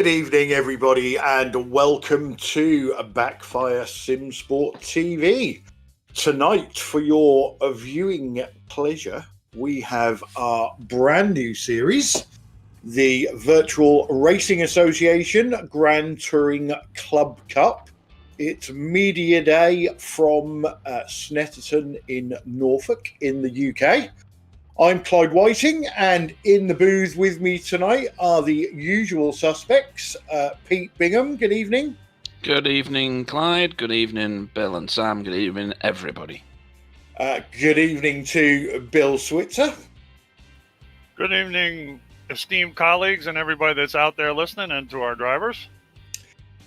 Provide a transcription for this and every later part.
Good evening, everybody, and welcome to Backfire Simsport TV. Tonight, for your viewing pleasure, we have our brand new series, the Virtual Racing Association Grand Touring Club Cup. It's Media Day from Snetterton in Norfolk in the UK. I'm Clyde Whiting, and in the booth with me tonight are the usual suspects. Pete Bingham, good evening. Good evening, Clyde. Good evening, Bill and Sam. Good evening, everybody. Good evening to Bill Switzer. Good evening, esteemed colleagues and everybody that's out there listening, and to our drivers.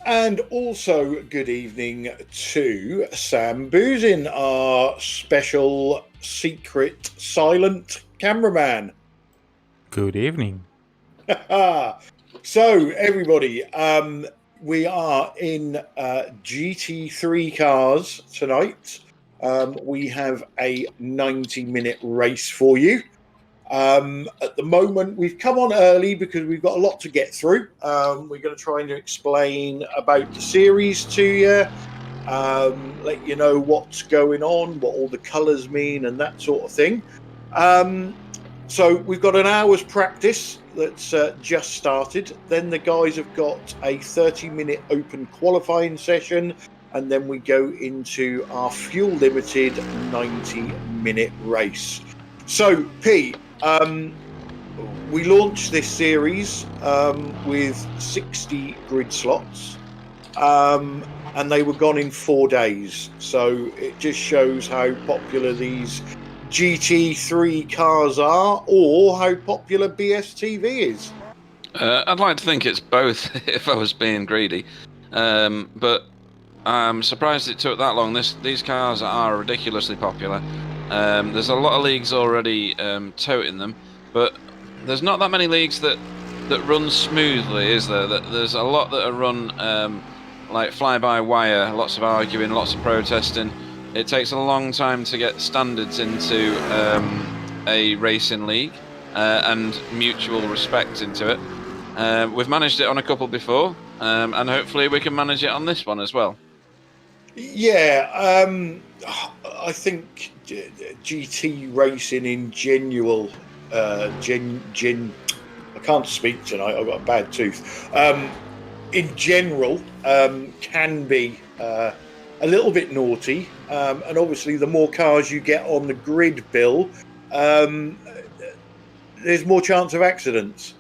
And also good evening to Sam Boozin, our special secret silent cameraman. Good evening. So, everybody, we are in GT3 cars tonight. We have a 90-minute race for you. At the moment, we've come on early because we've got a lot to get through. We're going to try and explain about the series to you, let you know what's going on, what all the colours mean, and that sort of thing. So we've got an hour's practice that's just started. Then the guys have got a 30-minute open qualifying session, and then we go into our fuel-limited 90-minute race. So, Pete, we launched this series with 60 grid slots, and they were gone in 4 days. So it just shows how popular these GT3 cars are, or how popular BSTV is. I'd like to think it's both, if I was being greedy. But I'm surprised it took that long. These cars are ridiculously popular. There's a lot of leagues already toting them, but there's not that many leagues that run smoothly, is there? There's a lot that are run like fly-by-wire, lots of arguing, lots of protesting. It takes a long time to get standards into a racing league and mutual respect into it. We've managed it on a couple before, and hopefully we can manage it on this one as well. Yeah, I think GT racing in general, I can't speak tonight, I've got a bad tooth. In general, can be a little bit naughty, and obviously the more cars you get on the grid, Bill, there's more chance of accidents.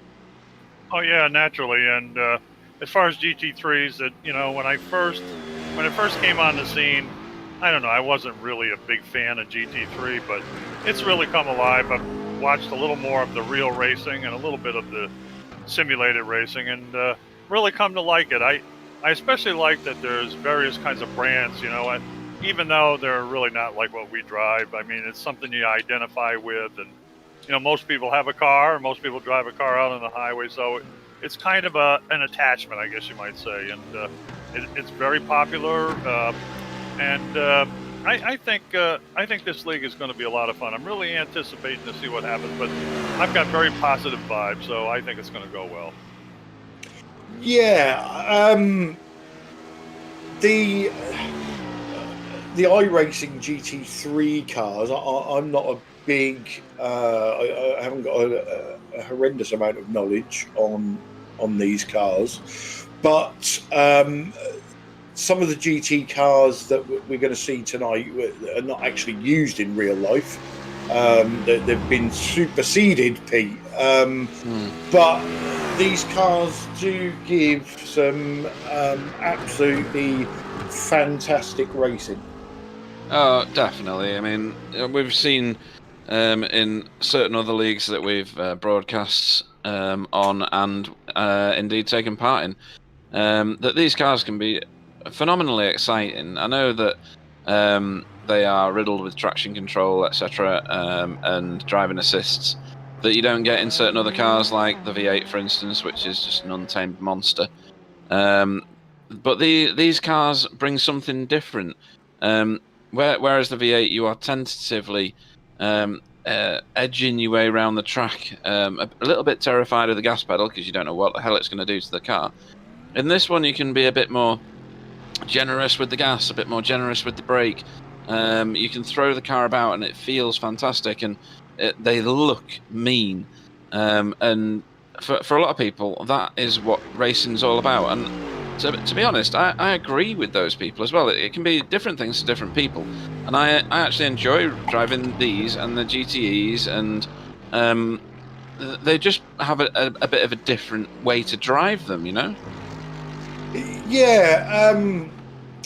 Oh yeah, naturally. And as far as GT3s, that when it first came on the scene, I don't know, I wasn't really a big fan of GT3, but it's really come alive. I've watched a little more of the real racing and a little bit of the simulated racing, and really come to like it. I especially like that there's various kinds of brands, and even though they're really not like what we drive, I mean, it's something you identify with, and most people have a car, most people drive a car out on the highway, so it's kind of an attachment, I guess you might say, and it's very popular, and I think this league is going to be a lot of fun. I'm really anticipating to see what happens, but I've got very positive vibes, so I think it's going to go well. Yeah, the iRacing GT3 cars, I'm not a big, I haven't got a horrendous amount of knowledge on these cars, but some of the GT cars that we're going to see tonight are not actually used in real life. They've been superseded, Pete. But these cars do give some absolutely fantastic racing. Oh, definitely. I mean, we've seen in certain other leagues that we've broadcast on and indeed taken part in, that these cars can be phenomenally exciting. I know that they are riddled with traction control, etc., and driving assists that you don't get in certain other cars, like the V8, for instance, which is just an untamed monster. But these cars bring something different. Whereas the V8, you are tentatively edging your way around the track, a little bit terrified of the gas pedal because you don't know what the hell it's going to do to the car. In this one, you can be a bit more generous with the gas, a bit more generous with the brake. You can throw the car about and it feels fantastic, and they look mean. And for a lot of people, that is what racing's all about. And to be honest, I agree with those people as well. It can be different things to different people. And I actually enjoy driving these and the GTEs, and they just have a bit of a different way to drive them, you know? Yeah,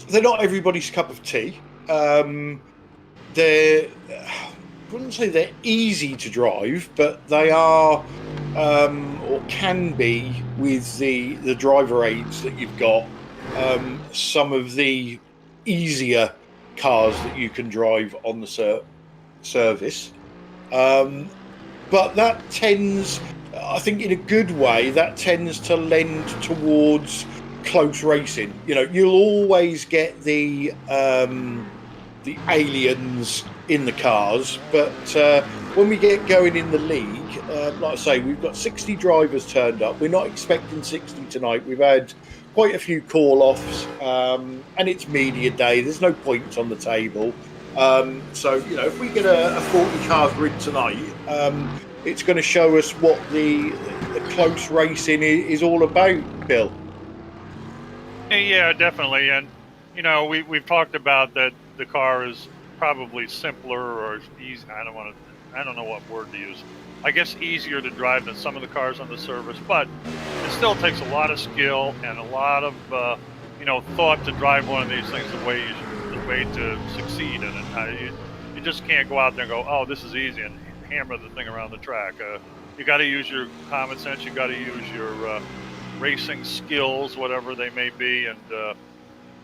they're not everybody's cup of tea. I wouldn't say they're easy to drive, but they are, or can be, with the driver aids that you've got, some of the easier cars that you can drive on the service. But that tends, I think in a good way, that tends to lend towards close racing. You know, you'll always get the aliens in the cars, but when we get going in the league, like I say, we've got 60 drivers turned up. We're not expecting 60 tonight. We've had quite a few call-offs, and it's media day. There's no points on the table. So, you know, if we get a 40 car grid tonight, it's going to show us what the close racing is all about, Bill. Yeah, definitely. And, you know, we've talked about that the car is probably simpler or easy. I don't know what word to use. I guess easier to drive than some of the cars on the service, but it still takes a lot of skill and a lot of, thought to drive one of these things the way to succeed in it. You just can't go out there and go, oh, this is easy, and hammer the thing around the track. You got to use your common sense. You got to use your racing skills, whatever they may be, and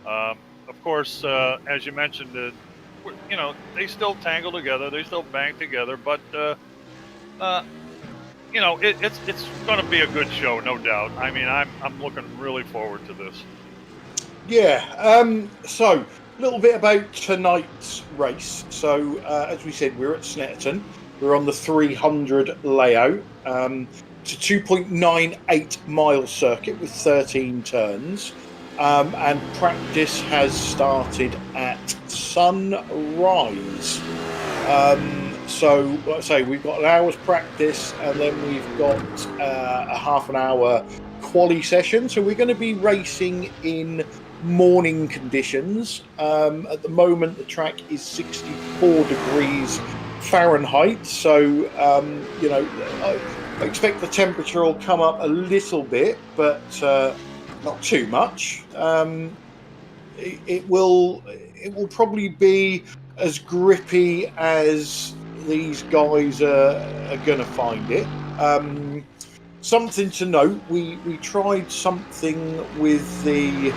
of course, as you mentioned, they still tangle together, they still bang together, but it's going to be a good show, no doubt. I mean, I'm looking really forward to this. Yeah. So a little bit about tonight's race. So as we said, we're at Snetterton. We're on the 300 layout. It's a 2.98 mile circuit with 13 turns. And practice has started at sunrise. So, like I say, we've got an hour's practice, and then we've got a half an hour quali session. So we're going to be racing in morning conditions. At the moment, the track is 64 degrees Fahrenheit. So, I expect the temperature will come up a little bit, but not too much. It will probably be as grippy as these guys are going to find it. Something to note: we tried something with the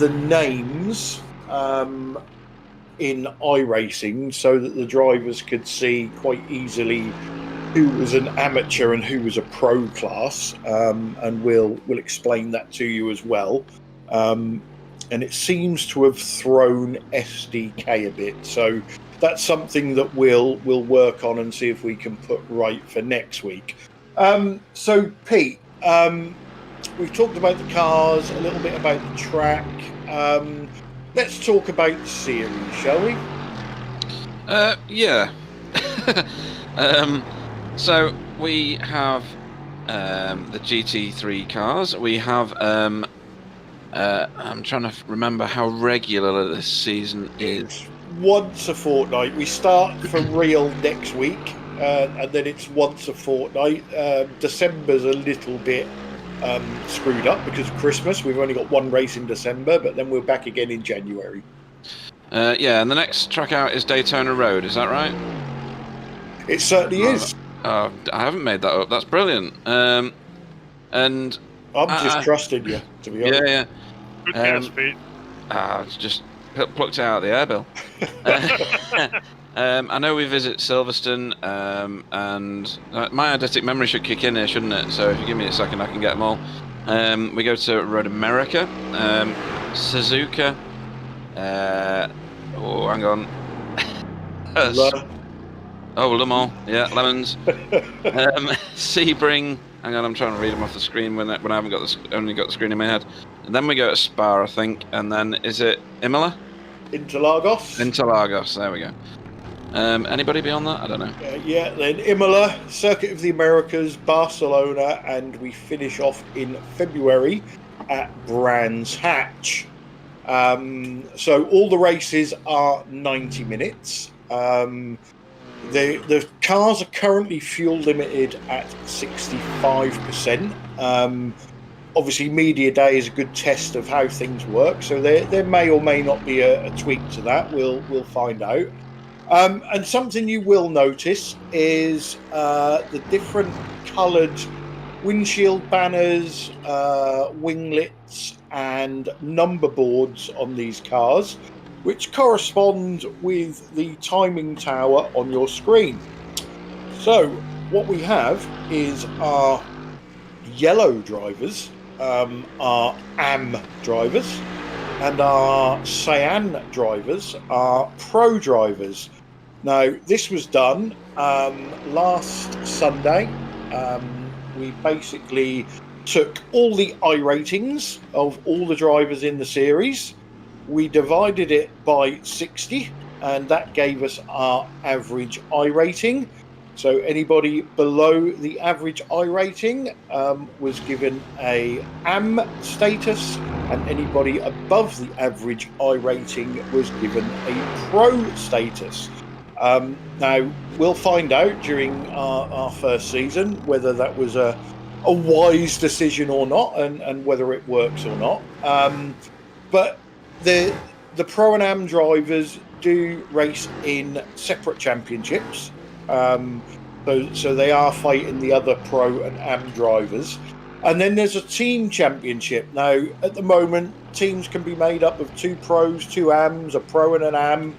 names in iRacing so that the drivers could see quite easily who was an amateur and who was a pro class, and we'll explain that to you as well. And it seems to have thrown SDK a bit, so that's something that we'll work on and see if we can put right for next week. So Pete, we've talked about the cars, a little bit about the track. Let's talk about the series, shall we? Yeah. So we have the GT3 cars. We have I'm trying to remember how regular this season is. Once a fortnight. We start for real next week, and then it's once a fortnight. December's a little bit screwed up because of Christmas. We've only got one race in December, but then we're back again in January. Yeah, and the next track out is Daytona Road. Is that right? It certainly is. I haven't made that up. That's brilliant. And I'm just trusting you, to be honest. Yeah. Good guess, Pete. It's just plucked out of the air, Bill. I know we visit Silverstone, and my eidetic memory should kick in here, shouldn't it? So if you give me a second, I can get them all. We go to Road America, Suzuka. Hang on. Oh, Le Mans, yeah, Lemons. Sebring. Hang on, I'm trying to read them off the screen when I haven't got only got the screen in my head. And then we go to Spa, I think, and then is it Imola? Interlagos. Interlagos. There we go. Anybody beyond that? I don't know. Yeah, then Imola, Circuit of the Americas, Barcelona, and we finish off in February at Brands Hatch. So all the races are 90 minutes. The cars are currently fuel limited at 65%. Obviously, media day is a good test of how things work. So there may or may not be a tweak to that. We'll find out. And something you will notice is the different coloured windshield banners, winglets, and number boards on these cars, which correspond with the timing tower on your screen. So what we have is our yellow drivers, our AM drivers, and our cyan drivers are pro drivers. Now, this was done last Sunday. We basically took all the I ratings of all the drivers in the series. We divided it by 60, and that gave us our average I rating. So anybody below the average I rating was given a AM status, and anybody above the average I rating was given a pro status. Now, we'll find out during our first season whether that was a wise decision or not, and whether it works or not. But the Pro and Am drivers do race in separate championships. So they are fighting the other Pro and Am drivers. And then there's a team championship. Now, at the moment, teams can be made up of 2 Pros, 2 Ams, a Pro and an Am.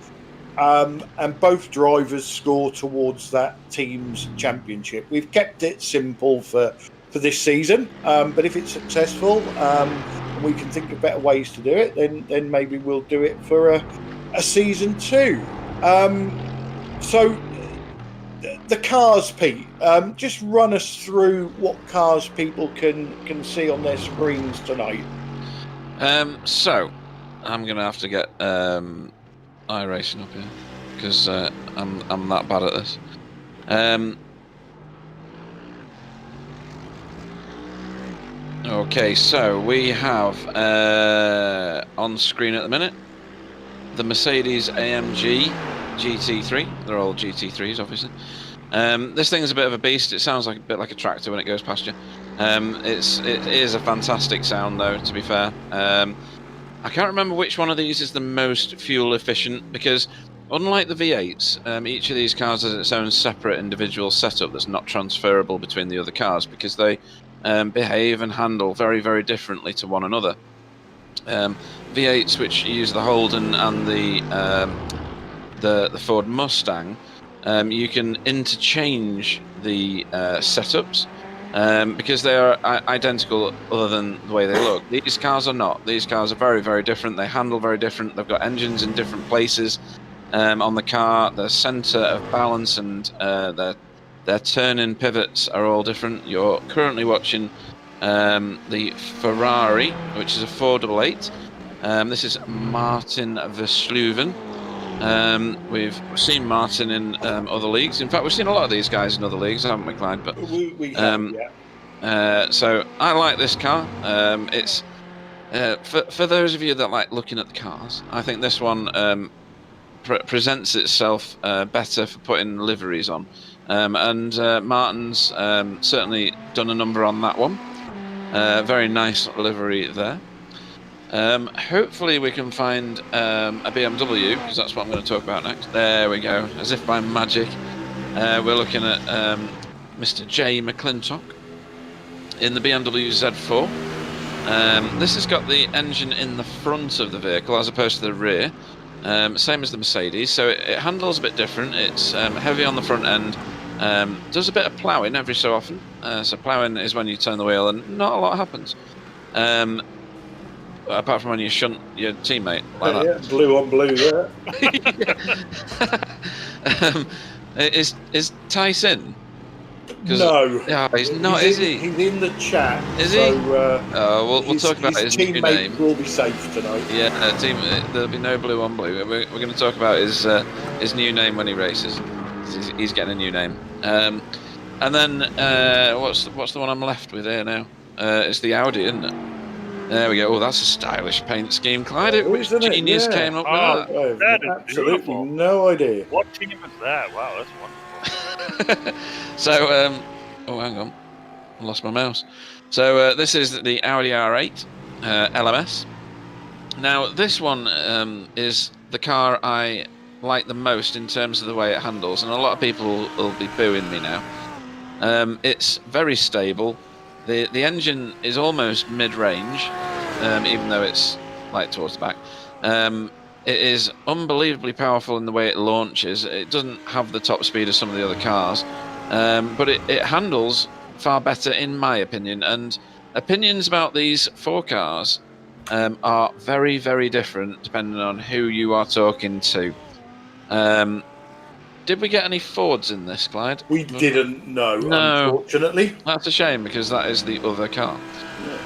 And both drivers score towards that team's championship. We've kept it simple for this season, but if it's successful, and we can think of better ways to do it, then maybe we'll do it for a season 2. So the cars, Pete, just run us through what cars people can see on their screens tonight. So I'm gonna have to get iRacing up here because I'm that bad at this. Okay, so we have on screen at the minute the Mercedes AMG GT3. They're all GT3s, obviously. This thing's a bit of a beast. It sounds like a bit like a tractor when it goes past you. It is a fantastic sound, though, to be fair. I can't remember which one of these is the most fuel efficient, because unlike the V8s, each of these cars has its own separate individual setup that's not transferable between the other cars, because they behave and handle very, very differently to one another. V8s, which use the Holden and the Ford Mustang, you can interchange the setups. Because they are identical other than the way they look. These cars are not. These cars are very, very different. They handle very different. They've got engines in different places on the car. Their centre of balance and their turning pivots are all different. You're currently watching the Ferrari, which is a 488. This is Martin Versluven. We've seen Martin in other leagues. In fact, we've seen a lot of these guys in other leagues, haven't we, Clyde? But we have, yeah. So I like this car. It's for those of you that like looking at the cars, I think this one presents itself better for putting liveries on. And Martin's certainly done a number on that one. Very nice livery there. Hopefully we can find a BMW, because that's what I'm going to talk about next. There we go. As if by magic, we're looking at Mr. J. McClintock in the BMW Z4. This has got the engine in the front of the vehicle as opposed to the rear, same as the Mercedes, so it handles a bit different. It's heavy on the front end, does a bit of ploughing every so often. So ploughing is when you turn the wheel and not a lot happens. Apart from when you shunt your teammate like that. Yeah, blue on blue there. Is Tyson? No. Yeah, he's not, is he? He's in the chat. Is so, he? We'll talk about his new teammate name. will be safe tonight. Yeah, there'll be no blue on blue. We're going to talk about his new name when he races. He's getting a new name. And then what's the one I'm left with here now? It's the Audi, isn't it? There we go. Oh, that's a stylish paint scheme, Clyde. Which genius came up with that? I have that is absolutely beautiful. no idea. What team is that? Wow, that's wonderful. So, oh, hang on. I lost my mouse. So this is the Audi R8 LMS. Now, this one is the car I like the most in terms of the way it handles, and a lot of people will be booing me now. It's very stable. The engine is almost mid-range, even though it's like towards the back. It is unbelievably powerful in the way it launches. It doesn't have the top speed of some of the other cars, but it handles far better, in my opinion. And opinions about these 4 cars are very, very different depending on who you are talking to. Did we get any Fords in this, Clyde? We didn't know, No. unfortunately. That's a shame, because that is the other car.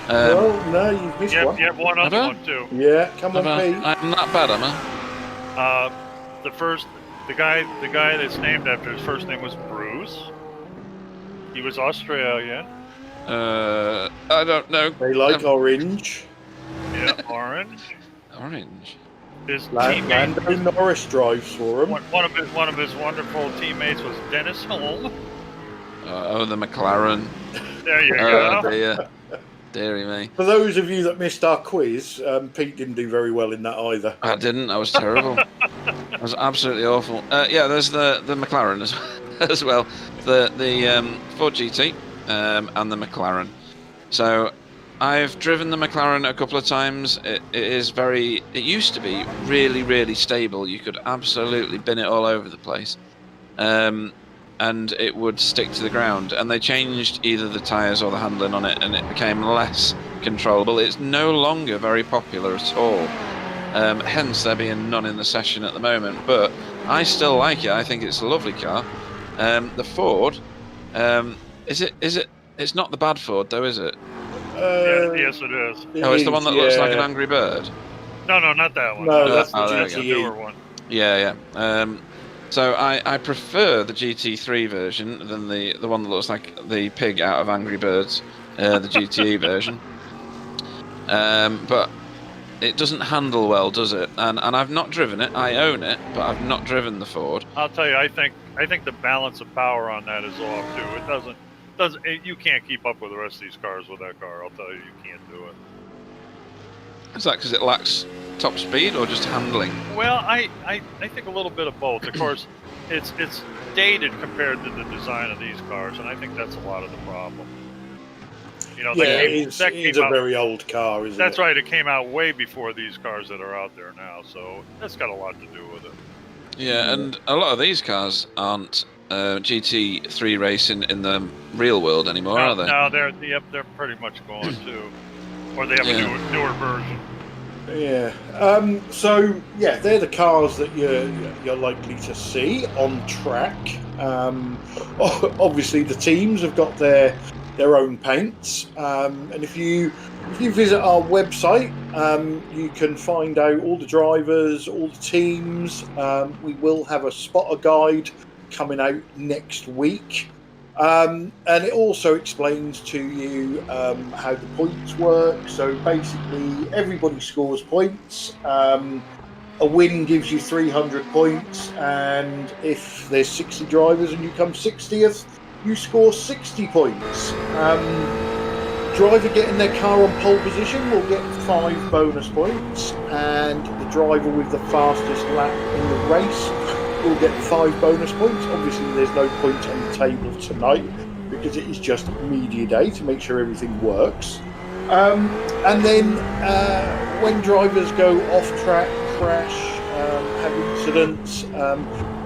Well, no, you've missed one. You have one other Have I? one too. Yeah, come on, Pete. I'm not bad, am I? The guy that's named after, his first name was Bruce. He was Australian. I don't know. They like orange. Yeah, orange. Orange. His teammate, Lando Norris drives for him. one of his wonderful teammates was Dennis Holm. The McLaren. There you go. Dear. Deary me. For those of you that missed our quiz, Pete didn't do very well in that either. I didn't. I was terrible. I was absolutely awful. Yeah, there's the McLaren as well. The Ford GT and the McLaren. So I've driven the McLaren a couple of times. It used to be really, really stable. You could absolutely bin it all over the place. And it would stick to the ground. And they changed either the tyres or the handling on it, and it became less controllable. It's no longer very popular at all. Hence there being none in the session at the moment. But I still like it. I think it's a lovely car. The Ford, is it? It's not the bad Ford though, is it? Yes, it is. It's the one that looks like an angry bird. No, not that one. No, that's the newer one. Yeah. So I prefer the GT3 version than the one that looks like the pig out of Angry Birds, the GTE version. But it doesn't handle well, does it? And I've not driven it. I own it, but I've not driven the Ford. I'll tell you, I think the balance of power on that is off too. It doesn't. You can't keep up with the rest of these cars with that car. I'll tell you can't do it. Is that because it lacks top speed or just handling? Well, I think a little bit of both. Of course, it's dated compared to the design of these cars, and I think that's a lot of the problem. You know, it's a very old car, isn't it? That's right. It came out way before these cars that are out there now, so that's got a lot to do with it. Yeah, and a lot of these cars aren't GT3 racing in the real world anymore, are they? No, they're pretty much gone too, or they have a newer version. Yeah. So yeah, they're the cars that you're likely to see on track. Obviously, the teams have got their own paints, and if you visit our website, you can find out all the drivers, all the teams. We will have a spotter guide coming out next week, and it also explains to you how the points work. So basically everybody scores points. A win gives you 300 points, and if there's 60 drivers and you come 60th, you score 60 points. Driver getting their car on pole position will get 5 bonus points, and the driver with the fastest lap in the race will get 5 bonus points. Obviously, there's no points on the table tonight because it is just media day to make sure everything works. And then when drivers go off track, crash, have incidents,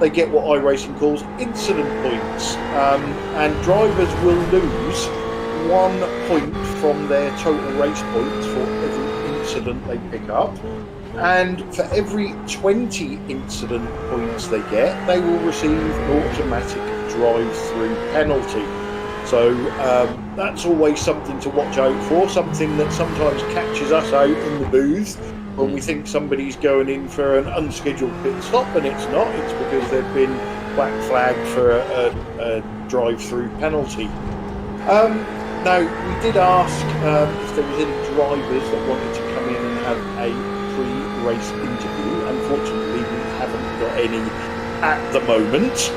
they get what iRacing calls incident points, and drivers will lose 1 point from their total race points for every incident they pick up. And for every 20 incident points they get, they will receive an automatic drive-through penalty. So that's always something to watch out for, something that sometimes catches us out in the booth when we think somebody's going in for an unscheduled pit stop, and it's not. It's because they've been black flagged for a drive-through penalty. Now, we did ask if there was any drivers that wanted to come in and have a pre-race interview. Unfortunately, we haven't got any at the moment.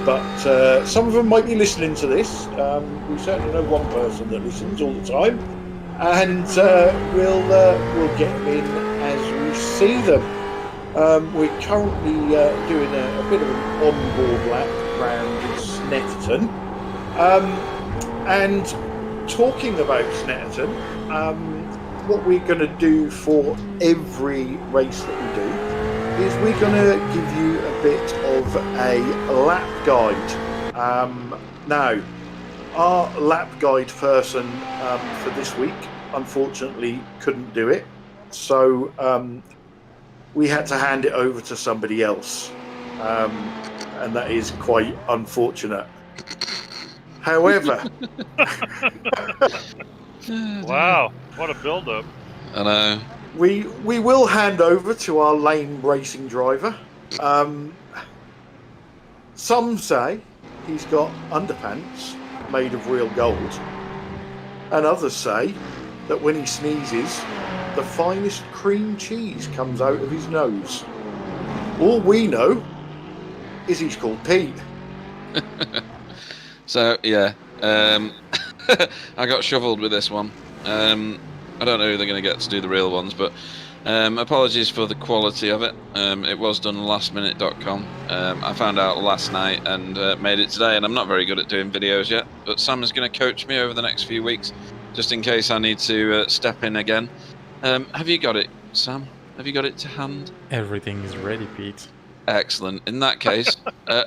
But some of them might be listening to this. We certainly know one person that listens all the time, and we'll get them in as we see them. We're currently doing a bit of an onboard lap around Snetterton. And talking about Snetterton, what we're going to do for every race that we do is we're going to give you a bit of a lap guide. Now, our lap guide person for this week unfortunately couldn't do it, so we had to hand it over to somebody else, and that is quite unfortunate. However, Wow, what a build-up. I know. we will hand over to our lane racing driver. Some say he's got underpants made of real gold, and others say that when he sneezes, the finest cream cheese comes out of his nose. All we know is he's called Pete. So yeah, I got shoveled with this one. I don't know who they're going to get to do the real ones, but apologies for the quality of it. It was done on lastminute.com. I found out last night and made it today, and I'm not very good at doing videos yet, but Sam is going to coach me over the next few weeks, just in case I need to step in again. Have you got it, Sam? Have you got it to hand? Everything is ready, Pete. Excellent. In that case,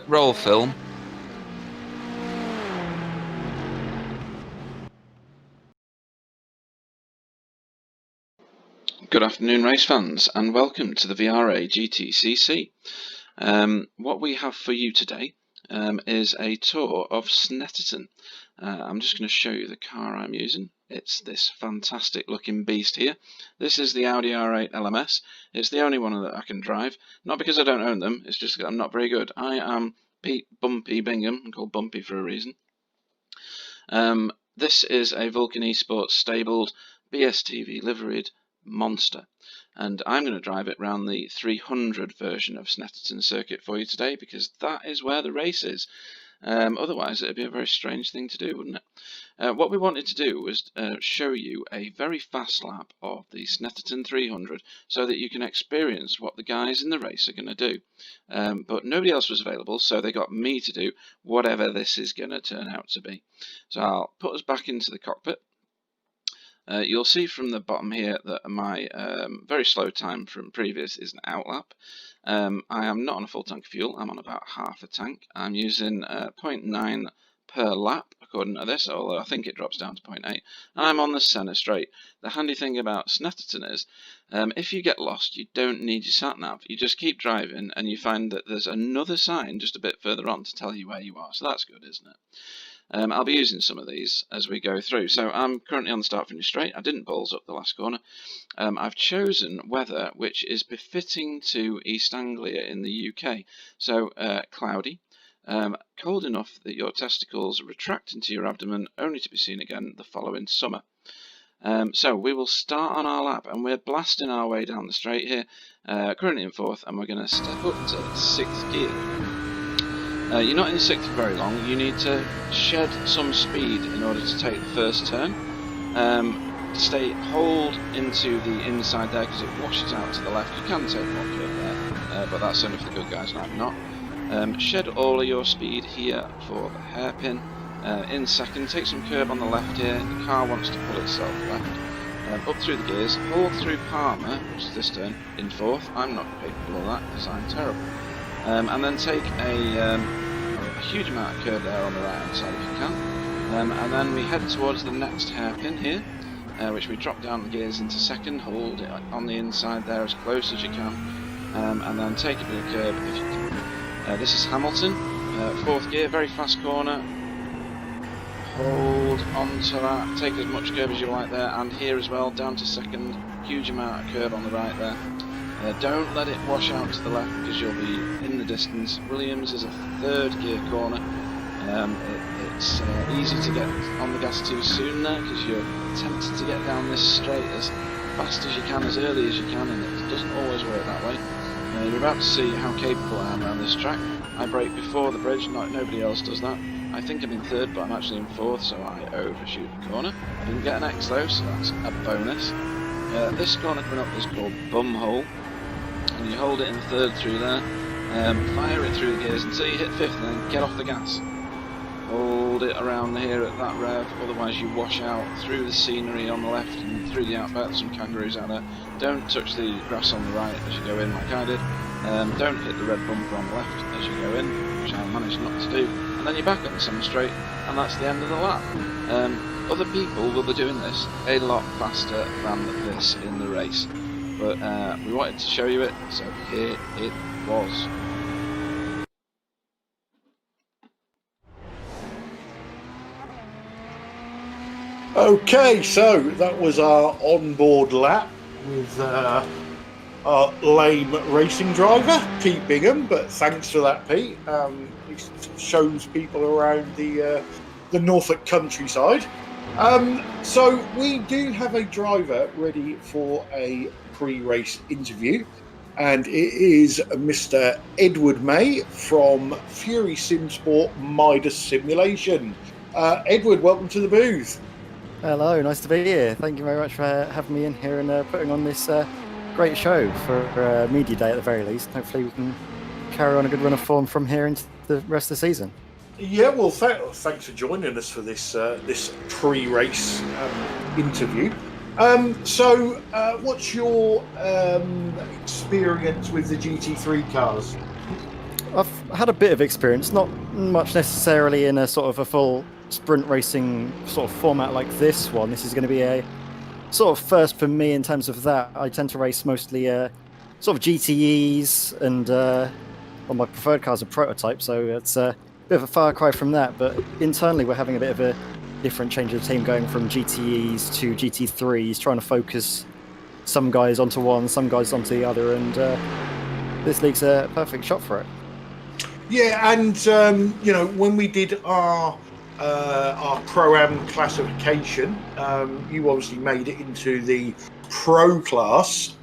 roll film. Good afternoon, race fans, and welcome to the VRA GTCC. What we have for you today is a tour of Snetterton. I'm just going to show you the car I'm using. It's this fantastic looking beast here. This is the Audi R8 LMS. It's the only one that I can drive. Not because I don't own them, it's just that I'm not very good. I am Pete Bumpy Bingham. I'm called Bumpy for a reason. This is a Vulcan Esports stabled BSTV liveried monster, and I'm going to drive it round the 300 version of Snetterton circuit for you today, because that is where the race is. Otherwise it'd be a very strange thing to do, wouldn't it? What we wanted to do was show you a very fast lap of the Snetterton 300 so that you can experience what the guys in the race are going to do. But nobody else was available, so they got me to do whatever this is going to turn out to be. So I'll put us back into the cockpit. You'll see from the bottom here that my very slow time from previous is an outlap. I am not on a full tank of fuel, I'm on about half a tank. I'm using 0.9 per lap according to this, although I think it drops down to 0.8. And I'm on the centre straight. The handy thing about Snetterton is, if you get lost, you don't need your sat-nav. You just keep driving and you find that there's another sign just a bit further on to tell you where you are. So that's good, isn't it? I'll be using some of these as we go through. So I'm currently on the start finish straight. I didn't balls up the last corner. I've chosen weather which is befitting to East Anglia in the UK. So cloudy, cold enough that your testicles retract into your abdomen, only to be seen again the following summer. So we will start on our lap, and we're blasting our way down the straight here, currently in 4th, and we're going to step up to 6th gear. You're not in 6th for very long. You need to shed some speed in order to take the first turn. Hold into the inside there because it washes out to the left. You can take one curve there, but that's only for the good guys like not. Shed all of your speed here for the hairpin. In 2nd, take some curb on the left here. The car wants to pull itself left. Up through the gears, hold through Palmer, which is this turn, in 4th. I'm not capable of that because I'm terrible. And then take a huge amount of curve there on the right hand side if you can. And then we head towards the next hairpin here. which we drop down the gears into second, hold it on the inside there as close as you can, and then take a bit of curb if you can. This is Hamilton, fourth gear, very fast corner. Hold onto that, take as much curb as you like there, and here as well, down to second, huge amount of curb on the right there. Don't let it wash out to the left because you'll be in the distance. Williams is a third gear corner. It's easy to get on the gas too soon there because you're tempted to get down this straight as fast as you can, as early as you can, and it doesn't always work that way. You're about to see how capable I am around this track. I brake before the bridge, nobody else does that. I think I'm in third, but I'm actually in fourth, so I overshoot the corner. I didn't get an X though, so that's a bonus. This corner coming up is called Bumhole, and you hold it in third through there. Fire it through the gears until you hit fifth, and then get off the gas. Hold it around here at that rev, otherwise you wash out through the scenery on the left and through the outback. There's some kangaroos out there. Don't touch the grass on the right as you go in, like I did. Don't hit the red bumper on the left as you go in, which I managed not to do. And then you're back on the semi straight, and that's the end of the lap. Other people will be doing this a lot faster than this in the race, but we wanted to show you it, so here it was. Okay, so that was our onboard lap with our lame racing driver, Pete Bingham. But thanks for that, Pete. It shows people around the Norfolk countryside. So we do have a driver ready for a pre-race interview, and it is Mr. Edward May from Fury Simsport Midas Simulation. Edward, welcome to the booth. Hello, nice to be here. Thank you very much for having me in here and putting on this great show for Media Day at the very least. Hopefully we can carry on a good run of form from here into the rest of the season. Yeah, well, thanks for joining us for this this pre-race interview. So, what's your experience with the GT3 cars? I've had a bit of experience, not much necessarily in a sort of a full sprint racing sort of format like this one. This is going to be a sort of first for me in terms of that. I tend to race mostly sort of GTEs and my preferred cars are prototypes, so it's a bit of a far cry from that. But internally we're having a bit of a different change of the team, going from GTEs to GT3s, trying to focus some guys onto one, some guys onto the other, and this league's a perfect shot for it. Yeah, and when we did our Pro-Am classification, you obviously made it into the Pro class.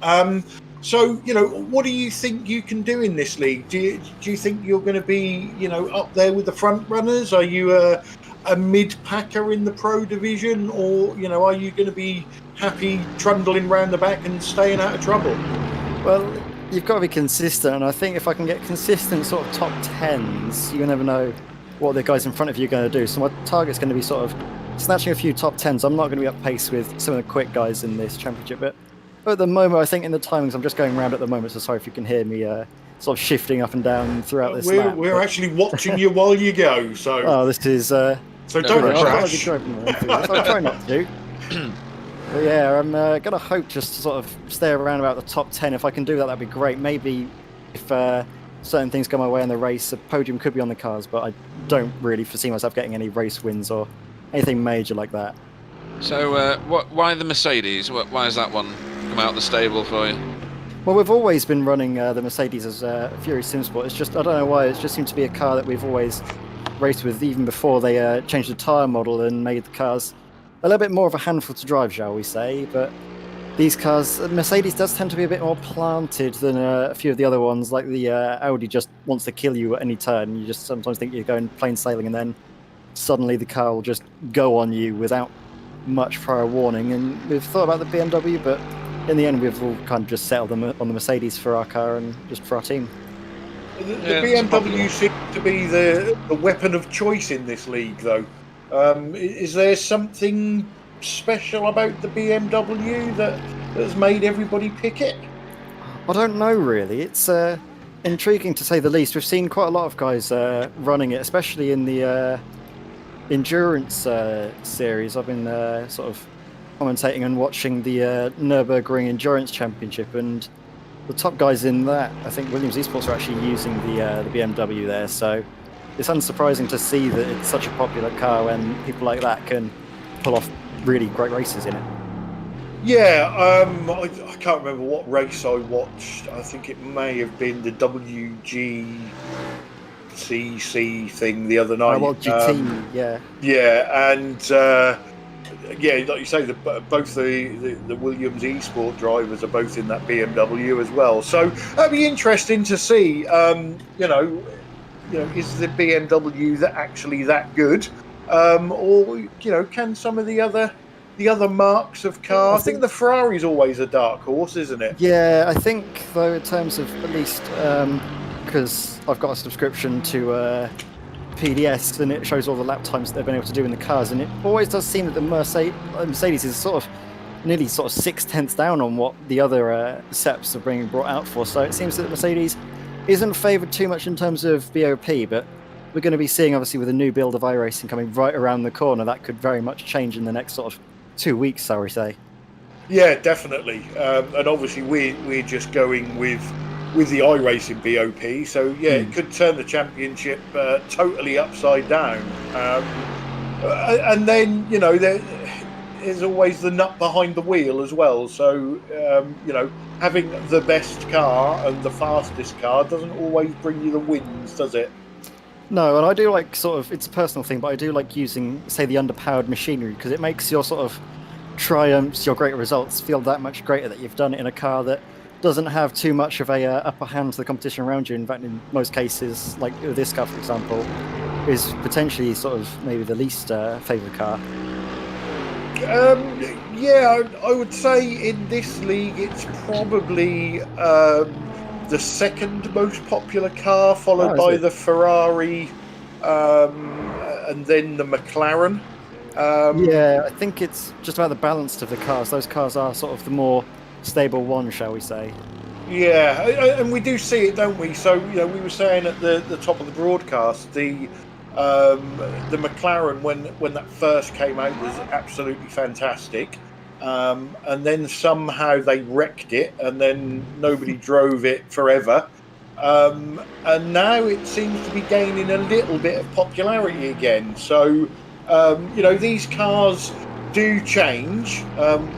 So, what do you think you can do in this league? Do you think you're going to be, up there with the front runners? Are you a mid-packer in the Pro division, or, are you going to be happy trundling around the back and staying out of trouble? Well, you've got to be consistent, and I think if I can get consistent sort of top 10s, you never know what the guys in front of you are going to do. So my target's going to be sort of snatching a few top 10s. I'm not going to be up pace with some of the quick guys in this championship, but at the moment, I think in the timings, I'm just going around at the moment, so sorry if you can hear me sort of shifting up and down throughout this lap. We're actually watching you while you go, so... Oh, this is... so don't crash. I'll try not to. But yeah, I'm going to hope just to sort of stay around about the top 10. If I can do that, that'd be great. Maybe if certain things go my way in the race, a podium could be on the cards, but I don't really foresee myself getting any race wins or anything major like that. So why the Mercedes? Why is that one come out the stable for you? Well, we've always been running the Mercedes as Fury Simsport. It's just, I don't know why, it just seemed to be a car that we've always raced with, even before they changed the tyre model and made the cars a little bit more of a handful to drive, shall we say. But these cars, Mercedes does tend to be a bit more planted than a few of the other ones, like the Audi just wants to kill you at any turn. You just sometimes think you're going plain sailing, and then suddenly the car will just go on you without much prior warning. And we've thought about the BMW, but in the end we've all kind of just settled on the Mercedes for our car and just for our team. The BMW seems to be the weapon of choice in this league, though. Is there something special about the BMW that has made everybody pick it? I don't know, really. It's intriguing to say the least. We've seen quite a lot of guys running it, especially in the endurance series. I've been sort of commentating and watching the Nürburgring Endurance Championship, and the top guys in that, I think Williams Esports are actually using the BMW there. So it's unsurprising to see that it's such a popular car when people like that can pull off really great races in it. Yeah, I can't remember what race I watched. I think it may have been the WGCC thing the other night. Oh, well, GT, yeah. Yeah, and yeah, like you say, both the Williams eSport drivers are both in that BMW as well. So that'd be interesting to see. Is the BMW actually that good, or can some of the other marks of car? I think the Ferrari's always a dark horse, isn't it? Yeah, I think though in terms of at least because I've got a subscription to PDS and it shows all the lap times that they've been able to do in the cars, and it always does seem that the Mercedes is nearly 6/10 down on what the other setups are being brought out for. So it seems that Mercedes isn't favoured too much in terms of BOP, but we're going to be seeing, obviously, with a new build of iRacing coming right around the corner, that could very much change in the next 2 weeks, shall we say. Yeah, definitely. And obviously we're just going with the iRacing BOP, so yeah, it could turn the championship totally upside down. And then there's always the nut behind the wheel as well. So having the best car and the fastest car doesn't always bring you the wins, does it? No, and I do like it's a personal thing, but I do like using, say, the underpowered machinery, because it makes your triumphs, your great results, feel that much greater that you've done it in a car that doesn't have too much of a upper hand to the competition around you. In fact, in most cases, like this car, for example, is potentially maybe the least favoured car. Yeah, I would say in this league it's probably the second most popular car, followed by the Ferrari, and then the McLaren. Yeah, I think it's just about the balance of the cars. Those cars are the more stable one, shall we say. Yeah, and we do see it, don't we? So, we were saying at the top of the broadcast, the McLaren, when that first came out, was absolutely fantastic. And then somehow they wrecked it, and then nobody drove it forever. And now it seems to be gaining a little bit of popularity again. So, these cars do change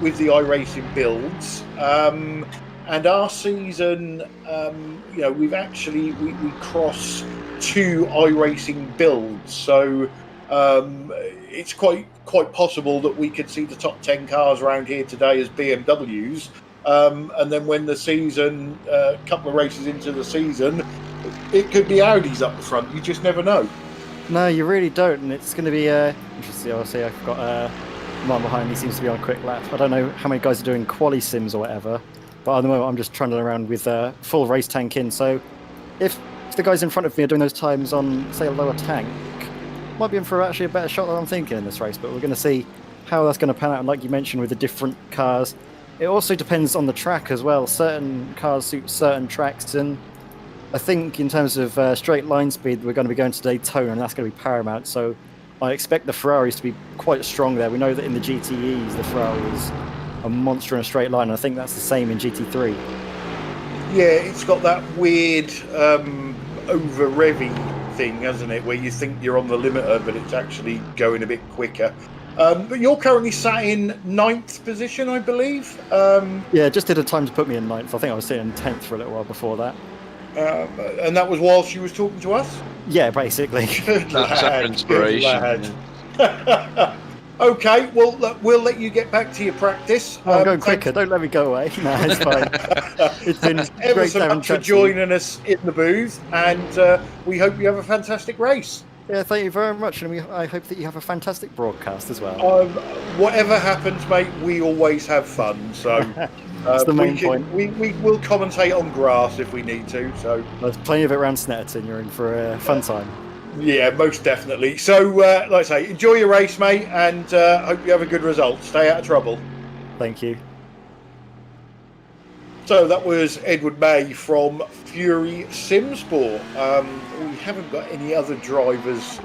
with the iRacing builds. And our season, we cross 2 iRacing builds. So it's quite possible that we could see the top 10 cars around here today as BMWs. And then when the season, a couple of races into the season, it could be Audis up the front. You just never know. No, you really don't, and it's going to be interesting. Obviously, I've got one behind me, seems to be on a quick lap. I don't know how many guys are doing quali sims or whatever, but at the moment I'm just trundling around with a full race tank in. So if the guys in front of me are doing those times on, say, a lower tank, might be in for actually a better shot than I'm thinking in this race. But we're going to see how that's going to pan out. And like you mentioned, with the different cars, it also depends on the track as well. Certain cars suit certain tracks, and I think in terms of straight line speed, we're going to be going to Daytona, and that's going to be paramount. So I expect the Ferraris to be quite strong there. We know that in the GTEs, the Ferrari is a monster in a straight line, and I think that's the same in GT3. Yeah, it's got that weird over-revvy thing, hasn't it, where you think you're on the limiter, but it's actually going a bit quicker. But you're currently sat in 9th position, I believe. Yeah, just did a time to put me in 9th. I think I was sitting in 10th for a little while before that. And that was while she was talking to us? Yeah, basically. That's our inspiration. Okay, well, look, we'll let you get back to your practice. I'm going quicker. Don't let me go away. No, it's fine. It's been ever great so much for joining us in the booth, and we hope you have a fantastic race. Yeah, thank you very much, and I hope that you have a fantastic broadcast as well. Whatever happens, mate, we always have fun, so... That's the main point. We will commentate on grass if we need to. So there's plenty of it around Snetterton. You're in for a fun time. Yeah, most definitely. So, like I say, enjoy your race, mate, and hope you have a good result. Stay out of trouble. Thank you. So that was Edward May from Fury Simsport. We haven't got any other drivers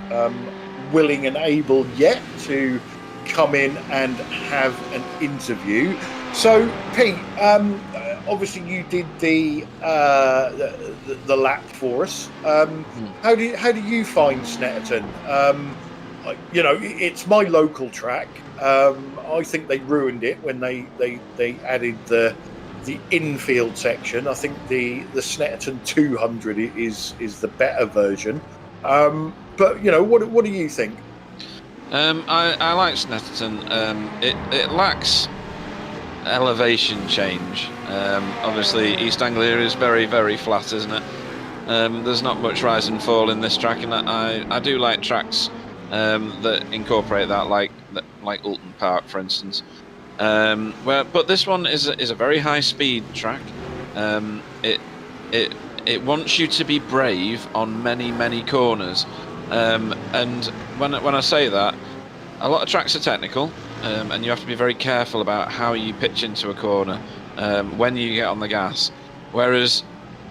willing and able yet to come in and have an interview. So, Pete, obviously you did the lap for us. How do you find Snetterton? It's my local track. I think they ruined it when they added the infield section. I think the Snetterton 200 is the better version. But what do you think? I like Snetterton. It lacks elevation change. Obviously, East Anglia is very, very flat, isn't it? There's not much rise and fall in this track, and I do like tracks that incorporate that, like Alton Park, for instance. But this one is a very high speed track. It wants you to be brave on many corners. And when I say that, a lot of tracks are technical, and you have to be very careful about how you pitch into a corner when you get on the gas. Whereas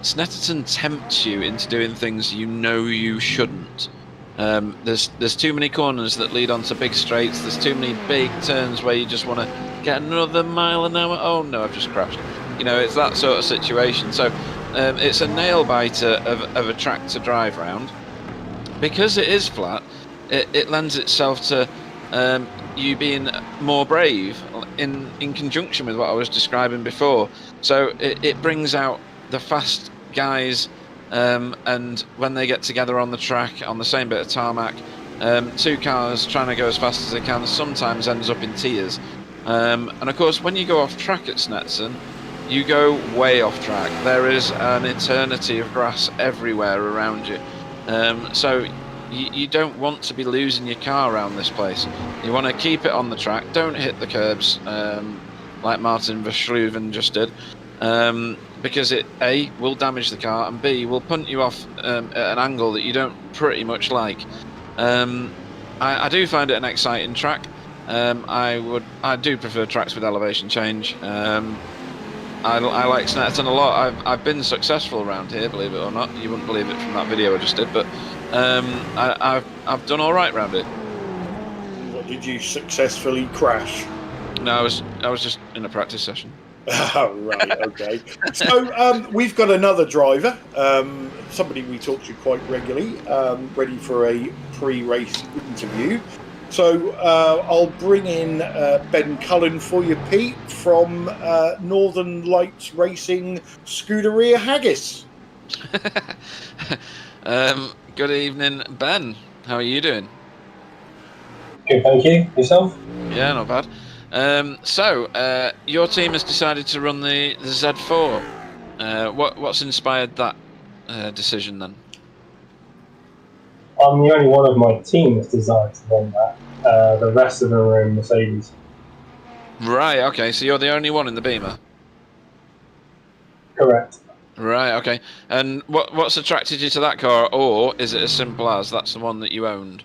Snetterton tempts you into doing things you shouldn't. There's too many corners that lead onto big straights. There's too many big turns where you just want to get another mile an hour. Oh no, I've just crashed. It's that sort of situation. So it's a nail biter of a track to drive round. Because it is flat, it lends itself to you being more brave in conjunction with what I was describing before. So it brings out the fast guys, and when they get together on the track on the same bit of tarmac, two cars trying to go as fast as they can sometimes ends up in tears. And of course, when you go off track at Snetterton, you go way off track. There is an eternity of grass everywhere around you. So you don't want to be losing your car around this place. You want to keep it on the track. Don't hit the curbs like Martin Verschluven just did, because it A, will damage the car, and B, will punt you off at an angle that you don't pretty much like. I do find it an exciting track. I do prefer tracks with elevation change. I like Snetterton a lot. I've been successful around here, believe it or not. You wouldn't believe it from that video I just did, but I've done all right around it. What, did you successfully crash? No, I was just in a practice session. Oh, right, okay. So we've got another driver, somebody we talk to quite regularly, ready for a pre-race interview. So I'll bring in Ben Cullen for you, Pete, from Northern Lights Racing Scuderia Haggis. Good evening, Ben. How are you doing? Good, thank you. Yourself? Yeah, not bad. So your team has decided to run the Z4. What's inspired that decision then? I'm the only one of my team that's designed to run that. The rest of them are in Mercedes. Right, okay, so you're the only one in the Beamer? Correct. Right, okay. And what's attracted you to that car, or is it as simple as that's the one that you owned?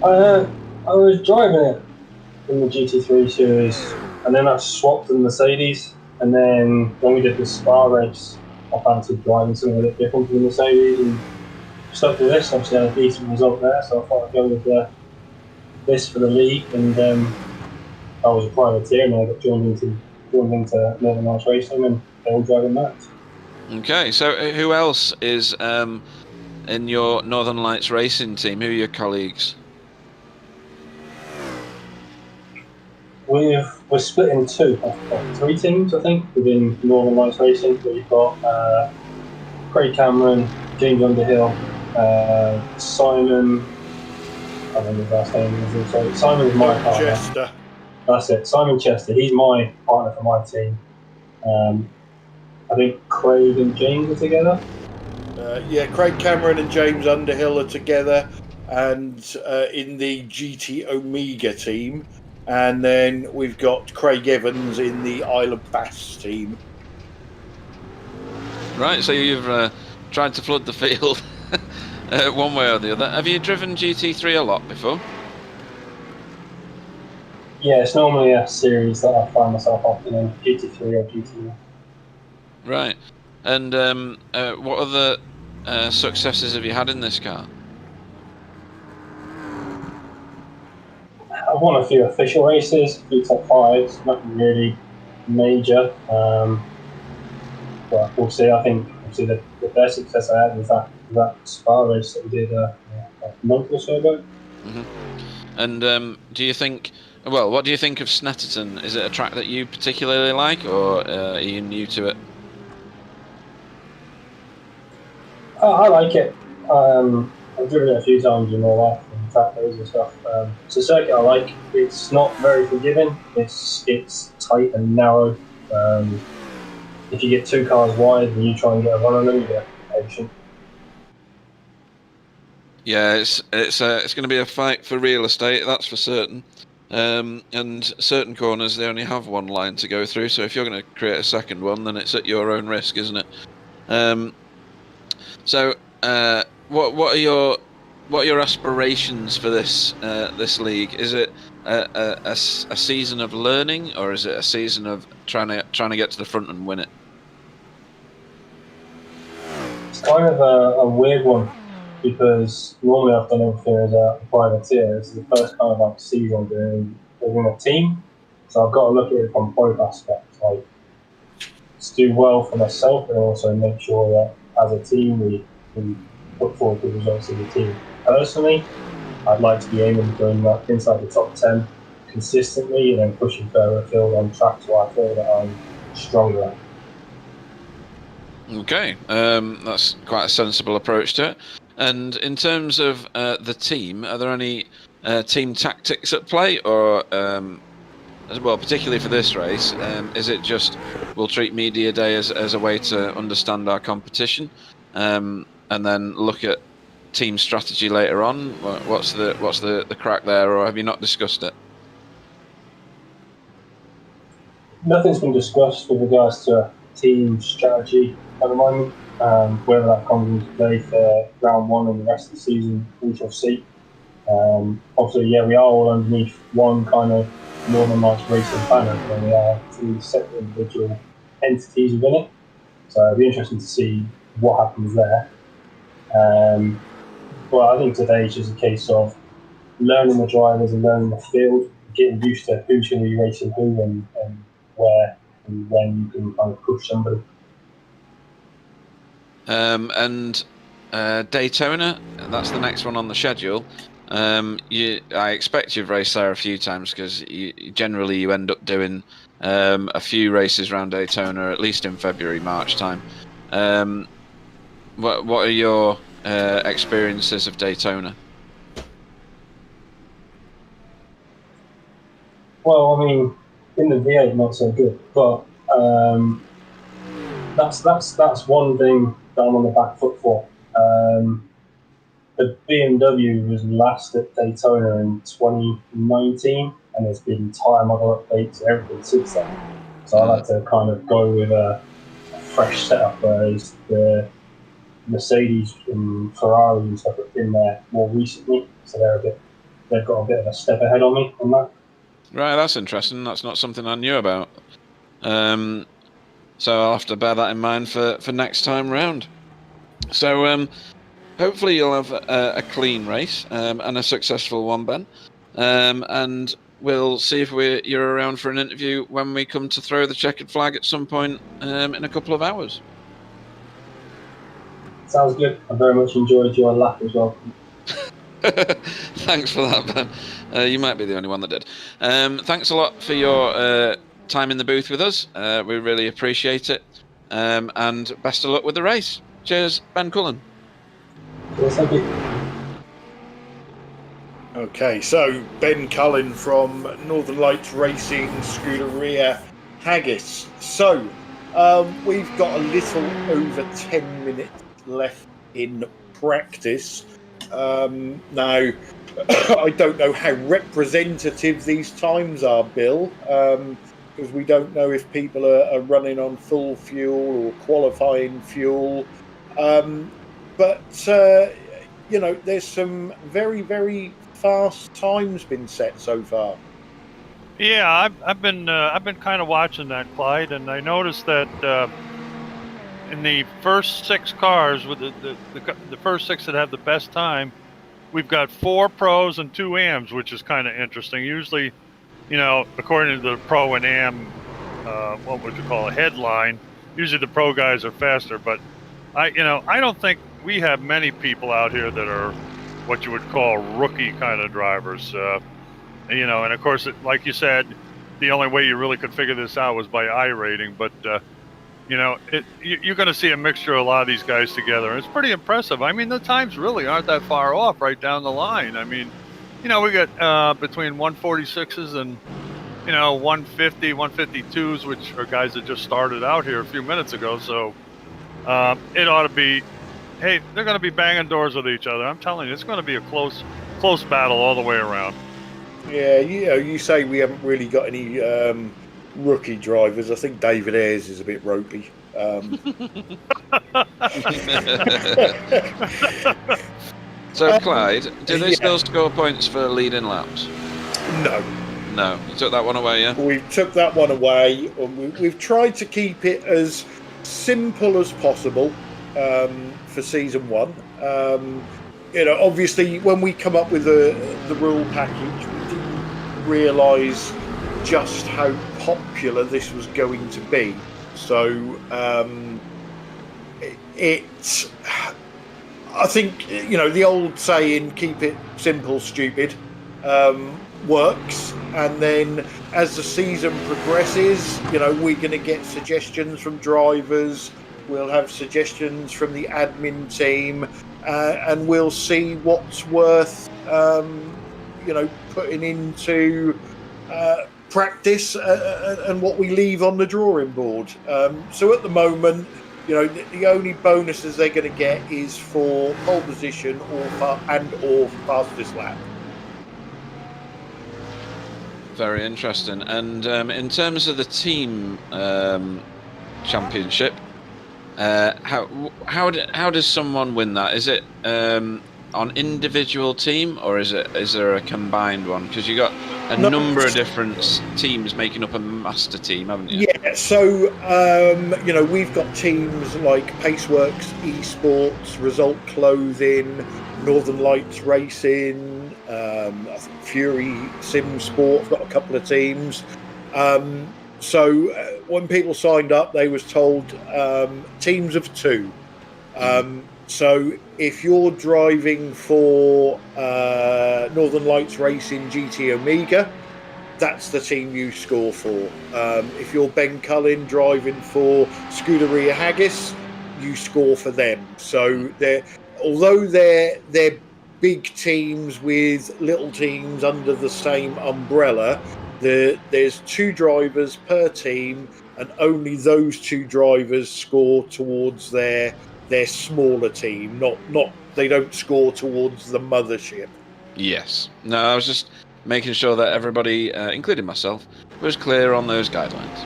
I was driving it in the GT3 series, and then I swapped to the Mercedes, and then when we did the Spa race, I fancied driving something a bit different from the Mercedes, and stuck with this. Obviously had a decent result there, so I thought I'd go with this for the league, and I was a privateer, and I got joined into Northern Lights Racing, and they're all driving that. Okay, so who else is in your Northern Lights Racing team? Who are your colleagues? We're split in two, three teams, I think, within Northern Lights Racing. We've got Craig Cameron, James Underhill, Simon. I don't know his last name. So Simon's my partner. Chester. That's it. Simon Chester. He's my partner for my team. I think Craig and James are together. Yeah, Craig Cameron and James Underhill are together, and in the GT Omega team. And then we've got Craig Evans in the Isle of Bass team. Right, so you've tried to flood the field one way or the other. Have you driven GT3 a lot before? Yeah, it's normally a series that I find myself often in, GT3 or GT1. Right. And what other successes have you had in this car? I've won a few official races, a few top fives, nothing really major. But we'll see. I think obviously the best success I had was that Spa race that we did a month or so ago. Mm-hmm. And do you think? Well, what do you think of Snetterton? Is it a track that you particularly like, or are you new to it? I like it. I've driven it a few times in my life and track days and stuff. It's a circuit I like. It's not very forgiving. It's tight and narrow. If you get two cars wide and you try and get a run on them, you get patient. Yeah, it's going to be a fight for real estate, that's for certain. And certain corners they only have one line to go through, so if you're going to create a second one, then it's at your own risk, isn't it? So, what are your aspirations for this league? Is it a season of learning, or is it a season of trying to get to the front and win it? It's kind of a weird one because normally I've done everything as a privateer. This is the first kind of like season doing a team, so I've got to look at it from both aspects, like to do well for myself and also make sure that as a team we put forward good results as a team. Personally, I'd like to be aiming for inside the top 10 consistently and then pushing further afield on tracks where I feel that I'm stronger at. Okay, that's quite a sensible approach to it. And in terms of the team, are there any team tactics at play, or well, particularly for this race, is it just we'll treat media day as a way to understand our competition, and then look at team strategy later on? What's the crack there, or have you not discussed it? Nothing's been discussed with regards to team strategy at the moment. Whether that comes into play for round one and the rest of the season, we shall see. Obviously, yeah, we are all underneath one kind of Northern Lights racing banner, and we are three separate individual entities within it. So it'll be interesting to see what happens there. But I think today is just a case of learning the drivers and learning the field, getting used to who's going to be racing who and where and when you can kind of push somebody. And Daytona, that's the next one on the schedule. I expect you've raced there a few times because generally you end up doing a few races around Daytona, at least in February, March time. What are your experiences of Daytona? Well, I mean, in the V8, not so good, but that's one thing that I'm on the back foot for. The BMW was last at Daytona in 2019, and there's been tyre model updates and everything since then. So I like to kind of go with a fresh setup, whereas the Mercedes and Ferrari and stuff have been there more recently, so they've got a bit of a step ahead on me on that. Right, that's interesting. That's not something I knew about. So I'll have to bear that in mind for next time round. So hopefully you'll have a clean race and a successful one, Ben. And we'll see if you're around for an interview when we come to throw the checkered flag at some point in a couple of hours. Sounds good. I very much enjoyed your lap as well. Thanks for that, Ben. You might be the only one that did. Thanks a lot for your time in the booth with us. We really appreciate it. And best of luck with the race. Cheers, Ben Cullen. Yes, thank you. Okay, so Ben Cullen from Northern Lights Racing Scuderia Haggis. So we've got a little over 10 minutes left in practice. Now, I don't know how representative these times are, Bill, because we don't know if people are running on full fuel or qualifying fuel. But there's some very, very fast times been set so far. Yeah, I've been kind of watching that, Clyde, and I noticed that in the first 6 cars with the first 6 that have the best time, we've got 4 pros and 2 AMs, which is kind of interesting. Usually, according to the pro and AM, what would you call a headline, usually the pro guys are faster. But I don't think we have many people out here that are what you would call rookie kind of drivers. And of course, like you said, the only way you really could figure this out was by iRating. But you're going to see a mixture of a lot of these guys together, and it's pretty impressive. I mean, the times really aren't that far off right down the line. I mean, we got between 146s and 150, 152s, which are guys that just started out here a few minutes ago. So it ought to be. Hey, they're going to be banging doors with each other. I'm telling you, it's going to be a close battle all the way around. Yeah, you say we haven't really got any rookie drivers. I think David Ayres is a bit ropey. So, Clyde, do they still score points for leading laps? No, you took that one away, yeah? We took that one away. We've tried to keep it as simple as possible for season 1. Obviously, when we come up with the rule package, we didn't realise just how popular this was going to be. So I think the old saying, "Keep it simple, stupid," works. And then as the season progresses, we're going to get suggestions from drivers. We'll have suggestions from the admin team, and we'll see what's worth, putting into practice and what we leave on the drawing board. So at the moment, the only bonuses they're going to get is for pole position or fastest lap. Very interesting. And in terms of the team championship, how does someone win that? Is it on individual team, or is there a combined one? Because you got a number of different teams making up a master team, haven't you? Yeah. So we've got teams like Paceworks Esports, Result Clothing, Northern Lights Racing, I think Fury Simsport. I've got a couple of teams. So when people signed up, they was told teams of 2. So if you're driving for Northern Lights Racing GT Omega, that's the team you score for. If you're Ben Cullen driving for Scuderia Haggis, you score for them. So although they're big teams with little teams under the same umbrella, there's 2 drivers per team, and only those 2 drivers score towards their smaller team. Not they don't score towards the mothership. Yes. No, I was just making sure that everybody, including myself, was clear on those guidelines.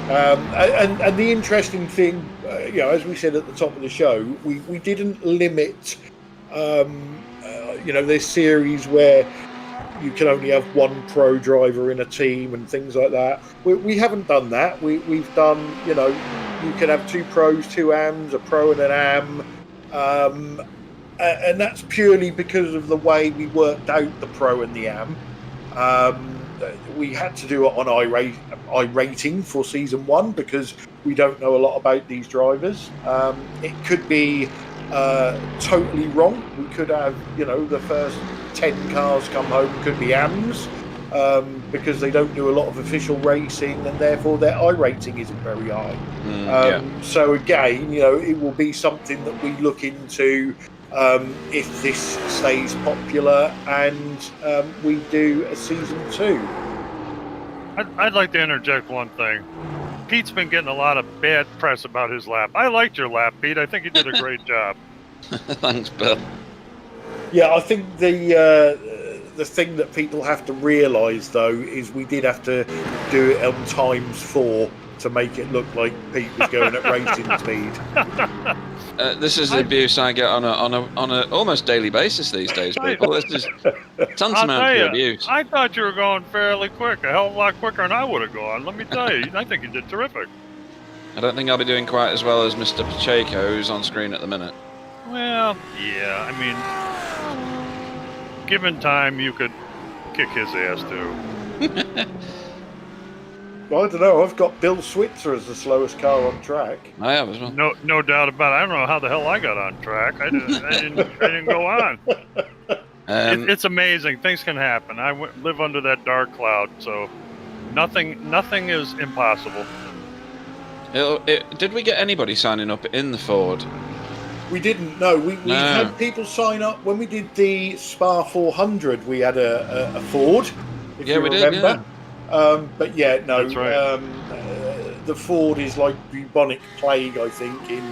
And the interesting thing, as we said at the top of the show, we didn't limit. There's series where you can only have 1 pro driver in a team and things like that. We haven't done that. We've done, you can have 2 pros, 2 AMs, a pro and an AM. And that's purely because of the way we worked out the pro and the AM. We had to do it on iRating for season 1 because we don't know a lot about these drivers. It could be totally wrong. We could have, the first 10 cars come home could be AMs because they don't do a lot of official racing, and therefore their iRating isn't very high. So again, it will be something that we look into if this stays popular and we do a season 2. I'd like to interject one thing. Pete's been getting a lot of bad press about his lap. I liked your lap, Pete. I think you did a great job. Thanks, Bill. Yeah, I think the thing that people have to realise, though, is we did have to do it on ×4 to make it look like Pete was going at racing speed. This is the abuse I get on a almost daily basis these days, people. This is tantamount to abuse. I thought you were going fairly quick, a hell of a lot quicker than I would have gone. Let me tell you, I think you did terrific. I don't think I'll be doing quite as well as Mr. Pacheco, who's on screen at the minute. Well, yeah, I mean, given time, you could kick his ass too. Well, I don't know. I've got Bill Switzer as the slowest car on track. I have as well. No doubt about it. I don't know how the hell I got on track. I didn't go on. It's amazing. Things can happen. Live under that dark cloud, so nothing is impossible. Did we get anybody signing up in the Ford? We didn't know. We had people sign up when we did the Spa 400. We had a Ford, if you remember. Did, yeah. But yeah, no. That's right. The Ford is like bubonic plague, I think, in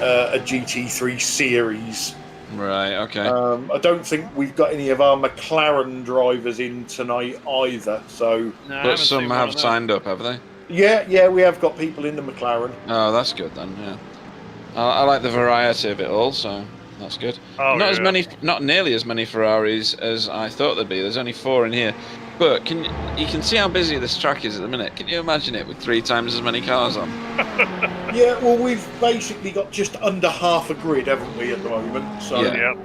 a GT3 series. Right. Okay. I don't think we've got any of our McLaren drivers in tonight either. So, but some have signed up, have they? Yeah, we have got people in the McLaren. Oh, that's good then. Yeah. I like the variety of it all, so that's good. Not nearly as many Ferraris as I thought there'd be. There's only 4 in here, but you can see how busy this track is at the minute. Can you imagine it with 3 times as many cars on? Yeah, well, we've basically got just under half a grid, haven't we, at the moment? So, Yeah.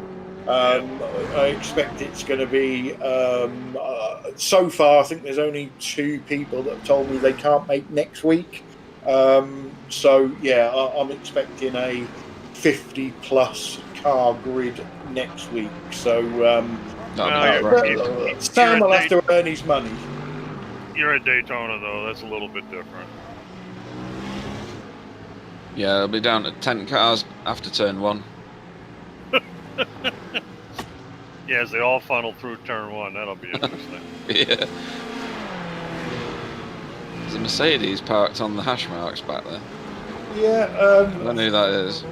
I expect it's going to be. So far, I think there's only 2 people that have told me they can't make next week. So yeah, I'm expecting a 50+ car grid next week. So Sam will have to earn his money. You're at Daytona though. That's a little bit different. Yeah, it'll be down to 10 cars after turn 1. Yeah, as they all funnel through turn 1, that'll be interesting. Yeah. There's a Mercedes parked on the hash marks back there. Yeah. I don't know who that is.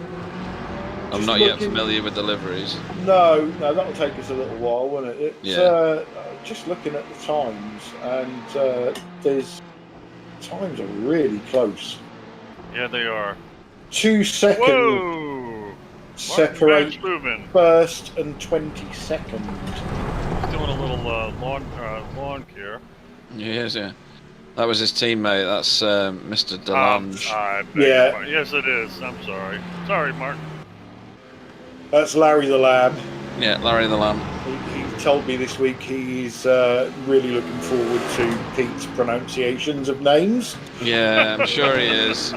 I'm not yet familiar with the liveries. No, that'll take us a little while, won't it? Yeah. Just looking at the times, and times are really close. Yeah, they are. 2 seconds. Whoa! Separate moving. first and 22nd. He's doing a little lawn care. He is, yeah. That was his teammate. That's Mr. DeLonge. Yeah. Yes, it is. I'm sorry. Sorry, Mark. That's Larry the Lamb. Yeah, Larry the Lamb. He told me this week he's really looking forward to Pete's pronunciations of names. Yeah, I'm sure he is.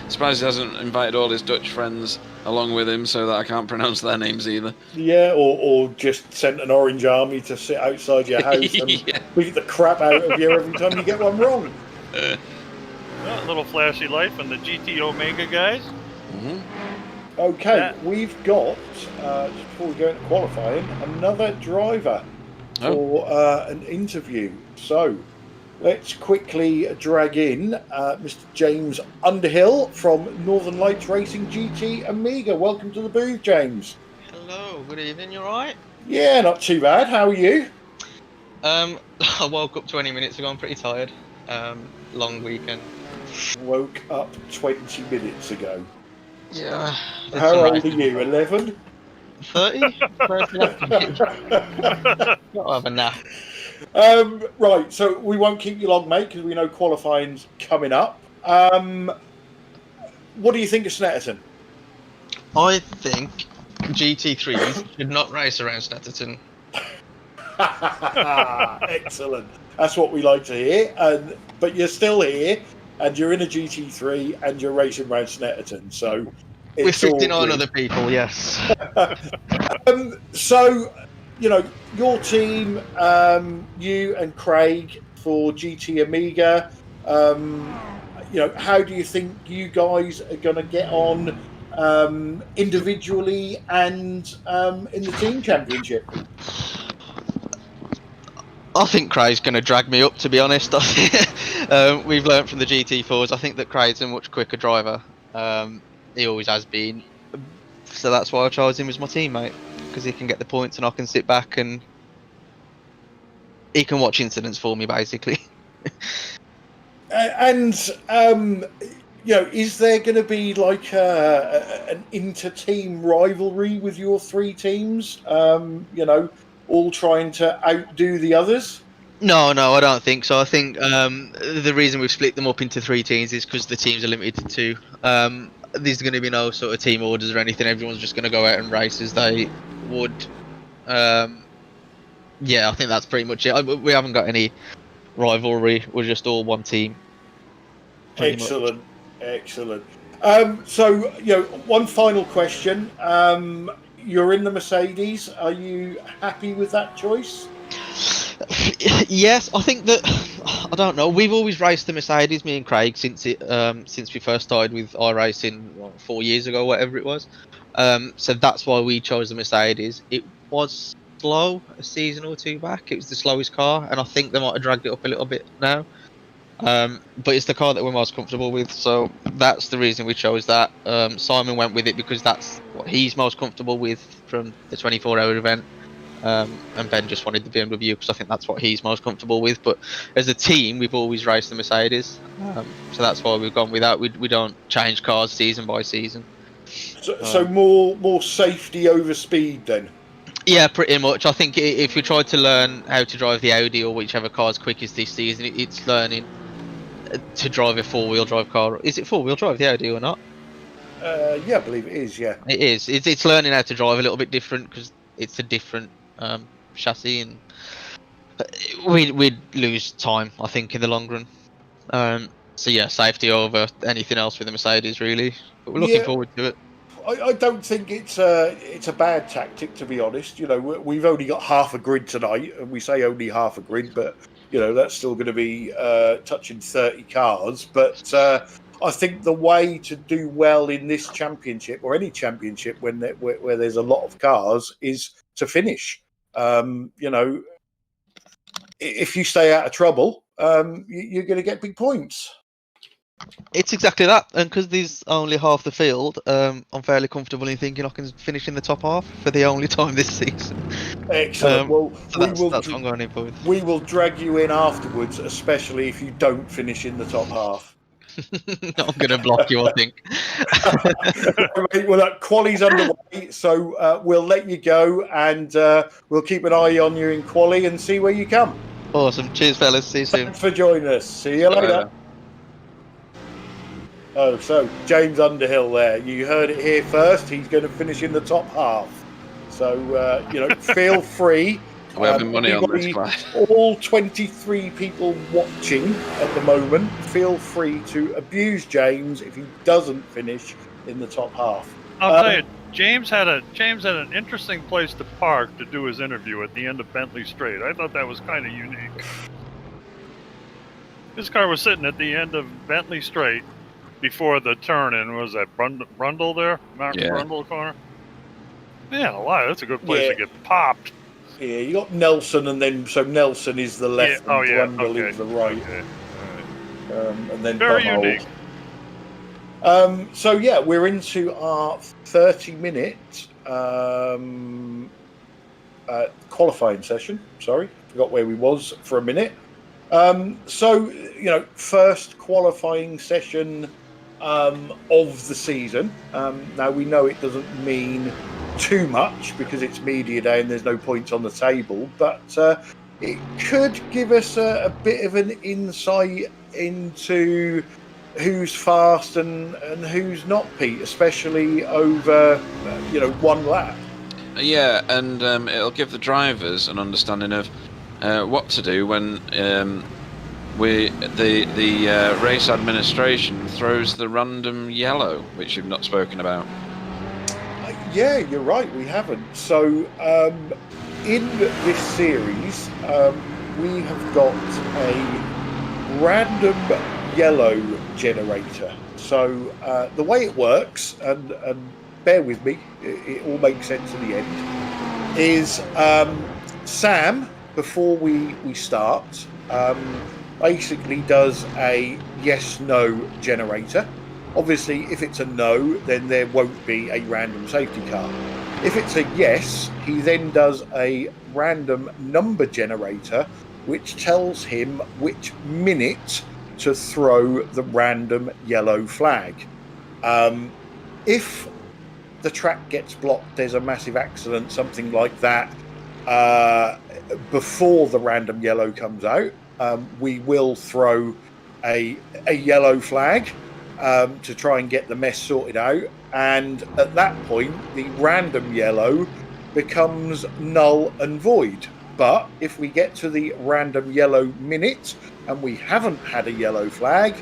Surprised he hasn't invited all his Dutch friends along with him so that I can't pronounce their names either. Yeah, or just sent an orange army to sit outside your house and beat the crap out of you every time you get one wrong. A little flashy life and the GT Omega guys. Mm-hmm. Okay, we've got, just before we go into qualifying, another driver for an interview. So, let's quickly drag in Mr. James Underhill from Northern Lights Racing GT Amiga. Welcome to the booth, James. Hello, good evening, you alright? Yeah, not too bad. How are you? I woke up 20 minutes ago, I'm pretty tired. Long weekend. Woke up 20 minutes ago. Yeah. How old are you, 11? 30? Gotta have a nap. Right, so we won't keep you long, mate, because we know qualifying's coming up. What do you think of Snetterton? I think GT3s should not race around Snetterton. Excellent. That's what we like to hear. But you're still here, and you're in a GT3, and you're racing around Snetterton, so... We're 59 other people, yes. So, you know, your team, you and Craig for GT Amiga, you know, how do you think you guys are going to get on individually and in the team championship? I think Craig's going to drag me up, to be honest. We've learnt from the GT4s. I think that Craig's a much quicker driver. He always has been. So that's why I chose him as my teammate. Because he can get the points and I can sit back and he can watch incidents for me, basically. And you know, is there going to be like an inter-team rivalry with your 3 teams? You know, all trying to outdo the others? No, I don't think so. I think the reason we've split them up into 3 teams is because the teams are limited to 2. there's going to be no sort of team orders or anything. Everyone's just going to go out and race as they would. Yeah, I think that's pretty much it. We haven't got any rivalry. We're just all one team. pretty much. Excellent. So, one final question. You're in the Mercedes. Are you happy with that choice? Yes, I think that I don't know. We've always raced the Mercedes, me and Craig, since we first started with iRacing 4 years ago, whatever it was. So that's why we chose the Mercedes. It was slow a season or two back. It was the slowest car, and I think they might have dragged it up a little bit now. But it's the car that we're most comfortable with, so that's the reason we chose that. Simon went with it because that's what he's most comfortable with from the 24-hour event. And Ben just wanted the BMW because I think that's what he's most comfortable with. But as a team, we've always raced the Mercedes, so that's why we've gone with that. We don't change cars season by season. So more safety over speed then? Yeah, pretty much. I think if we tried to learn how to drive the Audi or whichever car's quickest this season, it's learning to drive a four-wheel drive car. Is it four-wheel drive, the Audi, or not? Yeah, I believe it is, yeah. It is. It's learning how to drive a little bit different because it's a different chassis, and we'd lose time, I think, in the long run. So yeah, safety over anything else with the Mercedes, really. But we're looking forward to it. I don't think it's a bad tactic, to be honest. We've only got half a grid tonight, and we say only half a grid, but that's still going to be touching 30 cars. But I think the way to do well in this championship or any championship where there's a lot of cars is to finish. If you stay out of trouble, you're going to get big points. It's exactly that, and because there's only half the field, I'm fairly comfortable in thinking I can finish in the top half for the only time this season. Excellent. So that's what I'm going in for. We will drag you in afterwards, especially if you don't finish in the top half. I'm going to block you, I think. Well, quali's underway, so we'll let you go, and we'll keep an eye on you in quali and see where you come. Awesome. Cheers, fellas. See you soon. Thanks for joining us. See you later. Oh, so James Underhill there. You heard it here first. He's going to finish in the top half. So, feel free. We're having money on this, Clyde. All 23 people watching at the moment, feel free to abuse James if he doesn't finish in the top half. I'll tell you, James had an interesting place to park to do his interview at the end of Bentley Straight. I thought that was kind of unique. His car was sitting at the end of Bentley Straight before the turn in. Was that Brundle there? Martin Brundle corner? Yeah, that's a good place to get popped. Yeah, you got Nelson, and then so Nelson is the left, and Brundle is the right. Okay. And then very unique. So yeah, we're into our 30-minute qualifying session. Sorry, forgot where we was for a minute. First qualifying session of the season. Now we know it doesn't mean too much because it's media day and there's no points on the table, but it could give us a bit of an insight into who's fast and who's not, Pete, especially over one lap. Yeah, and it'll give the drivers an understanding of what to do when the race administration throws the random yellow, which you've not spoken about. Yeah, you're right, we haven't. So in this series, we have got a random yellow generator. So the way it works, and bear with me, it all makes sense in the end, is Sam, before we start, basically does a yes-no generator. Obviously, if it's a no, then there won't be a random safety car. If it's a yes, he then does a random number generator, which tells him which minute to throw the random yellow flag. If the track gets blocked, there's a massive accident, something like that, before the random yellow comes out, we will throw a yellow flag. to try and get the mess sorted out. And at that point, the random yellow becomes null and void. But if we get to the random yellow minute and we haven't had a yellow flag,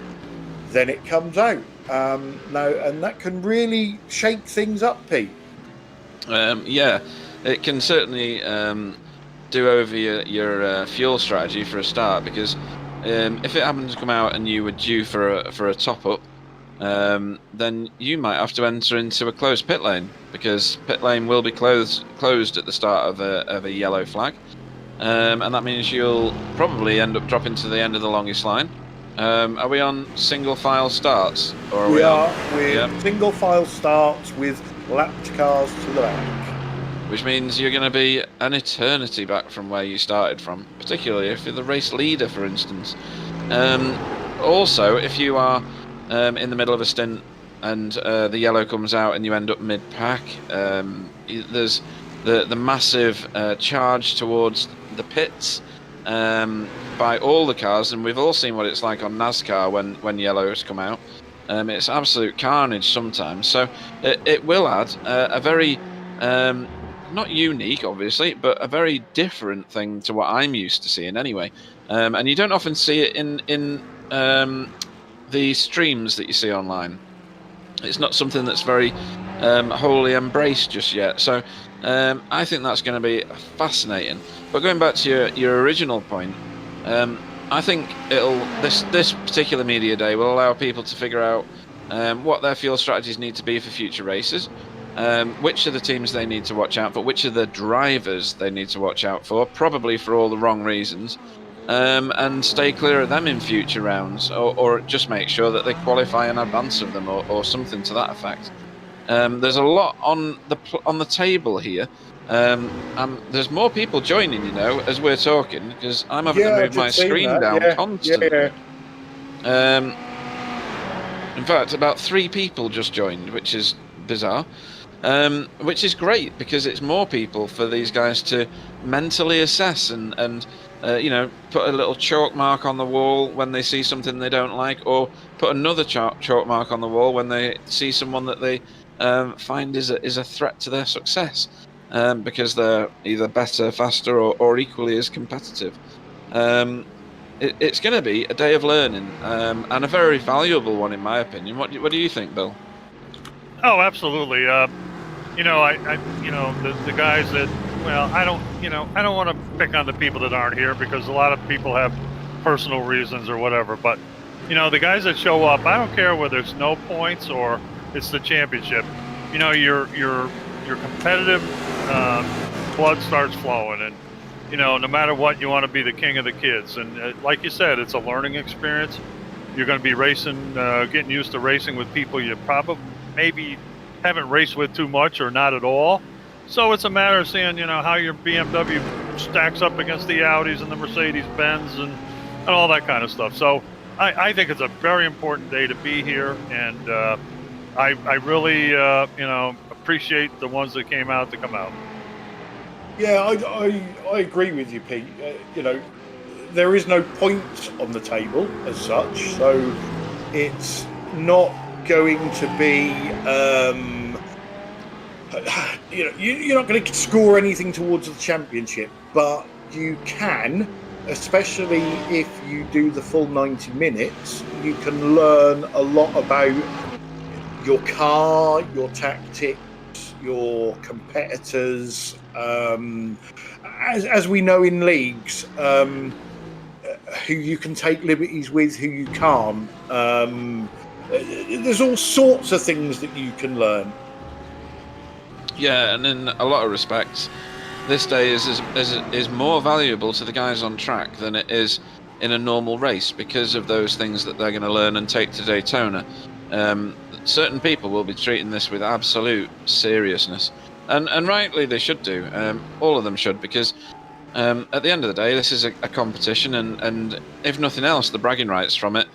then it comes out. And that can really shake things up, Pete. Yeah, it can certainly do over your fuel strategy for a start, because if it happens to come out and you were due for a top up, then you might have to enter into a closed pit lane, because pit lane will be closed at the start of a yellow flag, and that means you'll probably end up dropping to the end of the longest line. Are we on single file starts, or are we are on? With single file starts with lapped cars to the back. Which means you're going to be an eternity back from where you started from, particularly if you're the race leader, for instance. Also, if you are in the middle of a stint and the yellow comes out and you end up mid-pack, there's the massive charge towards the pits by all the cars, and we've all seen what it's like on NASCAR when yellows come out. It's absolute carnage sometimes, so it will add a very... not unique, obviously, but a very different thing to what I'm used to seeing anyway. And you don't often see it in the streams that you see online. It's not something that's very wholly embraced just yet. So I think that's going to be fascinating. But going back to your original point, I think this particular media day will allow people to figure out what their fuel strategies need to be for future races. Which are the teams they need to watch out for, which are the drivers they need to watch out for, probably for all the wrong reasons, and stay clear of them in future rounds, or just make sure that they qualify in advance of them, or something to that effect. There's a lot on the table here. There's more people joining, as we're talking, because I'm having to move my screen down constantly. In fact, about 3 people just joined, which is bizarre. Which is great, because it's more people for these guys to mentally assess and put a little chalk mark on the wall when they see something they don't like, or put another chalk mark on the wall when they see someone that they find is a threat to their success, because they're either better, faster, or equally as competitive. It's going to be a day of learning, and a very valuable one, in my opinion. What do you think, Bill? Oh, absolutely. The guys that, I don't want to pick on the people that aren't here, because a lot of people have personal reasons or whatever. But, the guys that show up, I don't care whether it's no points or it's the championship. Your competitive blood starts flowing, and no matter what, you want to be the king of the kids. And like you said, it's a learning experience. You're going to be racing, getting used to racing with people you probably maybe haven't raced with too much or not at all. So it's a matter of seeing, how your BMW stacks up against the Audis and the Mercedes-Benz and all that kind of stuff. So I think it's a very important day to be here, and I really, appreciate the ones that came out to come out. Yeah, I agree with you, Pete. There is no point on the table as such, so it's not going to be you're not going to score anything towards the championship, but you can, especially if you do the full 90 minutes, you can learn a lot about your car, your tactics, your competitors, as we know in leagues, who you can take liberties with, who you can't. There's all sorts of things that you can learn. Yeah, and in a lot of respects, this day is more valuable to the guys on track than it is in a normal race, because of those things that they're going to learn and take to Daytona. Certain people will be treating this with absolute seriousness, and rightly they should do. All of them should, because at the end of the day, this is a competition, and if nothing else, the bragging rights from it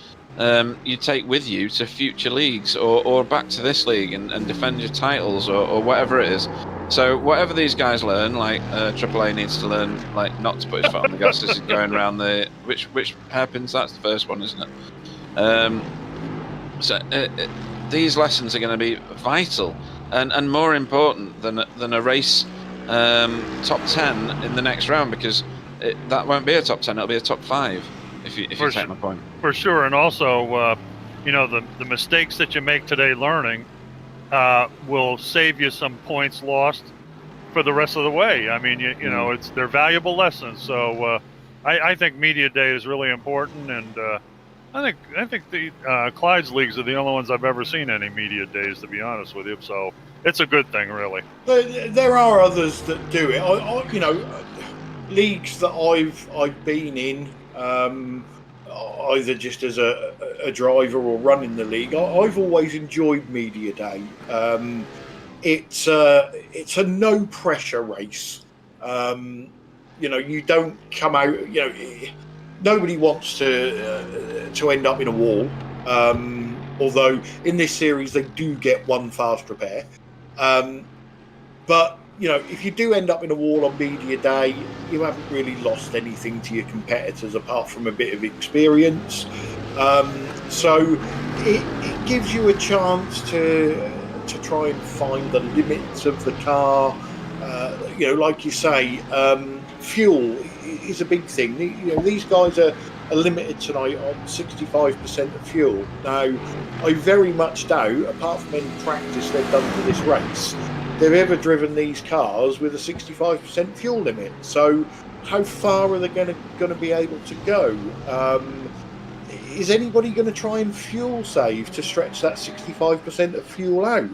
you take with you to future leagues, or back to this league and defend your titles, or whatever it is. So whatever these guys learn, like AAA needs to learn, like, not to put his foot on the gas as he's going around the which hairpins. That's the first one, isn't it? So these lessons are going to be vital and more important than a race top 10 in the next round, because that won't be a top 10, it'll be a top 5 if you take my point. For sure, and also, the mistakes that you make today learning will save you some points lost for the rest of the way. I mean, they're valuable lessons. So I think media day is really important, and I think the Clyde's leagues are the only ones I've ever seen any media days, to be honest with you. So it's a good thing, really. There are others that do it. Leagues that I've been in, either just as a driver or running the league, I've always enjoyed media day. It's a no pressure race. You don't come out. Nobody wants to end up in a wall. Although in this series they do get one fast repair. But if you do end up in a wall on media day, you haven't really lost anything to your competitors apart from a bit of experience. So it gives you a chance to try and find the limits of the car. Like you say, fuel is a big thing. These guys are limited tonight on 65% of fuel. Now, I very much doubt, apart from any practice they've done for this race, they've ever driven these cars with a 65% fuel limit. So how far are they going to be able to go? Is anybody going to try and fuel save to stretch that 65% of fuel out?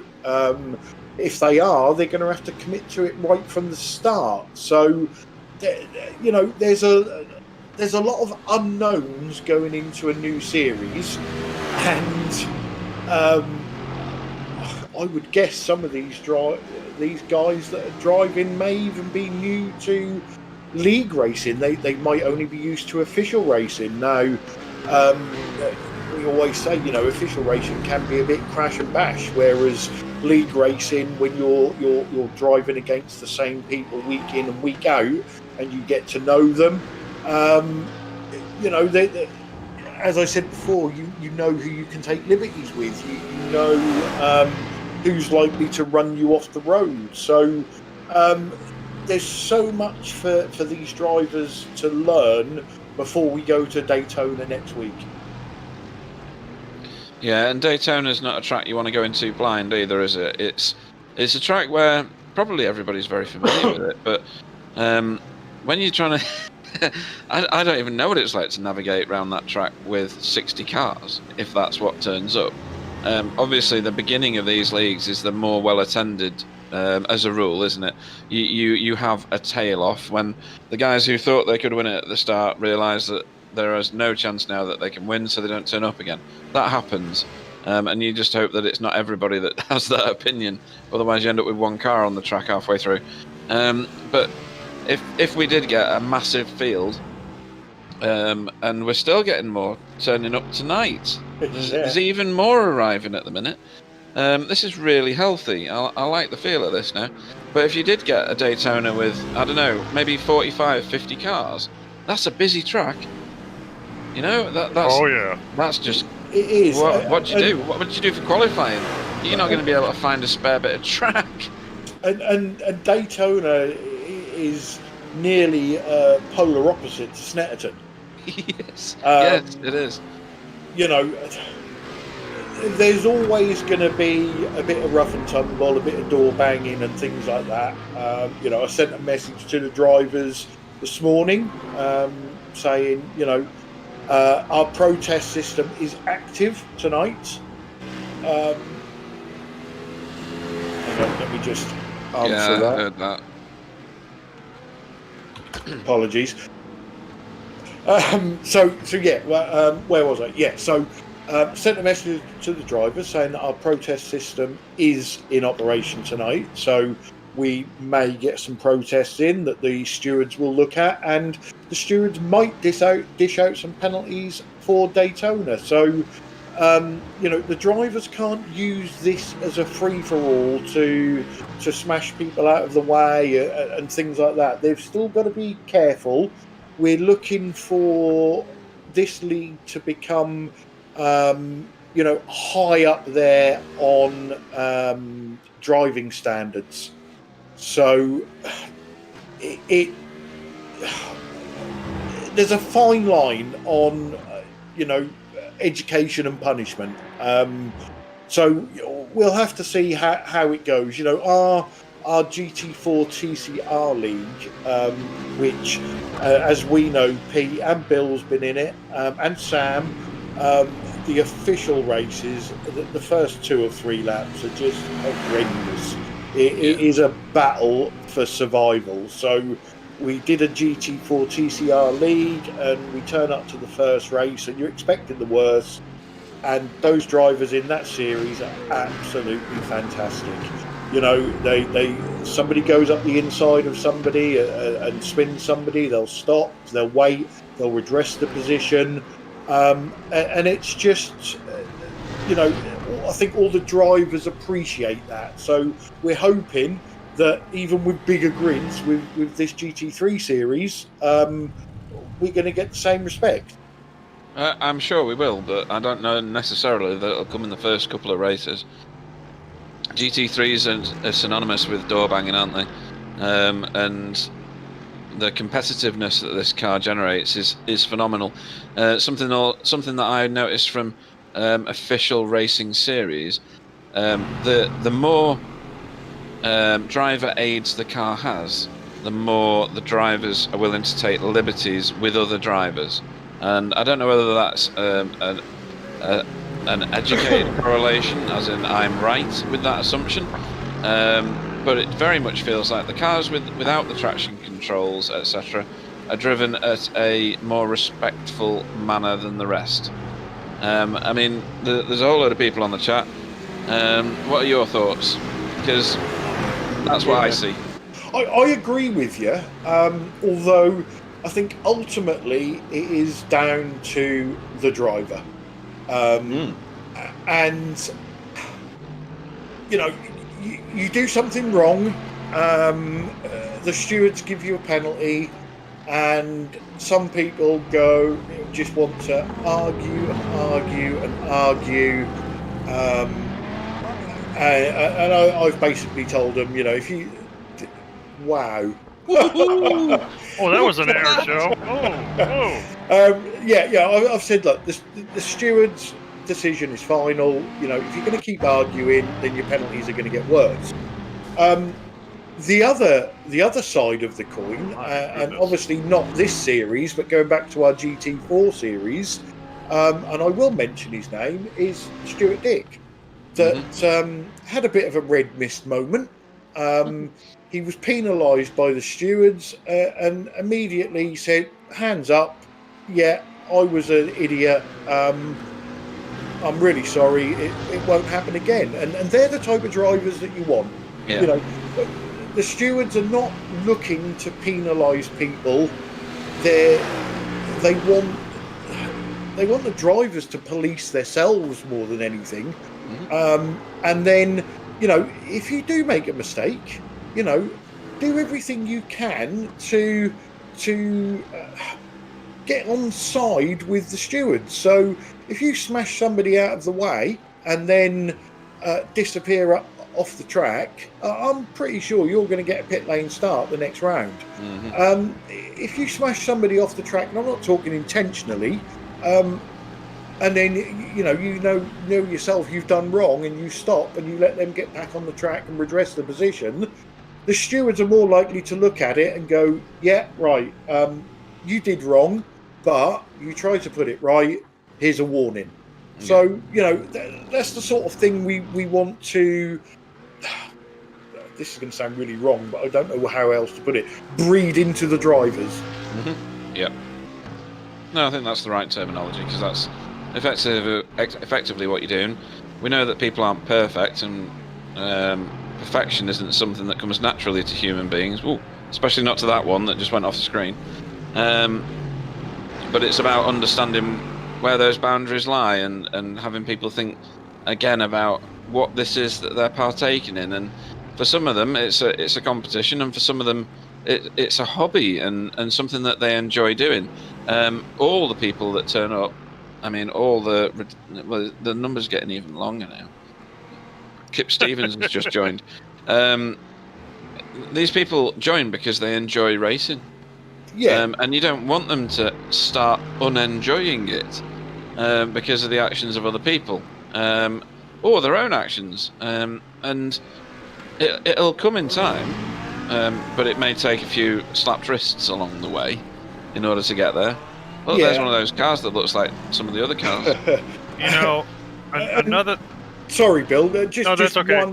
If they are, they're going to have to commit to it right from the start. So, there's a lot of unknowns going into a new series, and I would guess some of these guys that are driving may even be new to league racing. They might only be used to official racing. Now, we always say, official racing can be a bit crash and bash, whereas league racing, when you're driving against the same people week in and week out, and you get to know them, as I said before, you know who you can take liberties with. You know who's likely to run you off the road. So there's so much for these drivers to learn before we go to Daytona next week. Yeah, and Daytona's not a track you want to go into blind either, is it? It's a track where probably everybody's very familiar with it, but when you're trying to... I don't even know what it's like to navigate around that track with 60 cars, if that's what turns up. Obviously, the beginning of these leagues is the more well-attended, as a rule, isn't it? You have a tail off when the guys who thought they could win it at the start realise that there is no chance now that they can win, so they don't turn up again. That happens, and you just hope that it's not everybody that has that opinion. Otherwise, you end up with one car on the track halfway through. But if we did get a massive field, and we're still getting more turning up tonight, there's even more arriving at the minute. This is really healthy. I like the feel of this now. But if you did get a Daytona with, I don't know, maybe 45, 50 cars, that's a busy track. That's just... It is. What do you do? What would you do for qualifying? You're not going to be able to find a spare bit of track. And Daytona is nearly polar opposite to Snetterton. Yes. Yes, it is. There's always going to be a bit of rough and tumble, a bit of door banging and things like that. I sent a message to the drivers this morning saying, our protest system is active tonight. Hang on, let me just answer that. I heard that. Apologies. Where was I? Yeah, so sent a message to the drivers saying that our protest system is in operation tonight. So we may get some protests in that the stewards will look at, and the stewards might dish out some penalties for Daytona. So, the drivers can't use this as a free-for-all to smash people out of the way and things like that. They've still got to be careful. We're looking for this league to become high up there on driving standards. So there's a fine line on, education and punishment. So we'll have to see how it goes. Our GT4 TCR League, which, as we know, Pete and Bill's been in it, and Sam. The official races, the first 2 or 3 laps are just horrendous. It is a battle for survival. So we did a GT4 TCR League, and we turn up to the first race, and you're expecting the worst. And those drivers in that series are absolutely fantastic. Somebody goes up the inside of somebody and spins somebody. They'll stop. They'll wait. They'll redress the position. And it's just, I think all the drivers appreciate that. So we're hoping that even with bigger grids, with this GT3 series, we're going to get the same respect. I'm sure we will, but I don't know necessarily that it'll come in the first couple of races. GT3s are synonymous with door banging, aren't they? And the competitiveness that this car generates is phenomenal. Something that I noticed from official racing series, the more driver aids the car has, the more the drivers are willing to take liberties with other drivers. And I don't know whether that's an educated correlation, as in I'm right with that assumption, but it very much feels like the cars without the traction controls, etc., are driven at a more respectful manner than the rest. I mean, there's a whole load of people on the chat. What are your thoughts? Because that's what I see. I agree with you, although I think ultimately it is down to the driver. And, you do something wrong, the stewards give you a penalty, and some people just want to argue and argue and argue. And I've basically told them, if you... Wow. Oh, that was an air show. I've said, look, the steward's decision is final. If you're going to keep arguing, then your penalties are going to get worse. The other side of the coin, and obviously not this series, but going back to our GT4 series, and I will mention his name, is Stuart Dick, that had a bit of a red mist moment. He was penalised by the stewards and immediately said, hands up, yeah, I was an idiot, I'm really sorry, it won't happen again. And they're the type of drivers that you want. Yeah. The stewards are not looking to penalise people. They want the drivers to police themselves more than anything. And then, if you do make a mistake, do everything you can to get on side with the stewards. So if you smash somebody out of the way and then disappear off the track, I'm pretty sure you're going to get a pit lane start the next round. If you smash somebody off the track, and I'm not talking intentionally, and then you know yourself you've done wrong, and you stop and you let them get back on the track and redress the position, the stewards are more likely to look at it and go, yeah, right, you did wrong, but you tried to put it right, here's a warning. So that's the sort of thing we want to, this is going to sound really wrong, but I don't know how else to put it, breed into the drivers. Yep. No, I think that's the right terminology, because that's effectively what you're doing. We know that people aren't perfect, and perfection isn't something that comes naturally to human beings. Ooh, especially not to that one that just went off the screen. But it's about understanding where those boundaries lie, and having people think again about what this is that they're partaking in. And for some of them, it's a competition, and for some of them, it's a hobby and something that they enjoy doing. All the people that turn up I mean, the number's getting even longer now. Kip Stevens has just joined. These people join because they enjoy racing. Yeah. And you don't want them to start unenjoying it because of the actions of other people or their own actions. And it'll come in time, but it may take a few slapped wrists along the way in order to get there. Well, there's one of those cars that looks like some of the other cars. You know, another. Sorry, Bill. No, that's okay.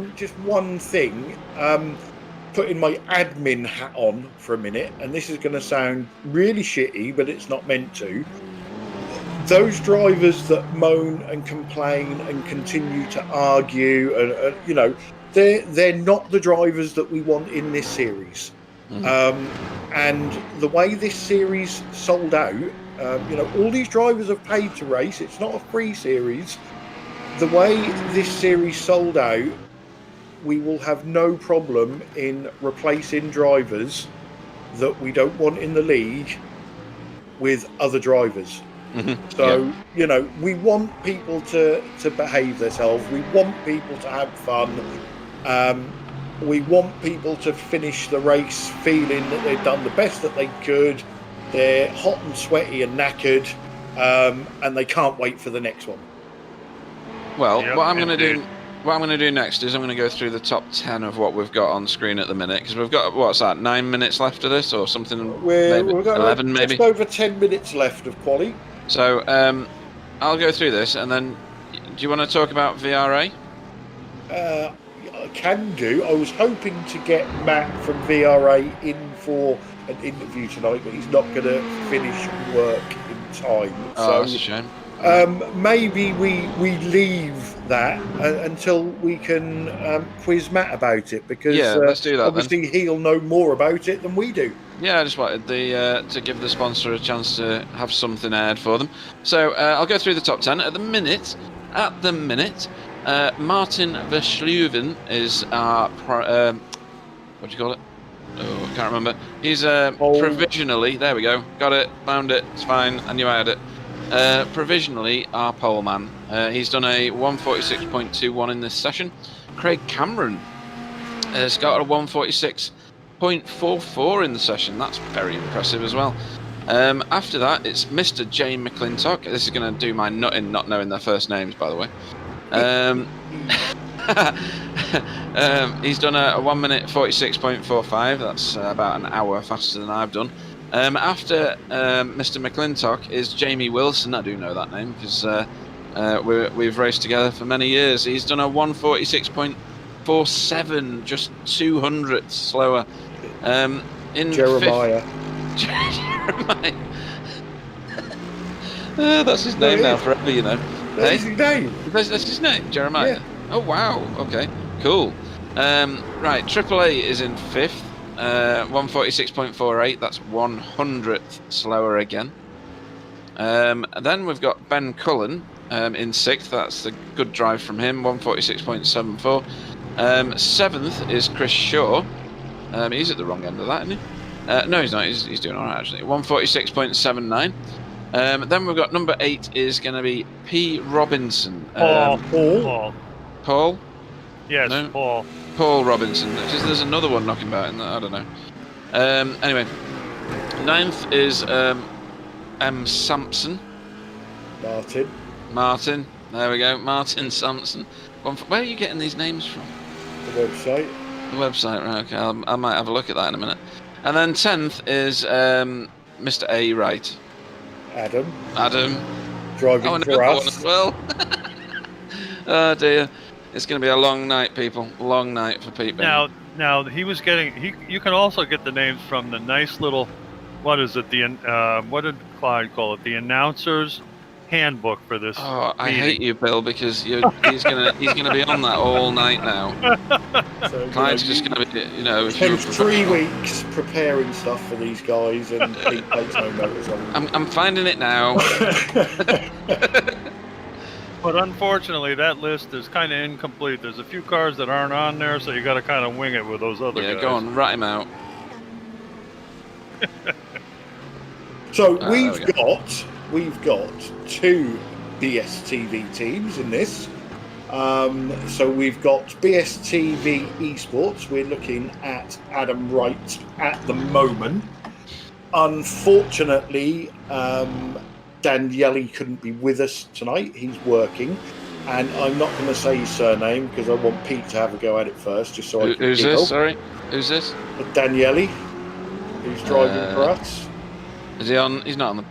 One thing. Putting my admin hat on for a minute, and this is going to sound really shitty, but it's not meant to. Those drivers that moan and complain and continue to argue, and you know, they're not the drivers that we want in this series. And the way this series sold out, you know, all these drivers have paid to race. It's not a free series. The way this series sold out, we will have no problem in replacing drivers that we don't want in the league with other drivers. So, you know, we want people to behave themselves. We want people to have fun. We want people to finish the race feeling that they've done the best that they could. They're hot and sweaty and knackered, and they can't wait for the next one. Well, what I'm going to do next is I'm going to go through the top 10 of what we've got on screen at the minute, because we've got, what's that, 9 minutes left of this or something? We've got 11 maybe? Just over 10 minutes left of quali. So I'll go through this, and then do you want to talk about VRA? I can do. I was hoping to get Matt from VRA in for an interview tonight, but he's not going to finish work in time. Oh, that's a shame. Maybe we leave that until we can quiz Matt about it, because let's do that, obviously he'll know more about it than we do. Yeah, I just wanted to give the sponsor a chance to have something aired for them. So I'll go through the top 10. At the minute, Martin Versluven is our what do you call it? Oh, I can't remember. He's provisionally, there we go, got it, found it, it's fine, I knew I had it. Provisionally our pole man. He's done a 146.21 in this session. Craig Cameron has got a 146.44 in the session. That's very impressive as well. After that, it's Mr. Jay McClintock. This is going to do my nut in not knowing their first names, by the way. He's done a 1 minute 46.45. That's about an hour faster than I've done. After Mr. McClintock is Jamie Wilson. I do know that name because we've raced together for many years. He's done a 146.47, just 200 slower. In Jeremiah. Jeremiah. That's his name now forever, you know. That's his name. That's his name, Jeremiah. Yeah. Oh wow. Okay. Cool. Right. AAA is in 5th. 146.48. That's 100th slower again. Then we've got Ben Cullen in 6th. That's a good drive from him. 146.74. 7th is Chris Shaw. He's at the wrong end of that, isn't he? No, he's not. He's doing all right actually. 146.79. Then we've got number 8 is going to be P. Robinson. Paul? Yes, no? Paul Robinson. There's another one knocking about in that. I don't know. Anyway, 9th is M. Sampson. Martin. There we go. Martin Sampson. Where are you getting these names from? The website. The website, right, okay. I might have a look at that in a minute. And then 10th is Mr. A. Wright. Adam. Driving for us. One as well. Oh dear. It's going to be a long night, people. Long night for people. Now he was getting. You can also get the names from the nice little. What is it? What did Clyde call it? The announcer's handbook for this. Oh, I hate you, Bill, because he's gonna be on that all night now. So, Clyde's just gonna be, you know. Spent 3 weeks preparing stuff for these guys, and he takes no notice of them. I'm finding it now. But unfortunately, that list is kind of incomplete. There's a few cars that aren't on there, so you got to kind of wing it with those other guys. Yeah, go on, write him out. So we've got 2 BSTV teams in this. So we've got BSTV Esports. We're looking at Adam Wright at the moment. Unfortunately, Daniele couldn't be with us tonight. He's working. And I'm not going to say his surname because I want Pete to have a go at it first, just so I can Who's giggle. this? Sorry? Who's this? Daniele, who's driving for us. Is he on? He's not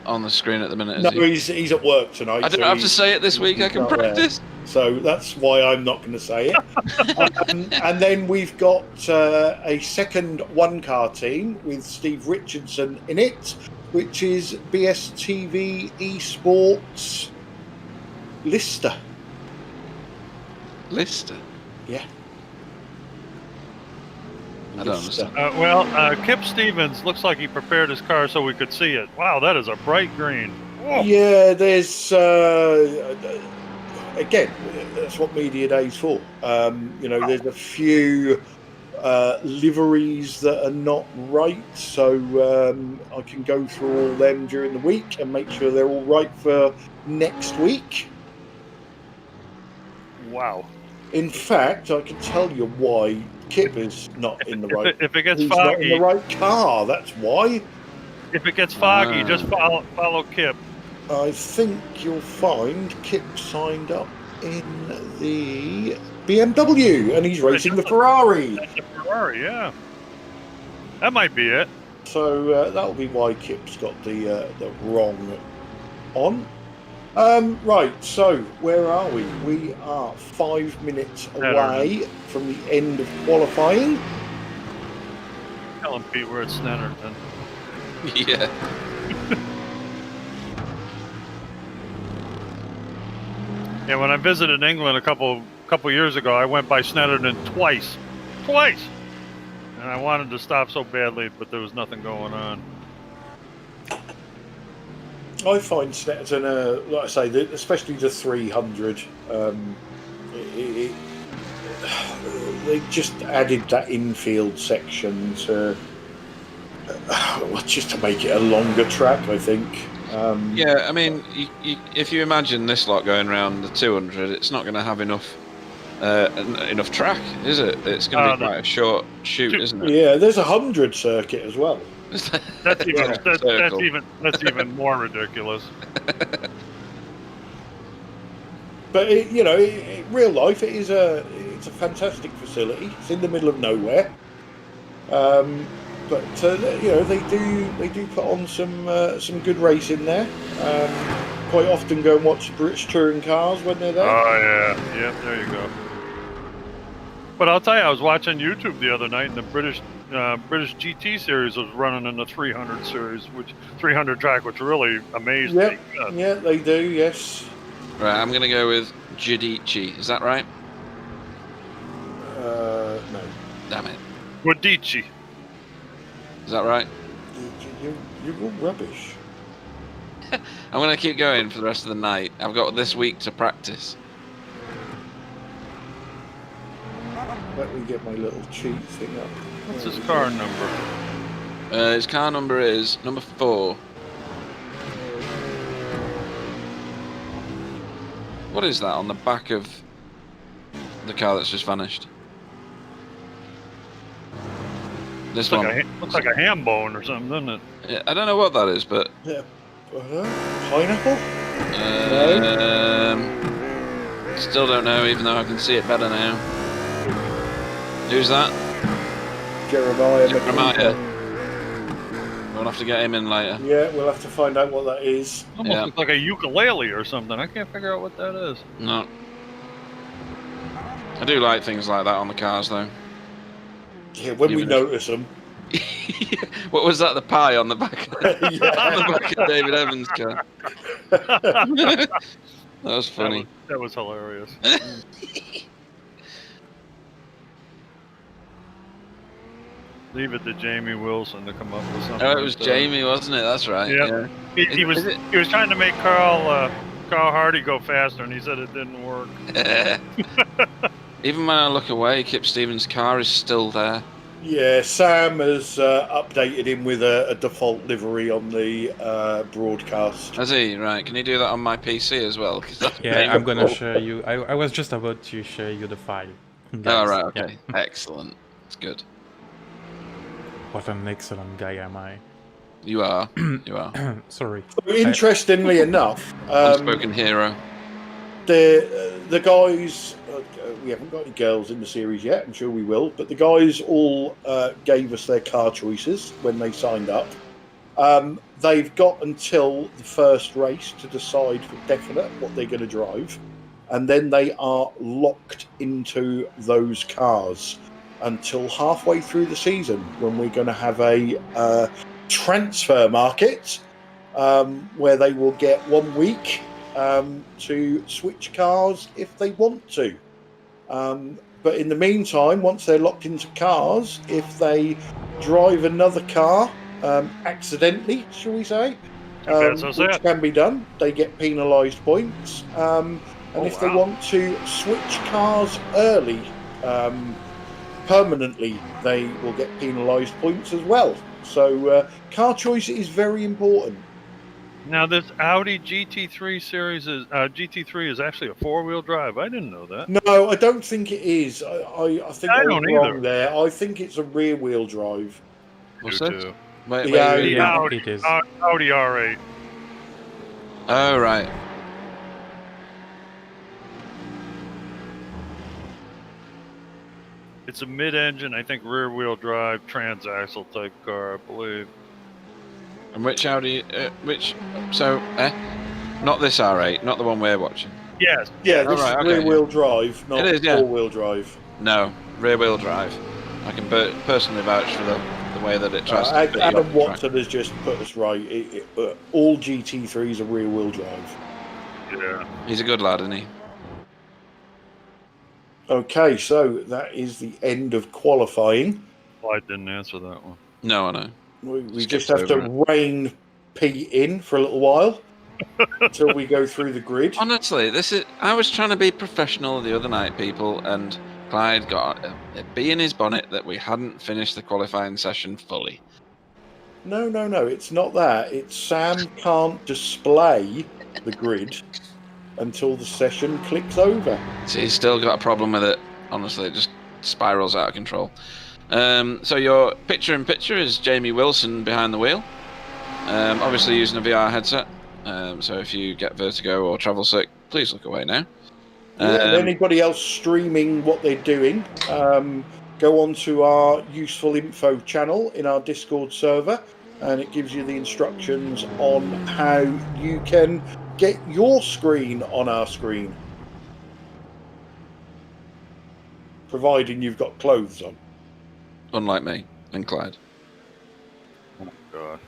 on the screen at the minute, is No, he? he's at work tonight. I don't have to say it this week. I can practice. So that's why I'm not going to say it. And then we've got a second one-car team with Steve Richardson in it, which is BSTV Esports Lister. Lister? Yeah. I don't understand. Well, Kip Stevens looks like he prepared his car so we could see it. Wow, that is a bright green. Whoa. Yeah, there's again, that's what media day's for. There's a few liveries that are not right, so I can go through all them during the week and make sure they're all right for next week. Wow. In fact, I can tell you why Kip is not in the right. If it gets he's foggy, not in the right car. That's why. If it gets foggy, just follow Kip. I think you'll find Kip signed up in the BMW, and he's racing the Ferrari. That's a Ferrari, yeah. That might be it. So that'll be why Kip's got the wrong on. Right, so where are we? We are 5 minutes away from the end of qualifying. Tell him, Pete, we're at Snetterton. Yeah. Yeah, when I visited England a couple years ago, I went by Snetterton twice, and I wanted to stop so badly, but there was nothing going on. I find Snetterton, like I say, especially the 300, they just added that infield section to just to make it a longer track, I think. Yeah, I mean, if you imagine this lot going around the 200, it's not going to have enough track, is it? It's going to be quite a short shoot, isn't it? Yeah, there's a 100 circuit as well. That's even more ridiculous. But in real life, it's a fantastic facility. It's in the middle of nowhere. But they do put on some good racing there. Quite often go and watch the British touring cars when they're there. Oh yeah, there you go. But I'll tell you, I was watching YouTube the other night, and the British GT series was running in the 300 series, 300 track, which really amazed me. Yeah, they do. Yes. Right, I'm going to go with Giudice. Is that right? No. Damn it. Giudice. Is that right? You're all rubbish. I'm going to keep going for the rest of the night. I've got this week to practice. Let me get my little cheat thing up. What's his car number? His car number is number 4. What is that on the back of the car that's just vanished? This one. Looks like a ham bone or something, doesn't it? Yeah, I don't know what that is, but... Yeah. Pineapple? Still don't know, even though I can see it better now. Who's that? Jeremiah. We'll have to get him in later. Yeah, we'll have to find out what that is. Almost looks like a ukulele or something. I can't figure out what that is. No. I do like things like that on the cars, though. Yeah, when we notice them. What was that? The pie on the back? Yeah. On the back of David Evans' car. That was funny. That was hilarious. Leave it to Jamie Wilson to come up with something. Oh, it was Jamie, wasn't it? That's right. Yeah. He was trying to make Carl Hardy go faster, and he said it didn't work. Even when I look away, Kip Stevens' car is still there. Yeah, Sam has updated him with a default livery on the broadcast. Has he? Right. Can you do that on my PC as well? 'Cause that's Yeah, I'm gonna painful. share you. I was just about to share you the file. Oh, guys. right. Okay. Yeah. Excellent. It's good. What an excellent guy am I. You are. You are. Sorry. Interestingly enough, Unspoken hero. the guys, we haven't got any girls in the series yet, I'm sure we will, but the guys all gave us their car choices when they signed up. They've got until the first race to decide for definite what they're going to drive, and then they are locked into those cars until halfway through the season, when we're going to have a transfer market where they will get 1 week to switch cars if they want to. But in the meantime, once they're locked into cars, if they drive another car accidentally, shall we say, which can be done, they get penalised points. And if they want to switch cars early, permanently, they will get penalised points as well. So car choice is very important. Now, this Audi GT3 series is GT3 is actually a 4-wheel drive. I didn't know that. No, I don't think it is. I think I was don't wrong either. there. I think it's a rear-wheel drive. What's You that? too. Wait, The wait, Audi. wait. Yeah, Audi, it is. Audi R8. Oh, right. It's a mid-engine, I think, rear-wheel drive, transaxle type car, I believe. And which Audi? Not this R8, not the one we're watching. Yes. Yeah, Oh, this right, is okay, rear-wheel drive, not It is, yeah. four-wheel drive. No, rear-wheel drive. I can personally vouch for the way that it tries to fit you Adam off the track. Watson has just put us right. All GT3s are rear-wheel drive. Yeah. He's a good lad, isn't he? Okay, so that is the end of qualifying. Well, I didn't answer that one. No, I know. We Skipped just have to over rein Pete in for a little while until we go through the grid. Honestly, I was trying to be professional the other night, people, and Clyde got a bee in his bonnet that we hadn't finished the qualifying session fully. No, it's not that. It's Sam can't display the grid until the session clicks over. So he's still got a problem with it. Honestly, it just spirals out of control. So your picture-in-picture is Jamie Wilson behind the wheel. Obviously using a VR headset. So if you get vertigo or travel sick, please look away now. And anybody else streaming what they're doing, go on to our useful info channel in our Discord server, and it gives you the instructions on how you can get your screen on our screen, providing you've got clothes on. Unlike me and Clyde. Oh, God.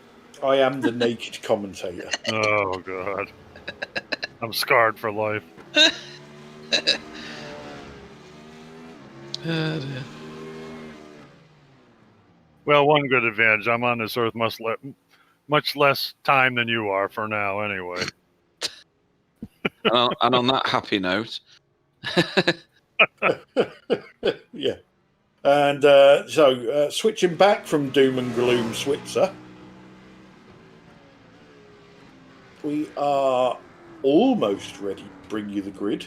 I am the naked commentator. Oh, God. I'm scarred for life. Oh, dear. Well, one good advantage. I'm on this earth much less time than you are for now, anyway. And on that happy note, Yeah. And so switching back from Doom and Gloom Switzer, we are almost ready to bring you the grid.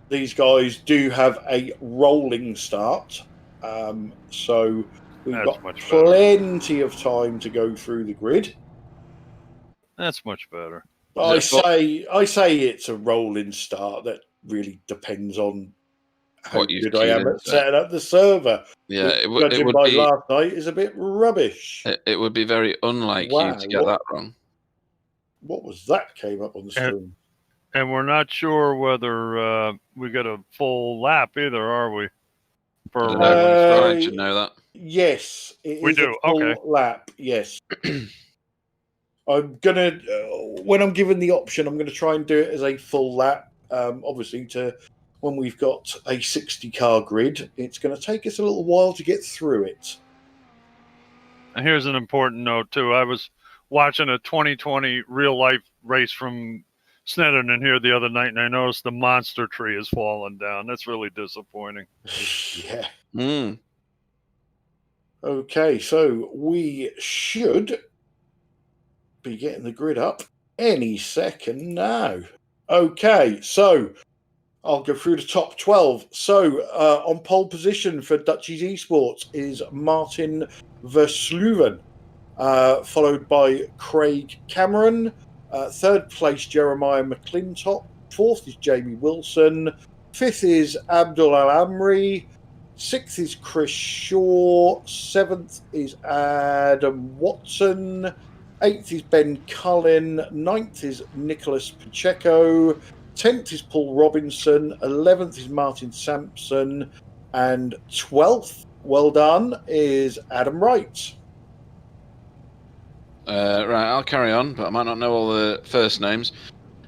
These guys do have a rolling start, so we've That's got much better. plenty of time to go through the grid. That's much better. I say it's a rolling start. That really depends on how What you've good I am keyed at into. setting up the server. yeah, Which, it would judging by be last night, is a bit rubbish. it would be very unlike you Wow, to get that wrong. What was that came up on the screen? And we're not sure whether we get a full lap either, are we? For I a don't know. rolling start. I should know that. Yes, it We is do, a full okay. lap. Yes. I'm gonna when I'm given the option, I'm gonna try and do it as a full lap. Obviously, when we've got a 60-car grid, it's going to take us a little while to get through it. And here's an important note, too. I was watching a 2020 real-life race from Snetterton here the other night, and I noticed the monster tree has fallen down. That's really disappointing. Yeah. Mm. Okay, so we should be getting the grid up any second now. Okay, so I'll go through the top 12. So on pole position for Dutchies Esports is Martin Versluwen, followed by Craig Cameron. Third place, Jeremiah McClintock. Fourth is Jamie Wilson. Fifth is Abdul Al Amri. Sixth is Chris Shaw. Seventh is Adam Watson. Eighth is Ben Cullen. Ninth is Nicholas Pacheco. 10th is Paul Robinson. 11th is Martin Sampson. And 12th, well done, is Adam Wright. Right, I'll carry on, but I might not know all the first names.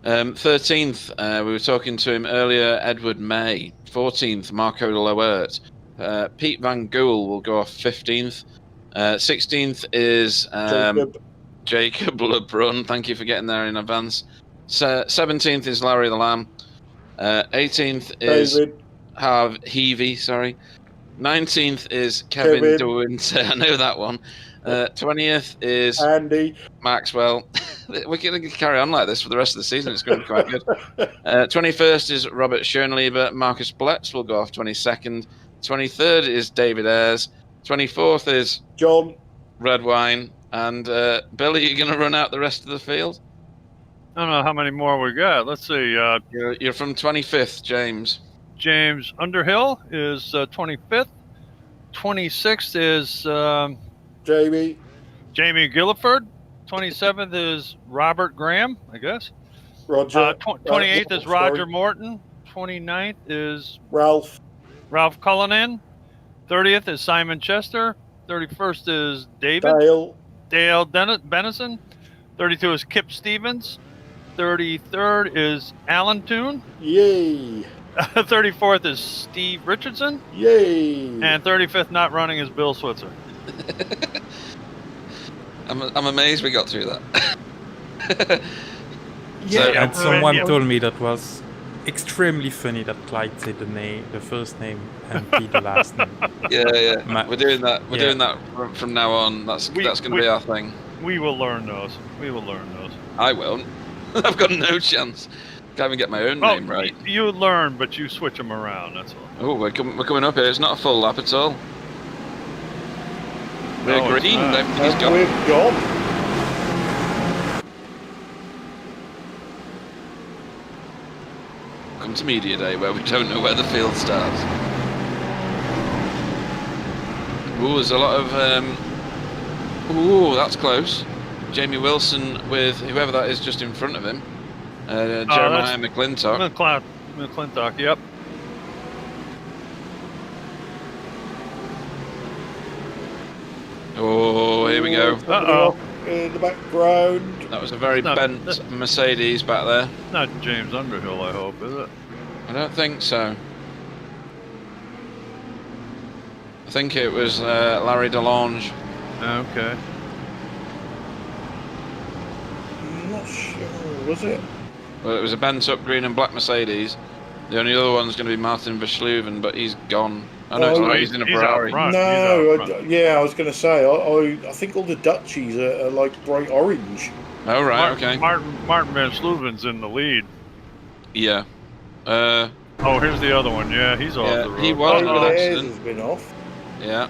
13th, we were talking to him earlier, Edward May. 14th, Marco Loert. Pete Van Gool will go off 15th. 16th is Jacob LeBrun. Thank you for getting there in advance. 17th is Larry the Lamb. 18th is David. Heavey, sorry. 19th is Kevin DeWinter. I know that one. 20th is Andy Maxwell. We're going to carry on like this for the rest of the season. It's going to be quite good. 21st is Robert Schoenleber. Marcus Bletz will go off 22nd. 23rd is David Ayres. 24th is John Redwine. And Billy, you're going to run out the rest of the field? I don't know how many more we got. Let's see. You're from 25th, James. James Underhill is 25th. 26th is Jamie Gilliford. 27th is Robert Graham, I guess. Roger. 28th is Roger Morton. 29th is Ralph Cullen. 30th is Simon Chester. 31st is Dale Benison. 32 is Kip Stevens. 33rd is Alan Toon. Yay. 34th is Steve Richardson. Yay. And 35th not running is Bill Switzer. I'm amazed we got through that. And someone told me that was extremely funny that Clyde said the first name and Pete the last name. Yeah. We're doing that. We're doing that from now on. That's going to be our thing. We will learn those. I won't. I've got no chance. Can't even get my own name right. You learn, but you switch them around. That's all. Oh, we're coming up here. It's not a full lap at all. We're green. He's gone. We're gone. Come to Media Day where we don't know where the field starts. Ooh, there's a lot of... Ooh, that's close. Jamie Wilson with whoever that is just in front of him. Jeremiah McClintock. McClintock, yep. Oh, here we go. Uh-oh. In the background. That was a very bent Mercedes back there. Not James Underhill, I hope, is it? I don't think so. I think it was Larry DeLonge. Okay. I'm not sure, was it? Well, it was a bent up green and black Mercedes. The only other one's going to be Martin Versluwen, but he's gone. I know he's in a Ferrari. I was going to say, I think all the Dutchies are like bright orange. Oh, right, okay. Martin Van Sluven's in the lead. Yeah. Here's the other one. Yeah, he's off the road. He was in an accident. Has been off. Yeah.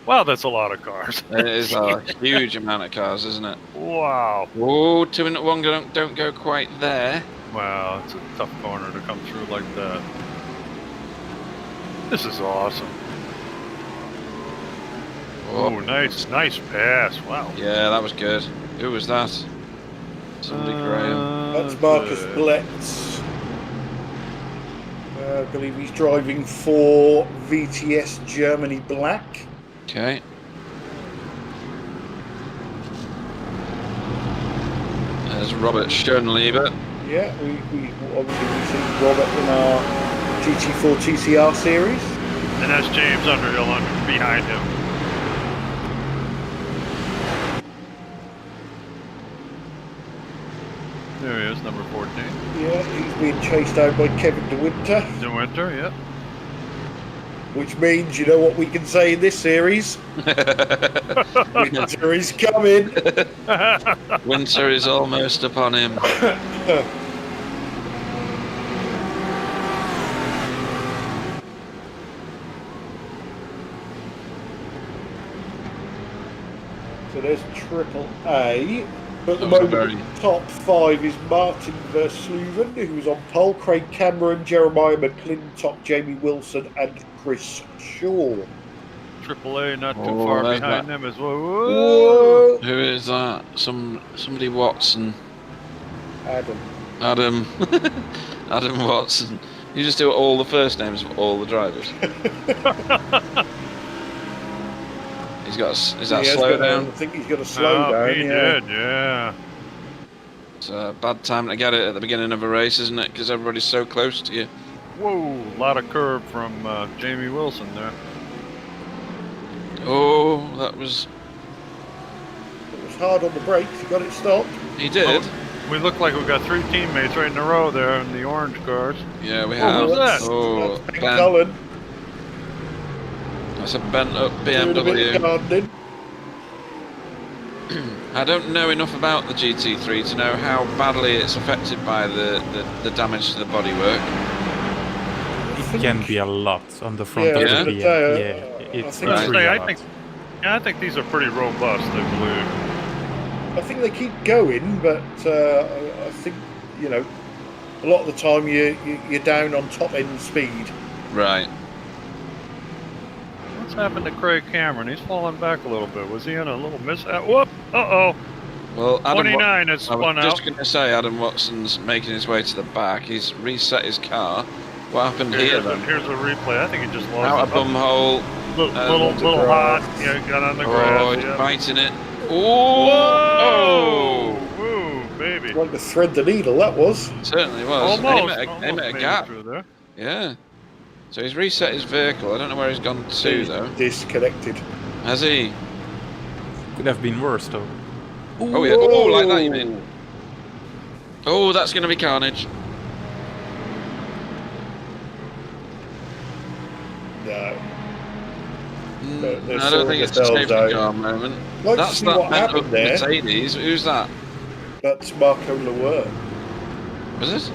Wow, that's a lot of cars. It is a huge amount of cars, isn't it? Wow. Oh, 2 minute one don't go quite there. Wow, it's a tough corner to come through like that. This is awesome. Oh, nice pass. Wow. Yeah, that was good. Who was that? Somebody Graham. That's Marcus Bletz. I believe he's driving for VTS Germany Black. Okay. There's Robert Schoenleber. Yeah, we obviously see Robert in our GT4 TCR series. And that's James Underhill behind him. There he is, number 14. Yeah, he's being chased out by Kevin DeWinter. DeWinter, yep. which means, you know what we can say in this series? Winter is coming. Winter is almost upon him. So there's Triple A. At the That was a moment, very- the top 5 is Martin Versluven, who's on pole, Craig Cameron, Jeremiah McClintock, Jamie Wilson, and Chris Shaw. Triple A not too Oh, far there's behind that. them as well. Whoa! Whoa! Who is that? Somebody Watson. Adam. Adam. Adam Watson. You just do all the first names of all the drivers. He's got. Is that He has slow got a- down? I think he's got a slow Oh, down. he yeah. did, yeah. It's a bad time to get it at the beginning of a race, isn't it? Because everybody's so close to you. Whoa, a lot of curve from Jamie Wilson there. Oh, that was. It was hard on the brakes. He got it stopped. He did. We look like we've got 3 teammates right in a row there in the orange cars. Yeah, we Oh, have. who's that? Oh, That's Ben Ben. Cullen That's a bent up doing a bit of BMW. gardening. I don't know enough about the GT3 to know how badly it's affected by the damage to the bodywork. It can be a lot on the front Yeah, of I was the gonna BM. say, Yeah, it's think- really a I lot. think these are pretty robust, I believe. I think they keep going, but I think, you know, a lot of the time you're down on top end speed. Right. What's happened to Craig Cameron? He's fallen back a little bit. Was he in a little mishap? Whoop! Uh-oh. Well, Adam 29 has I spun was out. just going to say Adam Watson's making his way to the back. He's reset his car. What happened here then? Here's a replay. I think he just lost Out a it. bum hole. Little hot. Yeah, got on the Oh, grass. he's Yeah. biting it. Whoa! Oh! Woo, baby. Like to thread the needle, that was. Certainly was. Almost. Aim at a made it gap. through there. Yeah. So he's reset his vehicle. I don't know where he's gone to He's though. disconnected. Has he? Could have been worse though. Oh yeah. Oh, like that you mean? Oh, that's going to be carnage. No. Mm, They're I don't sorting think it's a themselves safety out. car moment. Like to That's see that what bent happened up there. Mercedes. Who's that? That's Marco Lewer Was it?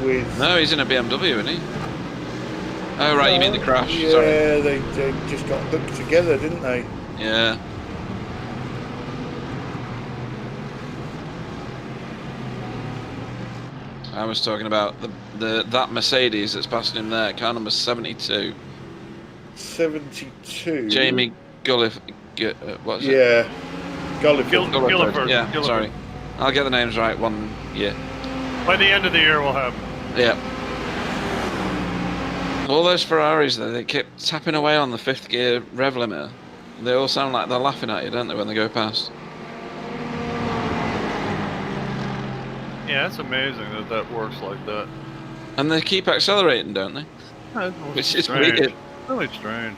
with. No, he's in a BMW, isn't he? Oh right, you mean the crash? Yeah, Sorry. they just got hooked together, didn't they? Yeah. I was talking about that Mercedes that's passing him there, car number 72. 72. Jamie Gullif. What's it? Yeah. Gulliver. Gulliford. Yeah, Gulliford. sorry. I'll get the names right one year. By the end of the year, we'll have. Yeah. All those Ferraris, though, they keep tapping away on the 5th gear rev limiter. They all sound like they're laughing at you, don't they, when they go past? Yeah, it's amazing that works like that. And they keep accelerating, don't they? Which is strange. weird. Really strange.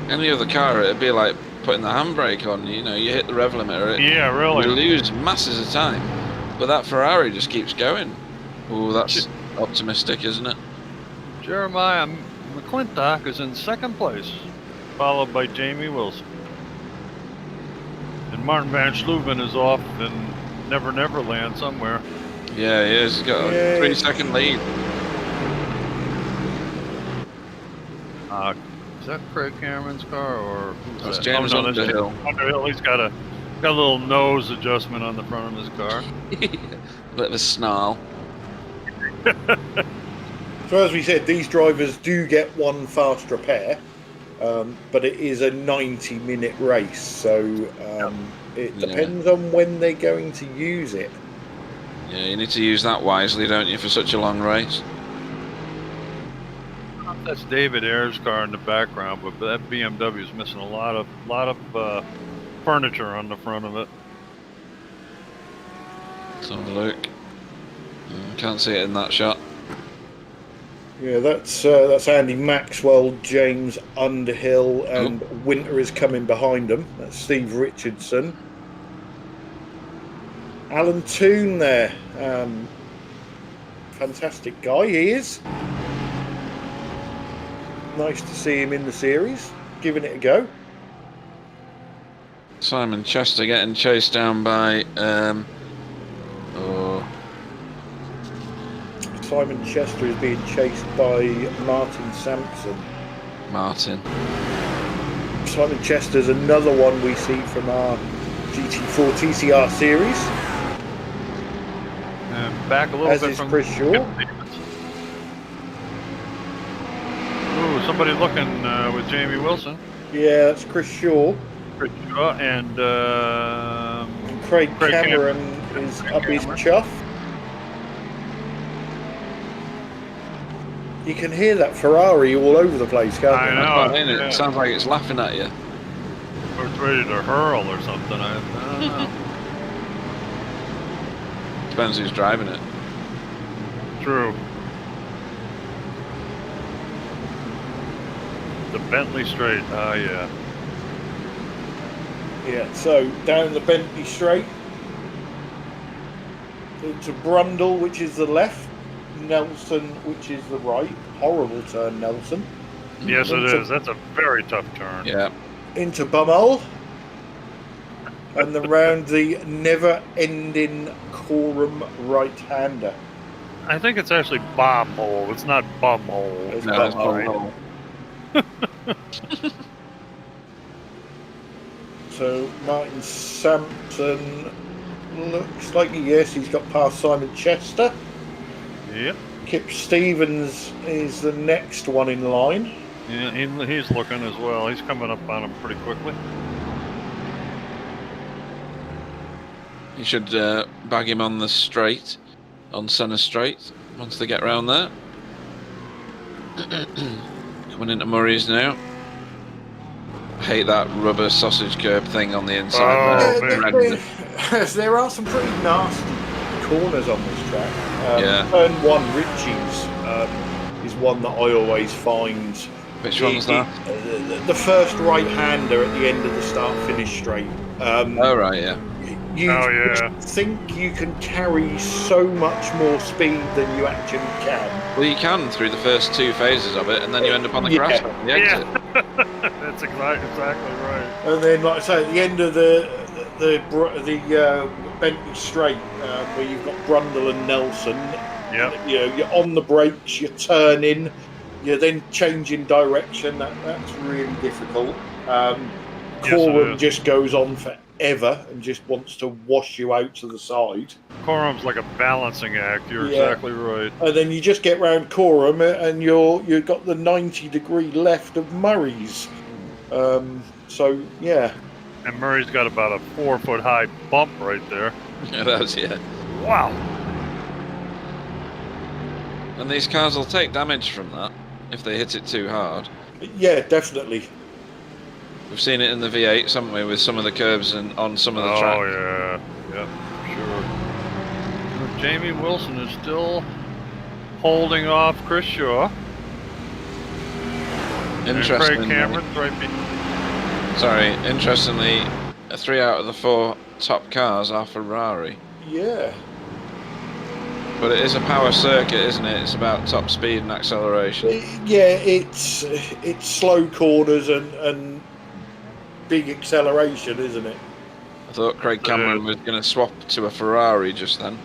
Any other car, it'd be like putting the handbrake on. You know, you hit the rev limiter, Yeah, really. you lose masses of time. But that Ferrari just keeps going. Oh, that's optimistic, isn't it? Jeremiah McClintock is in 2nd place, followed by Jamie Wilson. And Martin Van Schluven is off in Never Land somewhere. Yeah, he is. He's got a 3-second lead. Is that Craig Cameron's car or who's That's that? James that's Underhill. Underhill. He's got a little nose adjustment on the front of his car. Bit of a snarl. So as we said, these drivers do get one fast repair, but it is a 90-minute race, so it depends on when they're going to use it. Yeah, you need to use that wisely, don't you, for such a long race? That's David Ayer's car in the background, but that BMW is missing a lot of furniture on the front of it. Let's have a look. Can't see it in that shot. Yeah, that's Andy Maxwell, James Underhill, and Winter is coming behind them. That's Steve Richardson. Alan Toon there. fantastic guy he is. Nice to see him in the series, giving it a go. Simon Chester getting chased down by Simon Chester is being chased by Martin Sampson. Martin. Simon Chester's another one we see from our GT4 TCR series. And back a little As bit is from Chris Shaw. Ooh, somebody looking with Jamie Wilson. Yeah, that's Chris Shaw. Chris Shaw and Craig Cameron is up his chuff. You can hear that Ferrari all over the place, can't you? I know. It sounds like it's laughing at you. Or it's ready to hurl or something. I don't know. Depends who's driving it. True. The Bentley Straight. Ah, yeah. Yeah, so down the Bentley Straight into Brundle, which is the left, Nelson, which is the right. Horrible turn, Nelson. Yes, it is. That's a very tough turn. Yeah. Into Bumhole. And around the never-ending Coram right-hander. I think it's actually bomb hole. It's not bum hole. It's No, it's Bumhole. So Martin Sampson looks like, yes, he's got past Simon Chester. Yep. Kip Stevens is the next one in line. Yeah, he's looking as well. He's coming up on him pretty quickly. You should bag him on the straight, on Senna Straight, once they get round there. Coming into Murray's now. I hate that rubber sausage curb thing on the inside there. There are some pretty nasty corners on this track. Yeah. Turn 1, Ritchie's, is one that I always find. Which one's that? The first right-hander at the end of the start-finish straight. Oh, right, yeah. You think you can carry so much more speed than you actually can. Well, you can through the first 2 phases of it, and then you end up on the grass at the exit. That's exactly right. And then, like I say, at the end of the Bentley Straight, where you've got Brundle and Nelson, you're on the brakes, you're turning, you're then changing direction. That's really difficult. Coram just goes on forever and just wants to wash you out to the side. Coram's like a balancing act. You're exactly right. And then you just get round Coram and you've got the 90-degree left of Murray's. So yeah. And Murray's got about a 4-foot-high bump right there. Yeah, that's Wow. And these cars will take damage from that if they hit it too hard. Yeah, definitely. We've seen it in the V8s, haven't we, with some of the curbs and on some of the tracks. Oh, yeah, sure. Jamie Wilson is still holding off Chris Shaw. Interesting. Craig Cameron's right behind. Sorry, interestingly, 3 out of the 4 top cars are Ferrari. Yeah. But it is a power circuit, isn't it? It's about top speed and acceleration. Yeah, it's slow corners and big acceleration, isn't it? I thought Craig Cameron was going to swap to a Ferrari just then.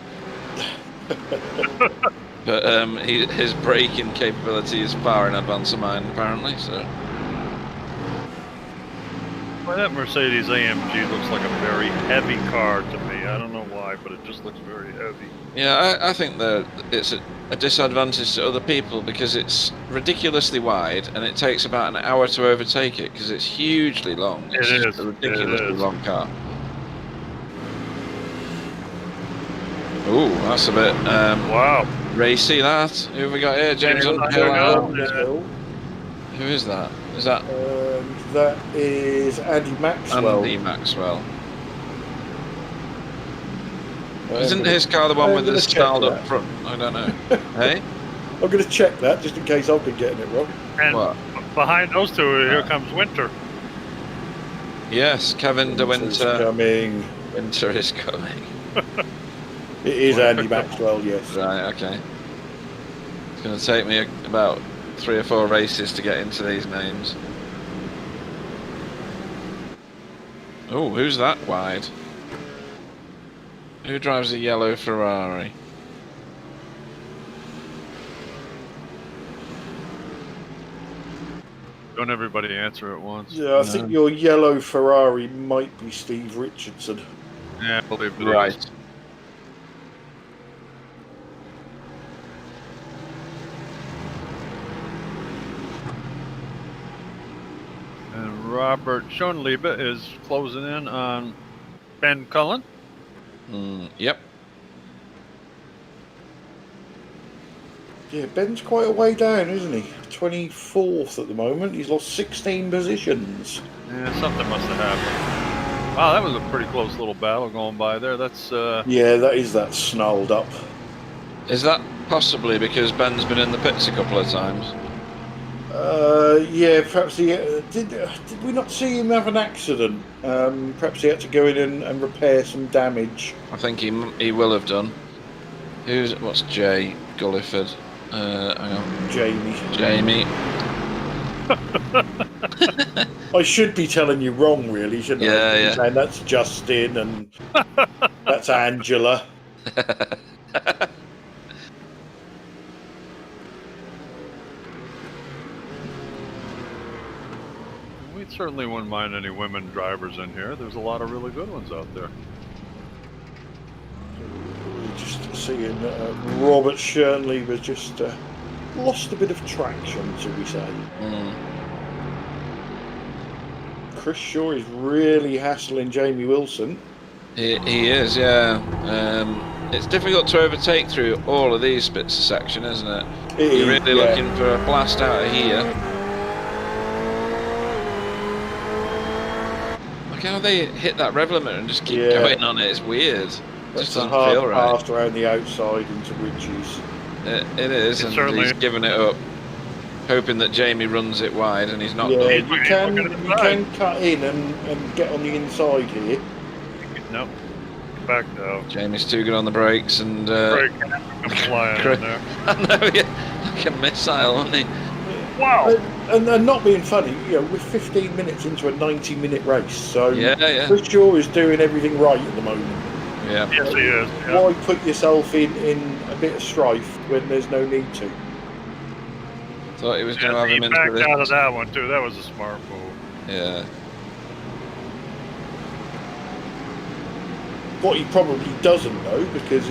But his braking capability is far in advance of mine, apparently. So. Well, that Mercedes AMG looks like a very heavy car to me. I don't know why, but it just looks very heavy. Yeah, I think that it's a disadvantage to other people because it's ridiculously wide and it takes about an hour to overtake it because it's hugely long. It's just a ridiculously long car. Ooh, that's a bit wow. racy, that. Who have we got here? James Underhill. Who is that? Is that? That is Andy Maxwell. Andy Maxwell. Isn't his car the one with the styled up front? I don't know. Hey? I'm going to check that just in case I've been getting it wrong. And behind those two, here comes Winter. Yes, Kevin De Winter. Coming. Winter is coming. It is Andy Maxwell, yes. Right, okay. It's going to take me about 3 or 4 races to get into these names. Oh, who's that wide? Who drives a yellow Ferrari? Don't everybody answer at once. Yeah, I think your yellow Ferrari might be Steve Richardson. Yeah, I believe it Right. is. And Robert Schoenliebe is closing in on Ben Cullen. Yep. Yeah, Ben's quite a way down, isn't he? 24th at the moment. He's lost 16 positions. Yeah, something must have happened. Wow, that was a pretty close little battle going by there. That's Yeah, that snarled up. Is that possibly because Ben's been in the pits a couple of times? Yeah, perhaps he did we not see him have an accident? Perhaps he had to go in and repair some damage. I think he will have done. What's Jay Gulliford? Hang on. Jamie. I should be telling you wrong, really, shouldn't I? Yeah. Saying that's Justin and that's Angela. we certainly wouldn't mind any women drivers in here. There's a lot of really good ones out there. Just seeing Robert Shernley was just lost a bit of traction, shall we say. Chris Shaw is really hassling Jamie Wilson. He is, yeah. It's difficult to overtake through all of these bits of section, isn't it? You're really looking for a blast out of here. Look how they hit that rev limiter and just keep going on it. It's weird. That's just a doesn't hard feel right. pass around the outside into Ridges. It is, and he's giving it up, hoping that Jamie runs it wide, and he's not. Yeah, done. you can cut in and get on the inside here. Nope. Back though. Jamie's too good on the brakes, and Brake flying in there. I know, yeah, like a missile, wasn't he? Wow. And not being funny, we're 15 minutes into a 90-minute race, so yeah. Chris Shaw is doing everything right at the moment. Yeah. Yes, he is. Yeah. Why put yourself in a bit of strife when there's no need to? Thought he was going to have him into backed this. out of that one too. That was a smart move. Yeah. What he probably doesn't know, because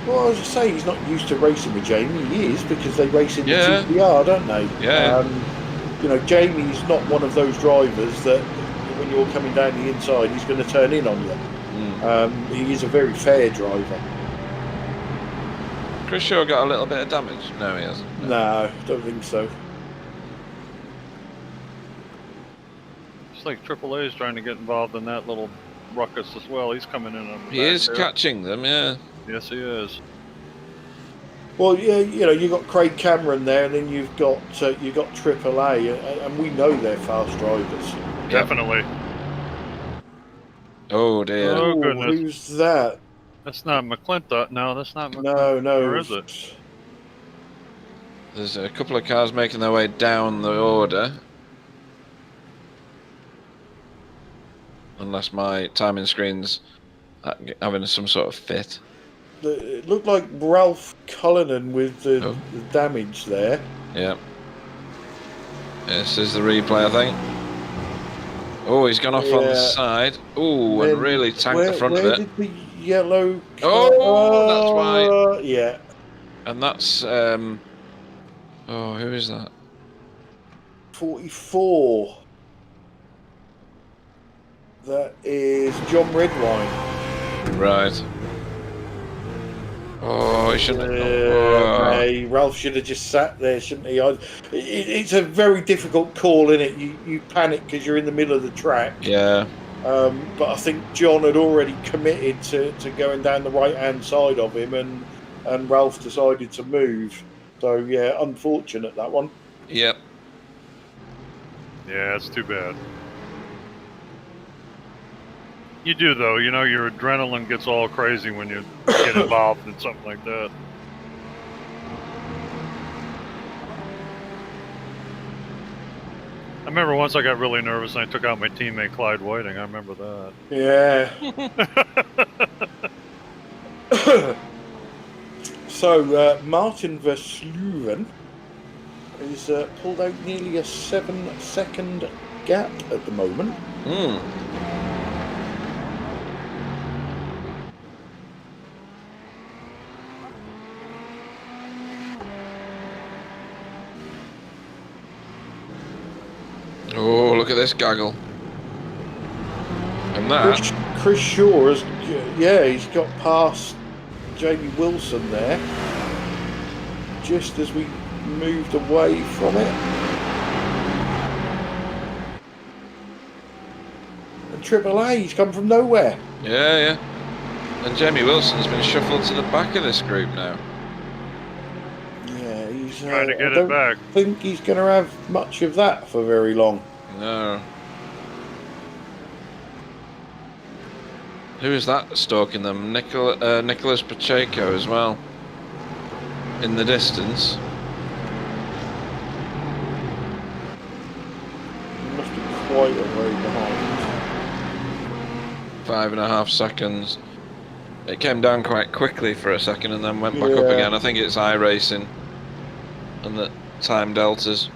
well, as I say, he's not used to racing with Jamie. He is, because they race in the TPR, don't they? Yeah. Jamie's not one of those drivers that when you're coming down the inside, he's going to turn in on you. He is a very fair driver. Chris Shaw got a little bit of damage. No, he hasn't. No, don't think so. It's like AAA is trying to get involved in that little ruckus as well. He's coming in on the He back is there. catching them, yeah. Yes, he is. Well, yeah, you've got Craig Cameron there, and then you've got AAA, and we know they're fast drivers. Definitely. Oh dear. Oh, goodness. Who's that? That's not McClintock. No, that's not McClintock. No. Where is it? There's a couple of cars making their way down the order. Unless my timing screen's having some sort of fit. It looked like Ralph Cullen with the damage there. Yeah. This is the replay, I think. Oh, he's gone off on the side. Oh, and really tanked the front of it. Where did the yellow... That's why. Yeah. And that's... who is that? 44. That is John Redwine. Right. Oh, he shouldn't have... Hey, Ralph should have just sat there, shouldn't he? It's a very difficult call, isn't it? You panic because you're in the middle of the track. Yeah. But I think John had already committed to going down the right-hand side of him, and Ralph decided to move. So, yeah, unfortunate, that one. Yep. Yeah, it's too bad. You do, though. Your adrenaline gets all crazy when you get involved in something like that. remember once I got really nervous and I took out my teammate Clyde Whiting. I remember that. Yeah. So Martin Versluwen is pulled out nearly a 7-second gap at the moment. Oh, look at this gaggle. And that. Chris Shaw has, he's got past Jamie Wilson there, just as we moved away from it. And Triple A's come from nowhere. Yeah. And Jamie Wilson's been shuffled to the back of this group now. Yeah, he's trying to get it back. I don't think he's going to have much of that for very long. No. Who is that stalking them? Nicholas Pacheco as well. In the distance. He must be quite a way behind. 5.5 seconds. It came down quite quickly for a second and then went back up again. I think it's iRacing and the time deltas.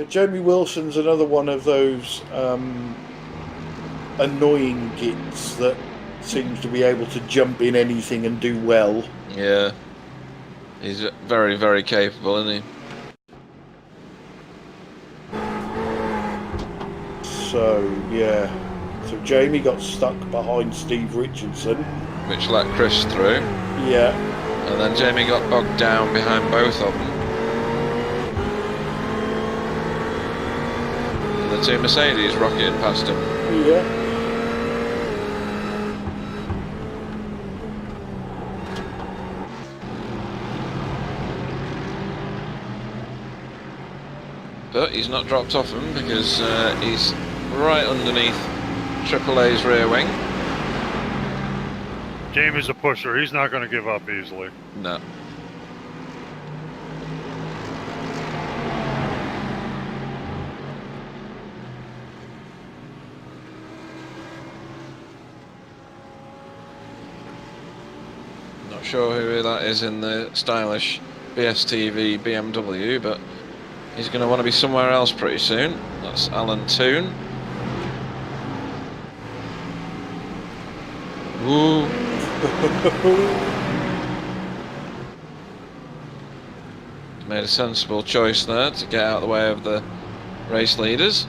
Jamie Wilson's another one of those annoying gits that seems to be able to jump in anything and do well. Yeah. He's very, very capable, isn't he? So, yeah. So Jamie got stuck behind Steve Richardson. Which let Chris through. Yeah. And then Jamie got bogged down behind both of them. And the two Mercedes rocketed past him. Yeah. But he's not dropped off him because he's right underneath Triple A's rear wing. Jamie's a pusher. He's not going to give up easily. No. Not sure who that is in the stylish BSTV BMW, but he's going to want to be somewhere else pretty soon. That's Alan Toon. Ooh. Made a sensible choice there to get out of the way of the race leaders.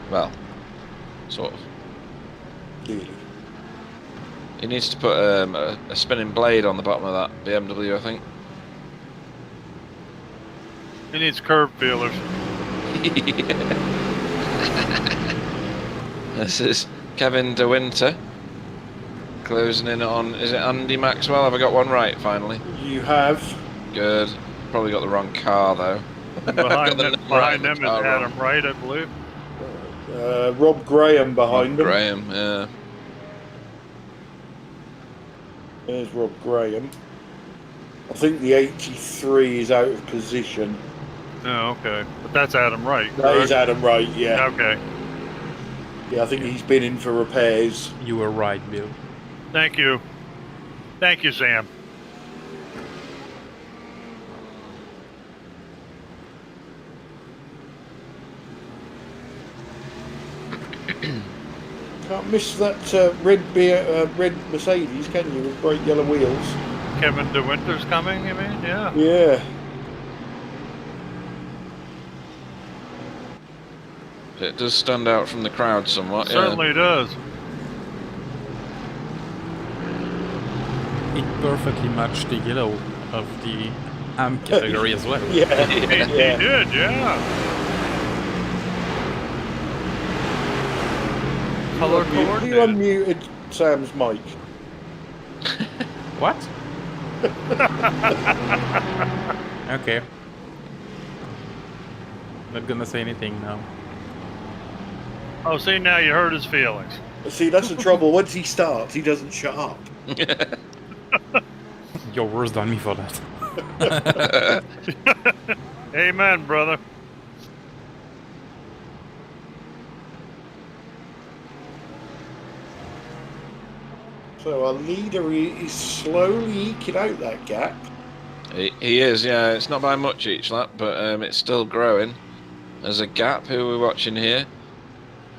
Well, sort of. Really? He needs to put a spinning blade on the bottom of that BMW, I think. He needs curb feelers. This is Kevin De Winter closing in on, is it Andy Maxwell? Have I got one right finally? You have. Good. Probably got the wrong car though. Behind them is Adam Wright, I believe. Rob Graham behind him. Graham, yeah. There's Rob Graham. I think the 83 is out of position. Oh, okay. But that's Adam Wright. That is Adam Wright, yeah. Okay. Yeah, I think he's been in for repairs. You were right, Bill. Thank you. Thank you, Sam. Can't miss that red Mercedes, can you, with bright yellow wheels? Kevin De Winter's coming, you mean? Yeah. Yeah. It does stand out from the crowd somewhat, Certainly does. It perfectly matched the yellow of the AM category as well. Yeah. He did, yeah. Color You coordinated. unmuted Sam's mic. What? Okay. Not gonna say anything now. Oh, see, now you hurt his feelings. See, that's the trouble. Once he starts, he doesn't shut up. You're worse than me for that. Amen, brother. So our leader is slowly eking out that gap. He is, yeah. It's not by much each lap, but it's still growing. There's a gap. Who are we watching here?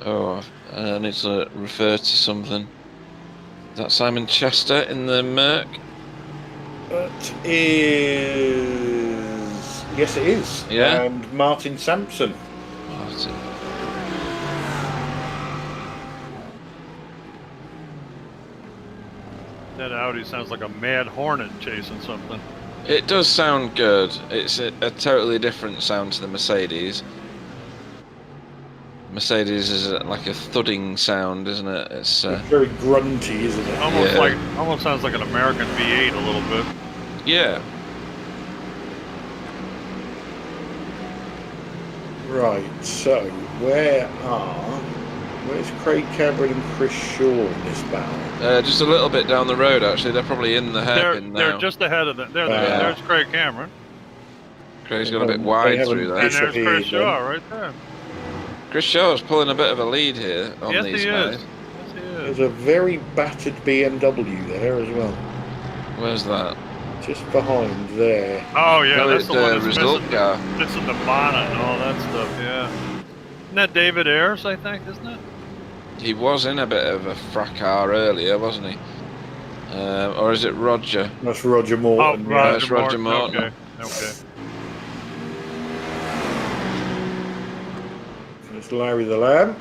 Oh, I need to refer to something. Is that Simon Chester in the Merc? That is... Yes, it is. Yeah. And Martin Sampson. Martin. That Audi sounds like a mad hornet chasing something. It does sound good. It's a totally different sound to the Mercedes. Mercedes is like a thudding sound, isn't it? It's very grunty, isn't it? Almost sounds like an American V8 a little bit. Yeah. Right, so where's Craig Cameron and Chris Shaw in this battle? Just a little bit down the road, actually. They're probably in the hairpin now. They're just ahead of them. There's Craig Cameron. Craig's got a bit wide through there. And there's Chris Shaw right there. Chris Shaw's pulling a bit of a lead here on these guys. Yes, he is. There's a very battered BMW there as well. Where's that? Just behind there. Oh yeah, that's the one that's result car. missing the bonnet and all that stuff. Yeah. Isn't that David Ayres? I think, isn't it? He was in a bit of a fracas earlier, wasn't he? Or is it Roger? That's Roger Morton. Oh, That's Roger Morton. Okay. It's Larry the Lamb.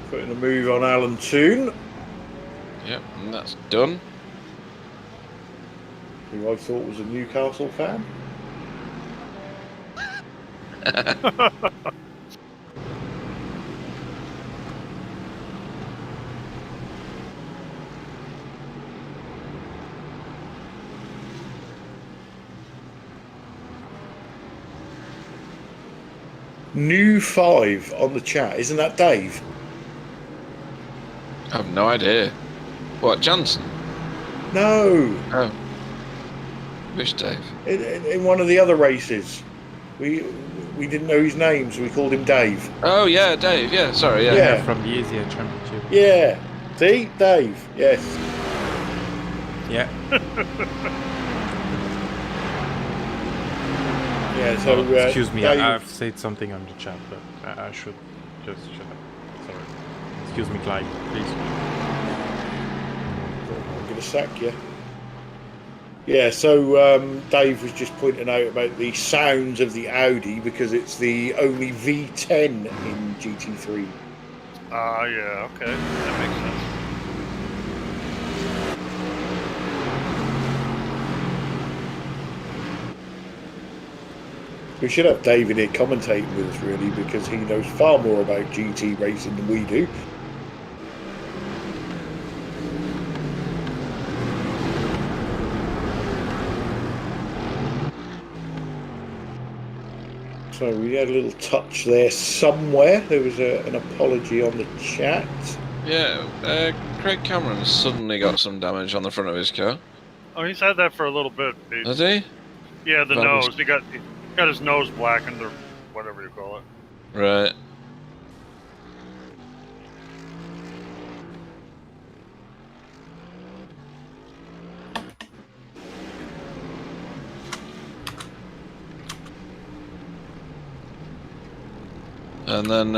Putting a move on Alan Toon. Yep, and that's done. Who I thought was a Newcastle fan. New 5 on the chat. Isn't that Dave? I have no idea. What, Johnson? No. Oh. Which Dave? In one of the other races. We didn't know his name, so we called him Dave. Oh, yeah, Dave. Yeah, sorry, yeah. Yeah. From the Asia Championship. Yeah. See? Dave. Yes. Yeah. Yeah, so... excuse me, Dave... I've said something on the chat, but I should just shut up. Sorry. Excuse me, Clyde, please. I'm going to sack you. Yeah, so Dave was just pointing out about the sounds of the Audi because it's the only V10 in GT3. Yeah, okay. That makes sense. We should have David here commentating with us, really, because he knows far more about GT racing than we do. So we had a little touch there somewhere. There was an apology on the chat. Yeah, Craig Cameron suddenly got some damage on the front of his car. Oh, he's had that for a little bit, Pete. Has he? Yeah, the nose. He got his nose blackened or whatever you call it. Right. And then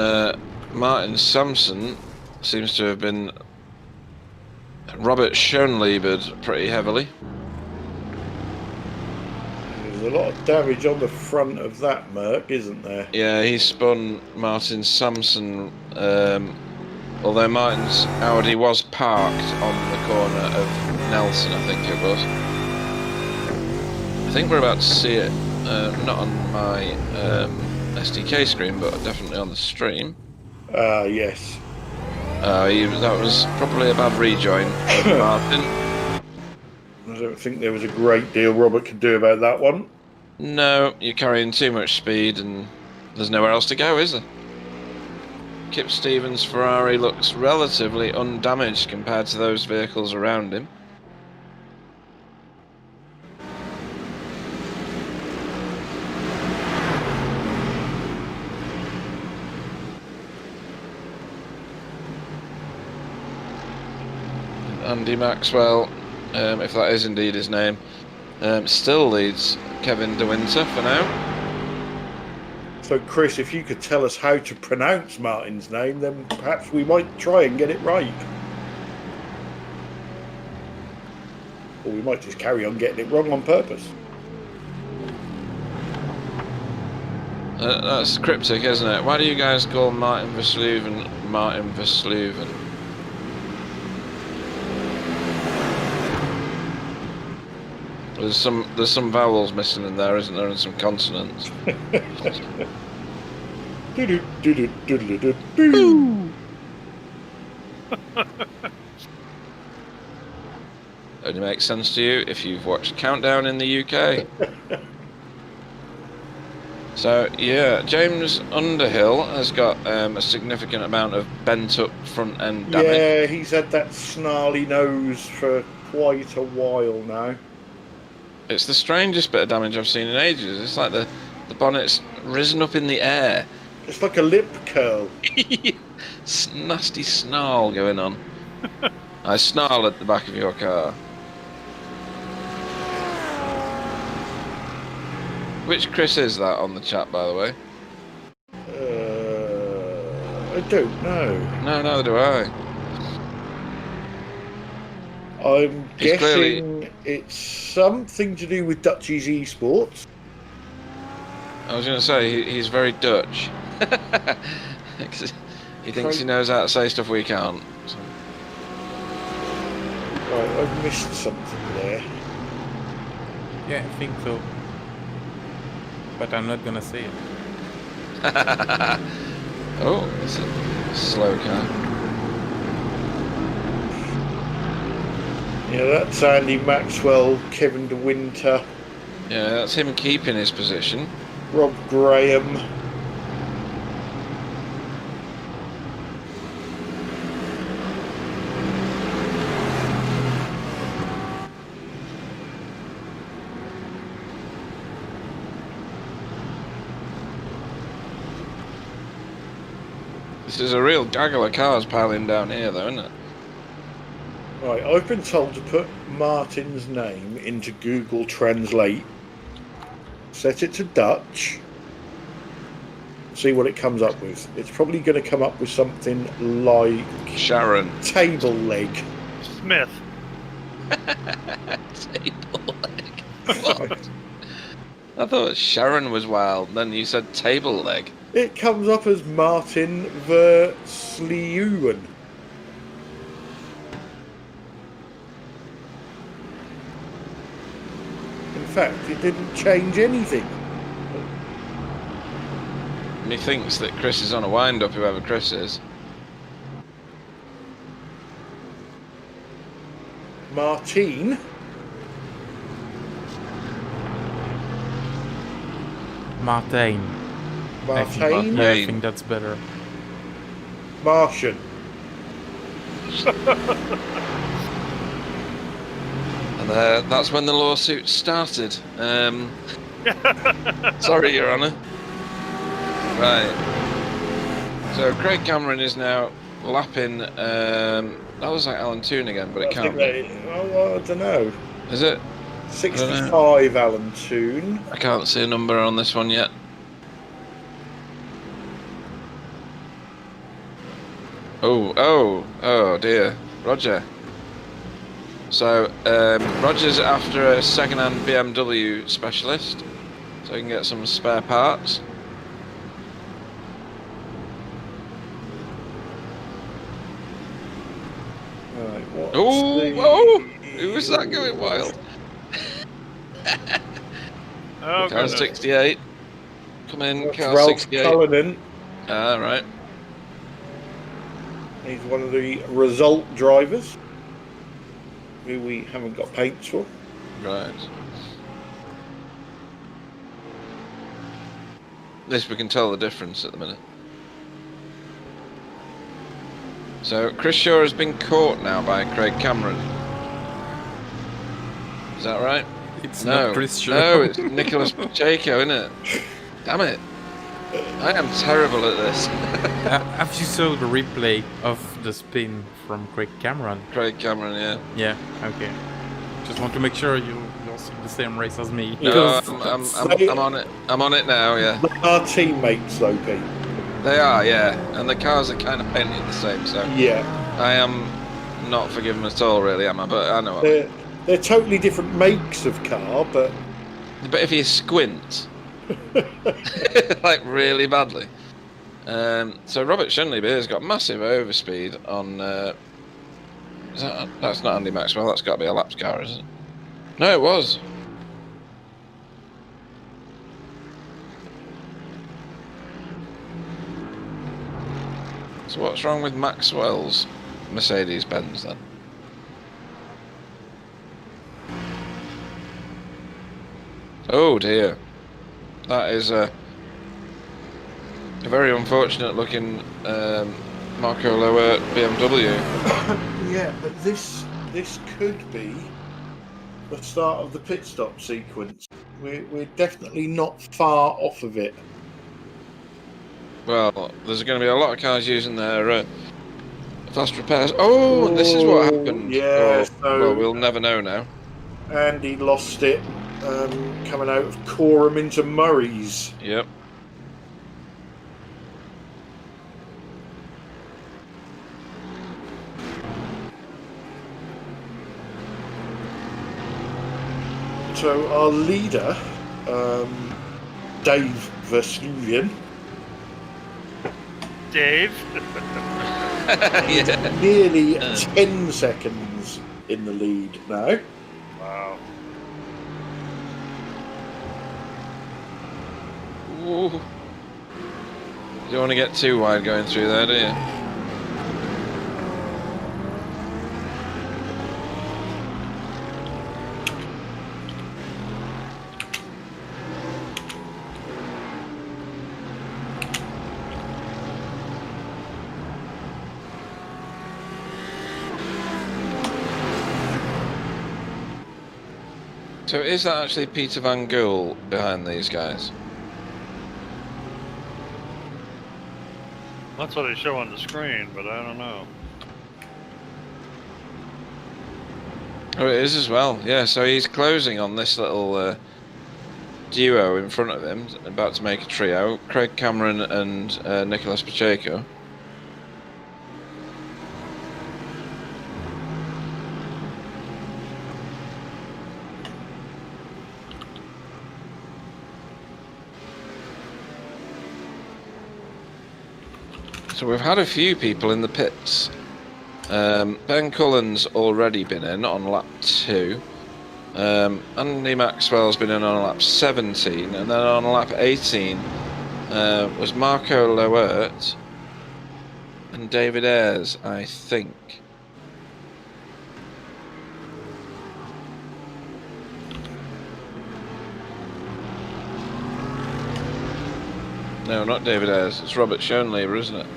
Martin Sampson seems to have been Robert Schoenliebered pretty heavily. There's a lot of damage on the front of that Merc, isn't there? Yeah, he spun Martin Sampson, although Martin's Audi was parked on the corner of Nelson, I think it was. I think we're about to see it, not on my SDK screen, but definitely on the stream. Yes. That was probably a bad rejoin of Martin. I don't think there was a great deal Robert could do about that one. No, you're carrying too much speed and There's nowhere else to go, is there? Kip Stevens' Ferrari looks relatively undamaged compared to those vehicles around him. Andy Maxwell, if that is indeed his name, still leads Kevin De Winter for now. So, Chris, if you could tell us how to pronounce Martin's name, then perhaps we might try and get it right. Or we might just carry on getting it wrong on purpose. That's cryptic, isn't it? Why do you guys call Martin Versluven Martin Versluven? There's some vowels missing in there, isn't there, and some consonants. Only makes sense to you if you've watched Countdown in the UK. So yeah, James Underhill has got a significant amount of bent up front end damage. Yeah, he's had that snarly nose for quite a while now. It's the strangest bit of damage I've seen in ages. It's like the bonnet's risen up in the air. It's like a lip curl. Nasty snarl going on. I snarl at the back of your car. Which Chris is that on the chat, by the way? I don't know. No, neither do I. I'm He's guessing it's something to do with Dutchie's esports. I was going to say, he's very Dutch. He thinks he knows how to say stuff we can't. So. Right, I've missed something there. Yeah, I think so. But I'm not gonna say it. Oh, it's a slow car. Yeah, that's Andy Maxwell, Kevin De Winter, Yeah, that's him keeping his position. Rob Graham. This is a real gaggle of cars piling down here, though, isn't it? Right, I've been told to put Martin's name into Google Translate, set it to Dutch, see what it comes up with. It's probably going to come up with something like Sharon. table leg. Smith. Table leg. What? I thought Sharon was wild, then you said table leg. It comes up as Martin Versluwen. In fact, it didn't change anything. And he thinks that Chris is on a wind-up, whoever Chris is. Martine. Martijn. Martine. Yeah, I think that's better. Martian. And that's when the lawsuit started. Sorry, Your Honour. Right. So Craig Cameron is now lapping. That was like Alan Toon again, but it can't be. I don't know. Is it? 65 Alan Toon. I can't see a number on this one yet. Oh dear. Roger. So, Roger's after a second-hand BMW specialist, so he can get some spare parts. Right, Who was that going wild? Oh, Car goodness. 68. Come in, That's car Ralph 68. Cullen. Ah, right. He's one of the result drivers who we haven't got paints for. Right. At least we can tell the difference at the minute. So Chris Shaw has been caught now by Craig Cameron. Is that right? It's No, not Chris Shaw. no, it's Nicholas Pacheco, isn't it? Damn it! I am terrible at this. Have you saw the replay of the spin from Craig Cameron? Craig Cameron, yeah. Yeah. Okay. Just want to make sure you're seeing the same race as me. No, because I'm on it. I'm on it now. Yeah. They are teammates, though, Pete. They are, yeah, and the cars are kind of painted the same, so Yeah. I am not forgiven at all, really, am I? But I know. They're totally different makes of car, but If you squint, like really badly. So Robert Shenley-Beer's got massive overspeed on. That's not Andy Maxwell. That's got to be a laps car, isn't it? No, it was. So what's wrong with Maxwell's Mercedes-Benz then? Oh dear, that is a very unfortunate looking Marco Lower BMW. yeah, but this could be the start of the pit stop sequence. We're definitely not far off of it. Well, there's going to be a lot of cars using their fast repairs. Oh, this is what happened. Yeah, well, we'll never know now. Andy lost it coming out of Coram into Murray's. Yep. So our leader, Dave Vesuvian, Dave. Yeah. nearly 10 seconds in the lead now. Wow. Ooh. You don't want to get too wide going through there, do you? So is that actually Peter Van Gool behind these guys? That's what they show on the screen, but I don't know. Oh, it is as well. Yeah, so he's closing on this little duo in front of him, about to make a trio. Craig Cameron and Nicholas Pacheco. So we've had a few people in the pits. Ben Cullen's already been in on lap 2. Andy Maxwell's been in on lap 17, and then on lap 18 was Marco Loert and David Ayres, I think. No, not David Ayres, it's Robert Schoenleber, isn't it?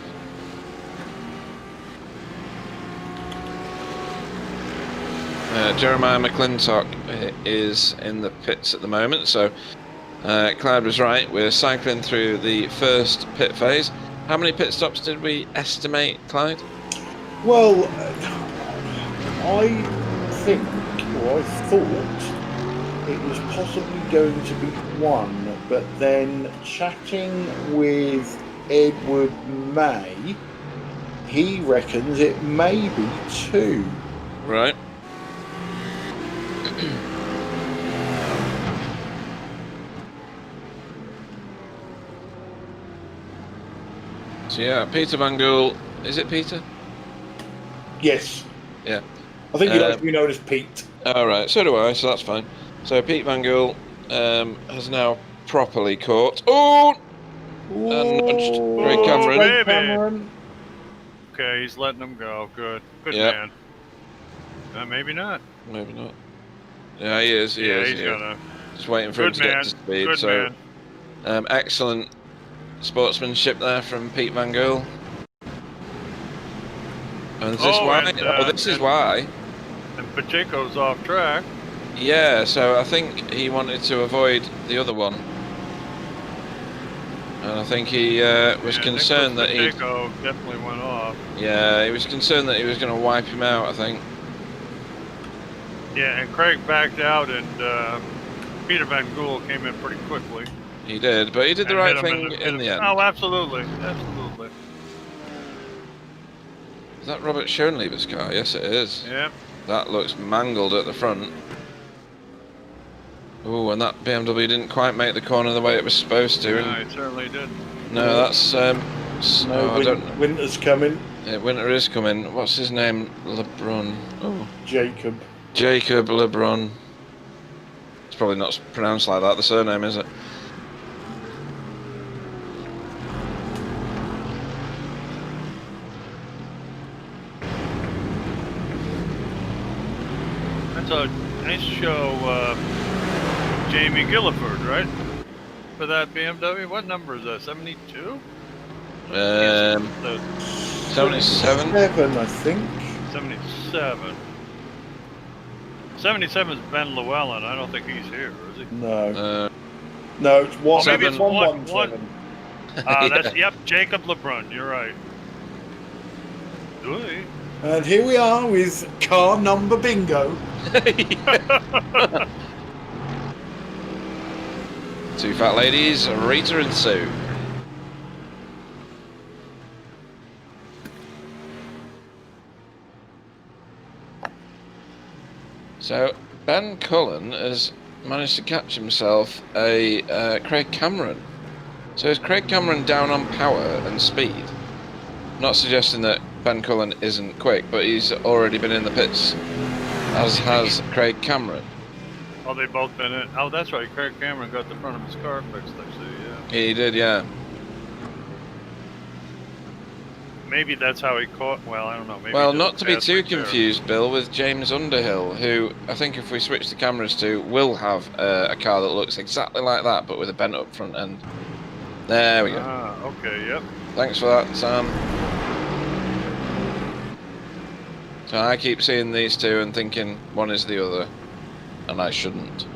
Jeremiah McClintock is in the pits at the moment, so Clyde was right. We're cycling through the first pit phase. How many pit stops did we estimate, Clyde? Well, I think, or I thought, it was possibly going to be 1, but then chatting with Edward May, he reckons it may be 2. Right. So yeah, Peter Van Gool. Is it Peter? Yes. Yeah. I think he likes to be known as Pete. All right, so do I, so that's fine. So Pete Van Gool has now properly caught. Oh! And nudged Craig Cameron. Baby. Cameron. Okay, he's letting them go. Good. Good Yep. man. Maybe not. Maybe not. Yeah, he is. He yeah, is. he's gonna. Just waiting for him Good to get man. to speed. Good so, man. excellent sportsmanship there from Pete Van Gool. And is this Oh, why? and, This is why. And Pacheco's off track. Yeah, so I think he wanted to avoid the other one. And I think he was concerned that he... Pacheco definitely went off. Yeah, he was concerned that he was going to wipe him out, I think. Yeah, and Craig backed out, and Peter Van Gool came in pretty quickly. He did, but he did the And right hit him thing in the end. Oh, absolutely. Absolutely. Is that Robert Schoenleber's car? Yes, it is. Yep. That looks mangled at the front. Oh, and that BMW didn't quite make the corner the way it was supposed to. No, it certainly did. No, that's snow. Winter's coming. Yeah, winter is coming. What's his name? LeBron. Oh, Jacob LeBron. It's probably not pronounced like that, the surname, is it? That's a nice show, Jamie Gilliford, right? For that BMW. What number is that? 72? 77? 7, I think. 77. 77 is Ben Llewellyn. I don't think he's here, is he? No. No, it's one. Maybe it's 117. That's yep, Jacob LeBrun. You're right. Ooh. And here we are with car number bingo. Two fat ladies, Rita and Sue. So Ben Cullen has managed to catch himself a Craig Cameron. So is Craig Cameron down on power and speed? Not suggesting that Ben Cullen isn't quick, but he's already been in the pits, as has Craig Cameron. Oh, they both been in. Oh, that's right. Craig Cameron got the front of his car fixed, I see, yeah. He did, yeah. Maybe that's how he caught. Well, I don't know. Maybe Well, he not to be did too fast there. confused, Bill, with James Underhill, who I think if we switch the cameras to, will have a car that looks exactly like that, but with a bent up front end. There we go. Ah, okay, yep. Thanks for that, Sam. So I keep seeing these two and thinking one is the other, and I shouldn't.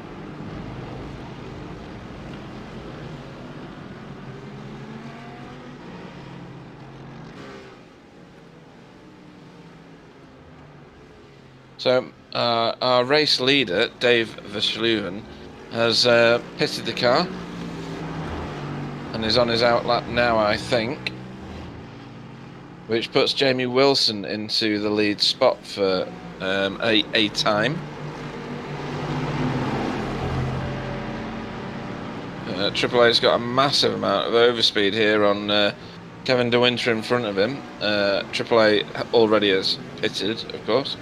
So our race leader, Dave Versluwen, has pitted the car and is on his outlap now, I think, which puts Jamie Wilson into the lead spot for a time. Triple A's got a massive amount of overspeed here on Kevin De Winter in front of him. Triple A already has pitted, of course.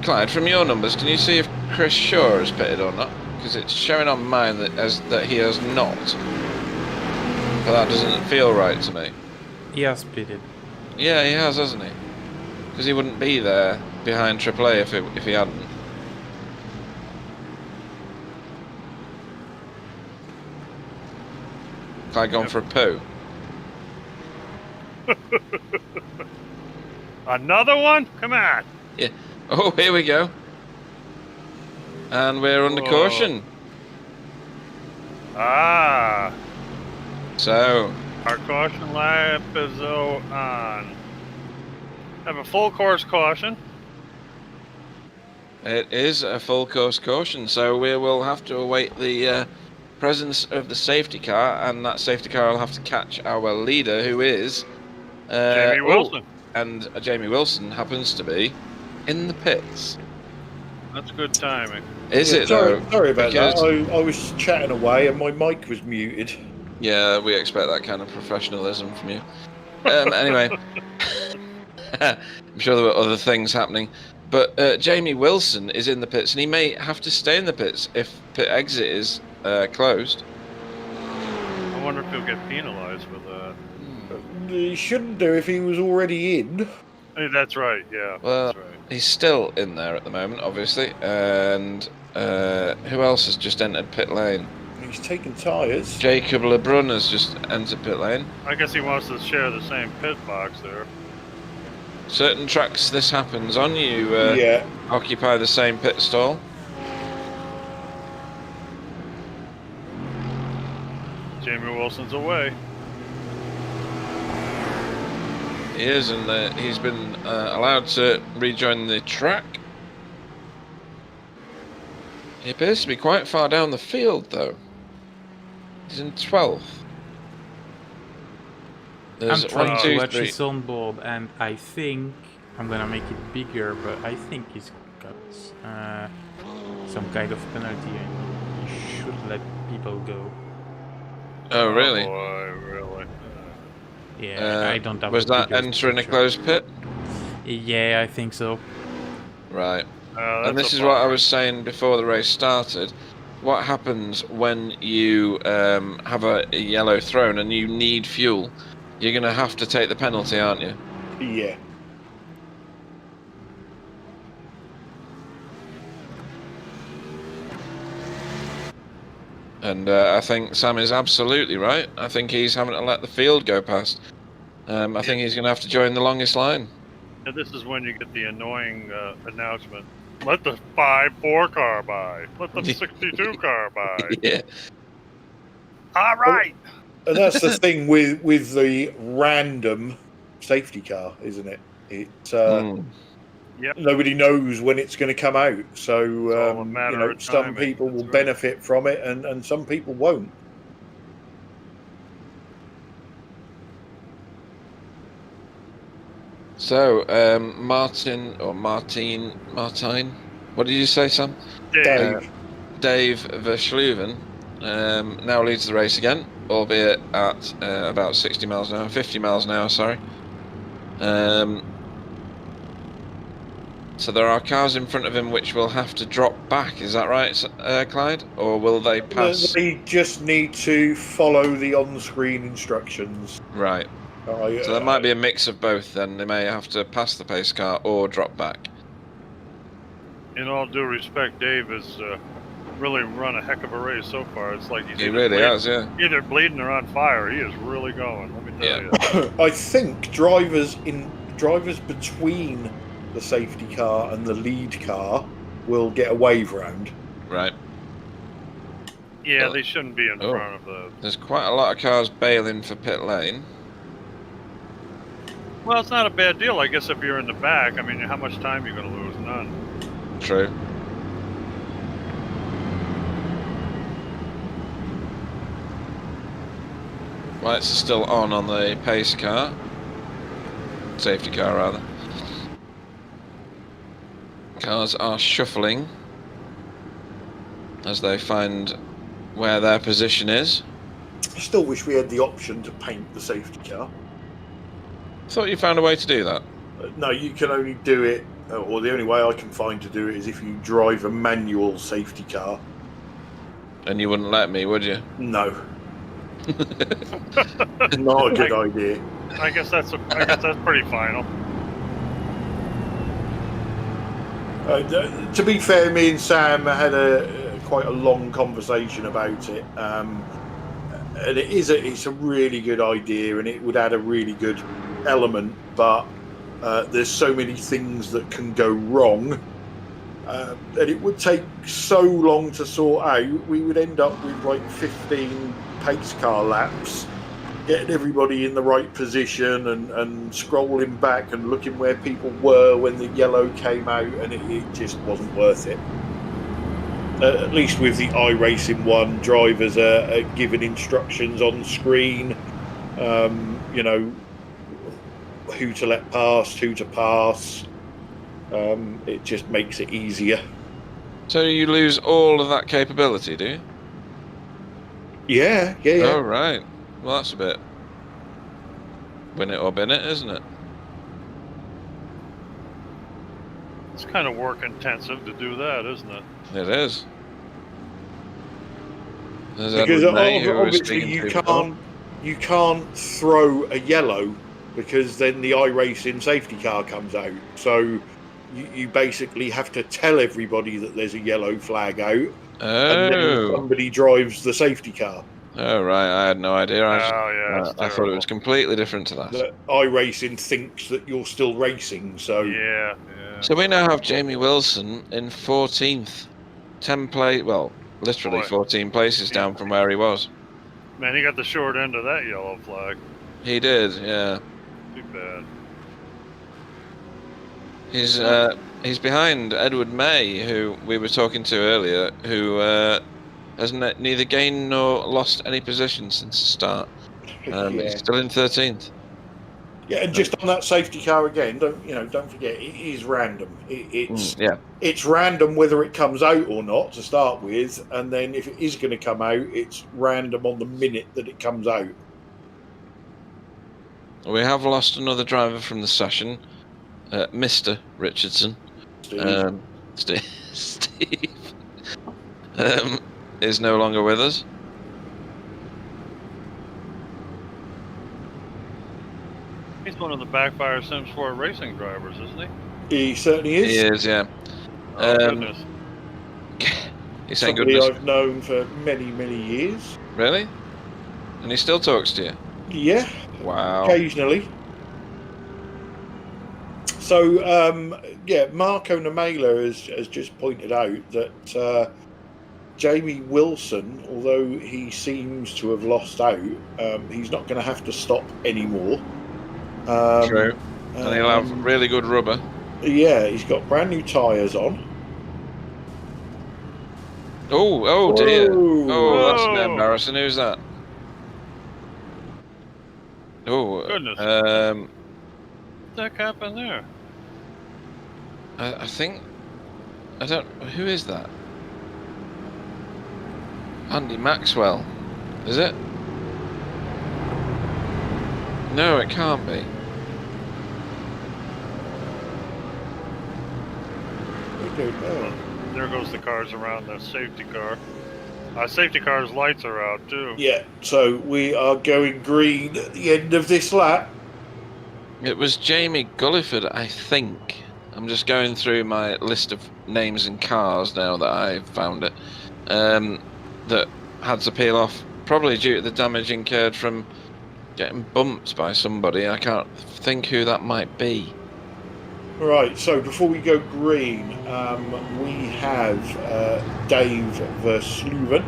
Clyde, from your numbers, can you see if Chris Shaw has pitted or not? Because it's showing on mine that he has not. But that doesn't feel right to me. He has pitted. Yeah, he has, hasn't he? Because he wouldn't be there behind AAA if he hadn't. Clyde gone for a poo. Another one? Come on. Yeah. Oh, here we go. And we're under Whoa. caution. Ah, So, our caution lap is on. Have a full course caution. it is a full course caution, so we will have to await the presence of the safety car, and that safety car will have to catch our leader, who is... Jamie Wilson. And Jamie Wilson happens to be in the pits. That's good timing. Is it, sorry, though? Sorry about Because- that. I was chatting away and my mic was muted. Yeah, we expect that kind of professionalism from you. Anyway, I'm sure there were other things happening. But Jamie Wilson is in the pits, and he may have to stay in the pits if pit exit is closed. I wonder if he'll get penalized with that. He shouldn't do if he was already in. Hey, that's right, yeah. Well, that's right. he's still in there at the moment, obviously, and Who else has just entered pit lane? He's taken tyres. Jacob Lebrun has just entered pit lane. I guess he wants to share the same pit box there. Certain tracks this happens on. You Yeah. occupy the same pit stall. Jamie Wilson's away. He is, and he's been allowed to rejoin the track. He appears to be quite far down the field, though. He's in 12th. There's I'm trying 1, to 2, watch 3. his on board, and I think I'm gonna make it bigger, but I think he's got some kind of penalty, and he should let people go. Oh, really? Oh, boy, really? Yeah, I don't have. Was the that biggest entering a picture. closed pit? Yeah, I think so. Right. That's And this a is what I bummer. was saying before the race started. What happens when you have a yellow thrown and you need fuel? You're going to have to take the penalty, aren't you? Yeah. And I think Sam is absolutely right. I think he's having to let the field go past. I think he's going to have to join the longest line. And this is when you get the annoying announcement. Let the 5-4 car by. Let the 62 car by. Yeah. All right. And that's the thing with the random safety car, isn't it? Nobody knows when it's going to come out. So all a matter of some timing. people will That's right. benefit from it, and some people won't. So, Martine, what did you say, Sam? Dave. Dave Verschluven now leads the race again, albeit at about 50 miles an hour, sorry. So there are cars in front of him which will have to drop back, is that right, Clyde? Or will they pass? They just need to follow the on-screen instructions. Right. So there might be a mix of both then. They may have to pass the pace car or drop back. In all due respect, Dave has really run a heck of a race so far. It's like he's He really has, yeah. either bleeding or on fire. He is really going, let me tell you. I think drivers between the safety car and the lead car will get a wave round. Right. Yeah, they shouldn't be in front of the... There's quite a lot of cars bailing for pit lane. Well, it's not a bad deal, I guess, if you're in the back. I mean, how much time are you going to lose? None. True. Lights are still on the pace car. Safety car, rather. Cars are shuffling as they find where their position is. I still wish we had the option to paint the safety car. Thought you found a way to do that. No, you can only do it, or the only way I can find to do it is if you drive a manual safety car. And you wouldn't let me, would you? No. Not a good idea. I guess that's pretty final. To be fair, me and Sam had quite a long conversation about it, and it's a really good idea, and it would add a really good element. But there's so many things that can go wrong, and it would take so long to sort out. We would end up with like 15 pace car laps, getting everybody in the right position and scrolling back and looking where people were when the yellow came out, and it just wasn't worth it. At least with the iRacing one, drivers are given instructions on screen, who to let past, who to pass. It just makes it easier. So you lose all of that capability, do you? Yeah. Oh, right. Well, that's a bit win it or bin it, isn't it? It's kind of work intensive to do that, isn't it? It is. There's Because Edward May, who we were obviously speaking you to before. can't throw a yellow, because then the iRacing safety car comes out. So you basically have to tell everybody that there's a yellow flag out, and then Oh. somebody drives the safety car. Oh, right. I had no idea. Oh, yeah, it's I thought it terrible. was completely different to that. That iRacing thinks that you're still racing, so Yeah. So we now have Jamie Wilson in 14th. 10 well, literally Boy. 14 places down from where he was. Man, he got the short end of that yellow flag. He did, yeah. Too bad. He's behind Edward May, who we were talking to earlier, who has neither gained nor lost any position since the start. He's still in 13th. Yeah, and just on that safety car again, don't forget, it is random. It's random whether it comes out or not to start with, and then if it is going to come out, it's random on the minute that it comes out. We have lost another driver from the session, Mr. Richardson. Steve is no longer with us. He's one of the Backfire Simsport racing drivers, isn't he? He certainly is. He is, yeah. Oh, goodness. He's saying Somebody goodness. I've known for many, many years. Really? And he still talks to you? Yeah. Wow. Occasionally. So, Marco Namela has just pointed out that Jamie Wilson, although he seems to have lost out, he's not going to have to stop anymore. True. And he'll have really good rubber. Yeah, he's got brand new tyres on. Oh dear. Whoa. Oh, that's an embarrassing. Who's that? Oh, Goodness. What the heck happened there? I think... who is that? Andy Maxwell. Is it? No, it can't be. I don't know. There goes the cars around the safety car. Safety car's lights are out too. Yeah, so we are going green at the end of this lap. It was Jamie Gulliford, I think. I'm just going through my list of names and cars now that I've found it. That had to peel off, probably due to the damage incurred from getting bumped by somebody. I can't think who that might be. Right, so before we go green, we have Dave Versluven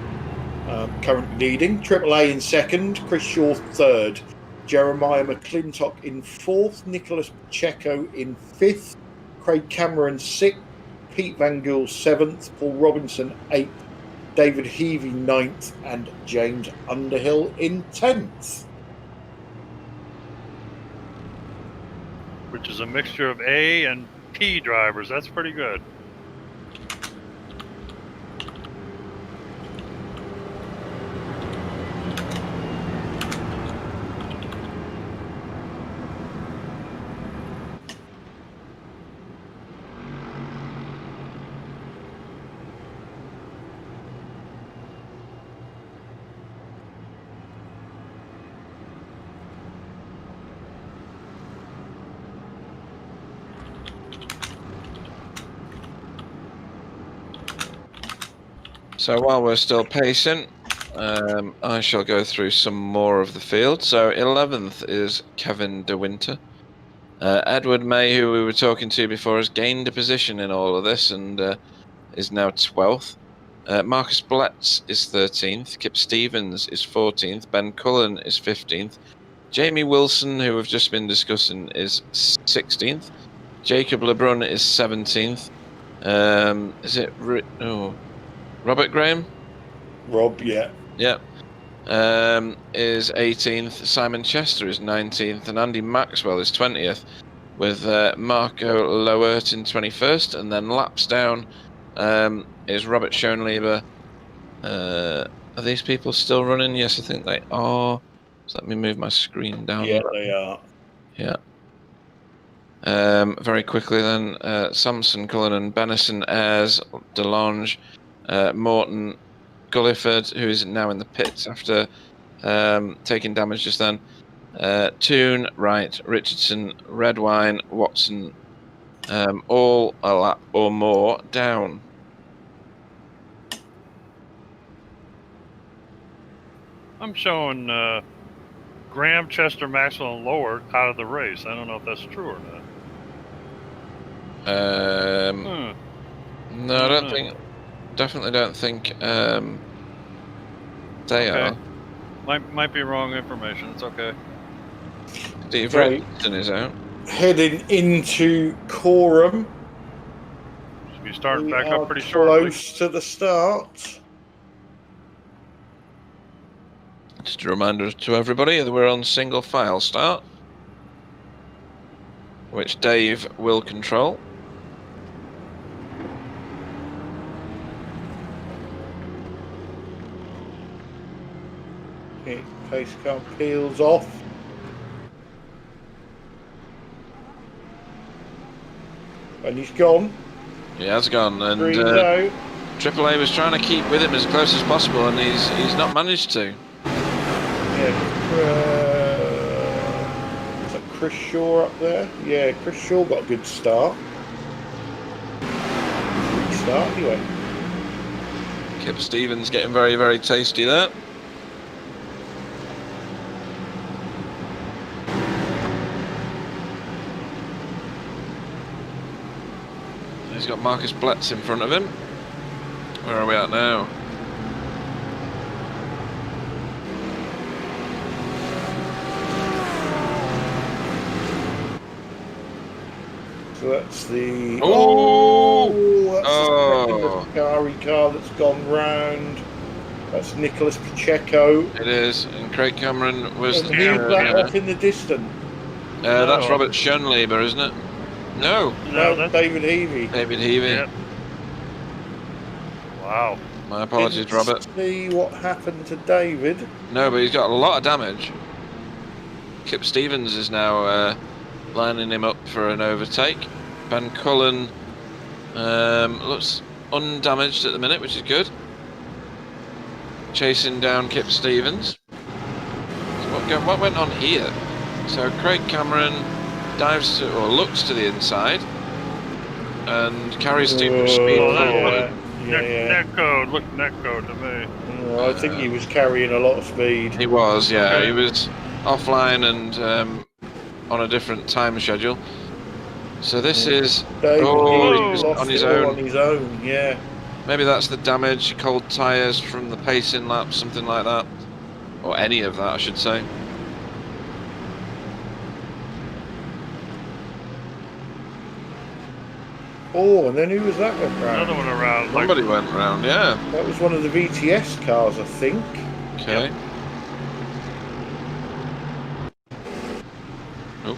currently leading, Triple A in second, Chris Shaw third, Jeremiah McClintock in fourth, Nicholas Pacheco in fifth, Craig Cameron sixth, Pete Van Gool seventh, Paul Robinson eighth, David Heavey ninth, and James Underhill in 10th. Which is a mixture of A and P drivers. That's pretty good. So while we're still pacing, I shall go through some more of the field. So 11th is Kevin De Winter. Edward May, who we were talking to before, has gained a position in all of this and is now 12th. Marcus Bletz is 13th. Kip Stevens is 14th. Ben Cullen is 15th. Jamie Wilson, who we've just been discussing, is 16th. Jacob Lebrun is 17th. Is it... Robert Graham? Rob, yeah. Yep. Is 18th. Simon Chester is 19th. And Andy Maxwell is 20th. With Marco Loert in 21st. And then laps down is Robert Schoenleber. Are these people still running? Yes, I think they are. So let me move my screen down. Yeah, they are. Yeah. Very quickly then, Samson, Cullen and Benison, Ayres, DeLonge, Morton, Gulliford, who is now in the pits after taking damage just then. Toon, Wright, Richardson, Redwine, Watson, all a lap or more down. I'm showing Graham, Chester, Maxwell, and Lower out of the race. I don't know if that's true or not. No, I don't think. Definitely don't think they are. Might be wrong information. It's okay. Steve Right. Richardson is out. Heading into Coram. Should be starting We back are up pretty shortly. close to the start. Just a reminder to everybody that we're on single file start, which Dave will control. Okay, pace car peels off. And he's gone. He has gone, and Green's out. AAA was trying to keep with him as close as possible, and he's not managed to. Yeah, is that Chris Shaw up there? Yeah, Chris Shaw got a good start. Good start, anyway. Kip Stevens getting very, very tasty there. He's got Marcus Bletz in front of him. Where are we at now? So that's the... Oh! That's the second Ferrari car that's gone round. That's Nicholas Pacheco. It is, and Craig Cameron was... And who's that off in the distance? That's Robert Schoenleber, isn't it? No, No, David Heavey. David Heavey. Yep. Wow. My apologies, Didn't Robert. see what happened to David. No, but he's got a lot of damage. Kip Stevens is now lining him up for an overtake. Ben Cullen looks undamaged at the minute, which is good. Chasing down Kip Stevens. So what went on here? So Craig Cameron dives to, or looks to the inside and carries too much speed forward. Yeah. Netcode, look netcode to me. I think he was carrying a lot of speed. He was, yeah. Okay. He was offline and on a different time schedule. So this is... David he was lost on his it all own. on his own, yeah. Maybe that's the damage, cold tyres from the pacing lap, something like that. Or any of that, I should say. Oh, and then who was that one round? Another one around. Somebody went round, yeah. That was one of the VTS cars, I think. Okay. Oh.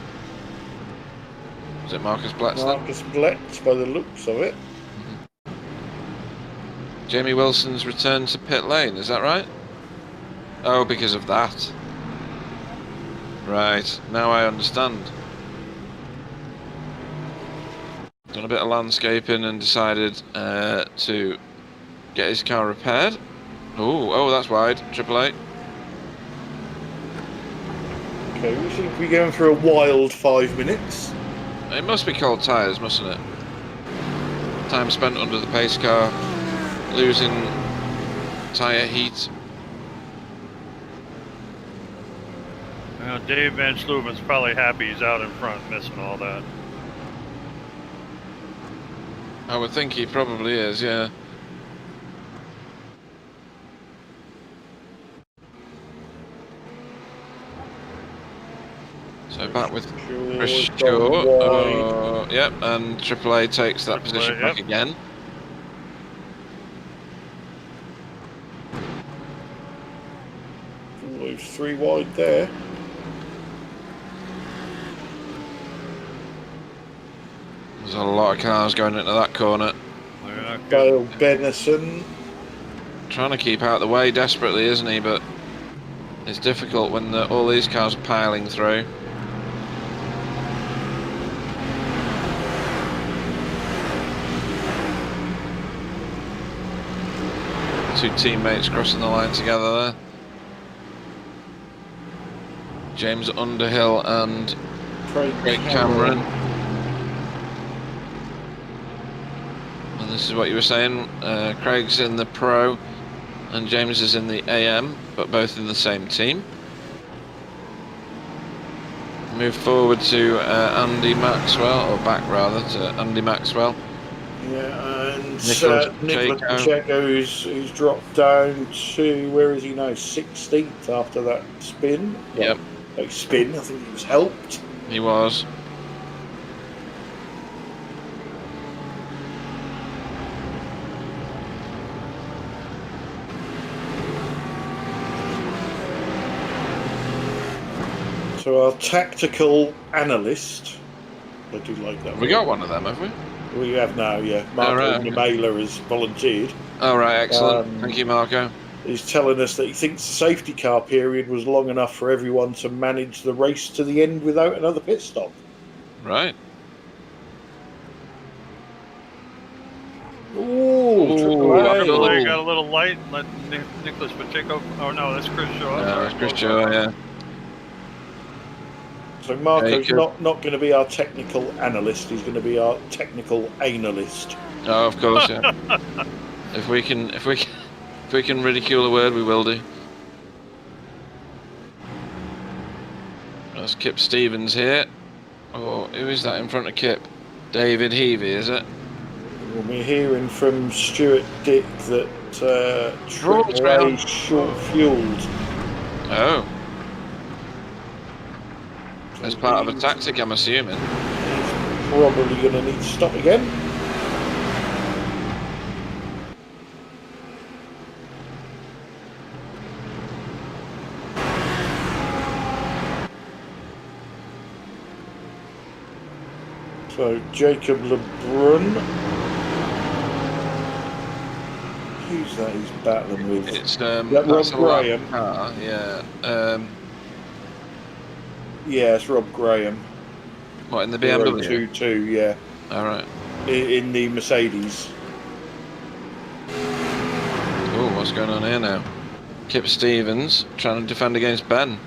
Was it Marcus Bletz then? Marcus Bletz, by the looks of it. Jamie Wilson's returned to pit lane, is that right? Oh, because of that. Right, now I understand. Done a bit of landscaping and decided to get his car repaired. Oh, that's wide. AAA. Okay, we seem to be going for a wild 5 minutes. It must be cold tyres, mustn't it? Time spent under the pace car, losing tyre heat. You know, Dave Van Schluven's probably happy he's out in front, missing all that. I would think he probably is, yeah. So back with Chris Shaw. Yep, and AAA takes that position back again. There's 3 wide there. There's a lot of cars going into that corner. Dale Benison. Trying to keep out of the way desperately, isn't he? But it's difficult when all these cars are piling through. Two teammates crossing the line together there. James Underhill and Craig Cameron. This is what you were saying. Craig's in the Pro and James is in the AM, but both in the same team. Move forward to Andy Maxwell, or back rather, to Andy Maxwell. Yeah, and Nicholas Nicholas Pacheco, who's dropped down to, where is he now? 16th after that spin. Yep. Like spin, I think he was helped. He was. So our tactical analyst, I do like that. We got one of them, have we? We have now, yeah. Marco right, Nemela has volunteered. Oh, right, excellent. Thank you, Marco. He's telling us that he thinks the safety car period was long enough for everyone to manage the race to the end without another pit stop. Right. Ooh, triple A. Triple A got a little light and let Nicholas Pacheco. Oh, no, that's Chris Shaw. No, that's Chris Shaw, yeah. So Marco's not going to be our technical analyst. He's going to be our technical analyst. Oh, of course, yeah. if we can ridicule the word, we will do. That's Kip Stevens here. Oh, who is that in front of Kip? David Heavey, is it? Well, we're hearing from Stuart Dick that Triple A short fueled. Oh. As part of a tactic, I'm assuming. He's probably going to need to stop again. So Jacob Lebrun. Who's that he's battling with? It's Rob Graham. Graham. Yeah. Yeah, it's Rob Graham. What, in the BMW? 022, yeah. Alright. In the Mercedes. Oh, what's going on here now? Kip Stevens trying to defend against Ben.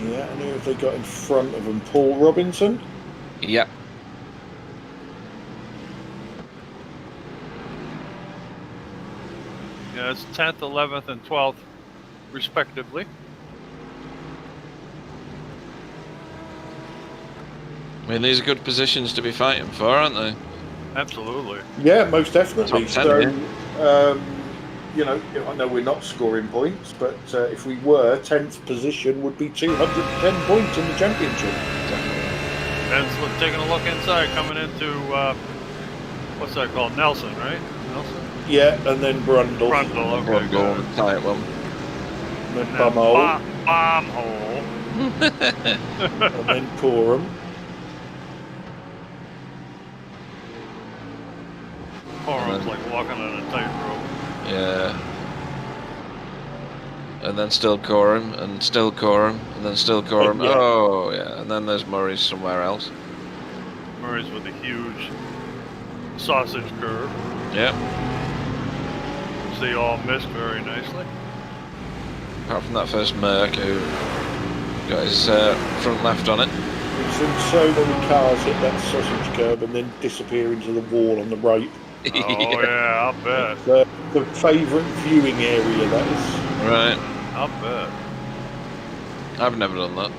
Yeah, and who have they got in front of them? Paul Robinson? Yep. Yeah, it's 10th, 11th, and 12th, respectively. I mean, these are good positions to be fighting for, aren't they? Absolutely. Yeah, most definitely. Top 10, so, yeah. you know, I know we're not scoring points, but if we were, 10th position would be 210 points in the championship. And taking a look inside, coming into, what's that called? Nelson, right? Nelson? Yeah, and then Brundle. Brundle, okay, good. Tight one. And then Bumhole. Bomb hole. And then Coram. Corum's like walking on a tightrope. Yeah. And then still Coram, and still Coram, and then still Coram. Yeah. Oh, yeah. And then there's Murray's somewhere else. Murray's with a huge sausage curve. Yep. Which they all missed very nicely. Apart from that first Merc who got his front left on it. We've seen so many cars hit that sausage curb and then disappear into the wall on the right. Oh, yeah, I'll bet. The favourite viewing area, that is. Right. I'll bet. I've never done that.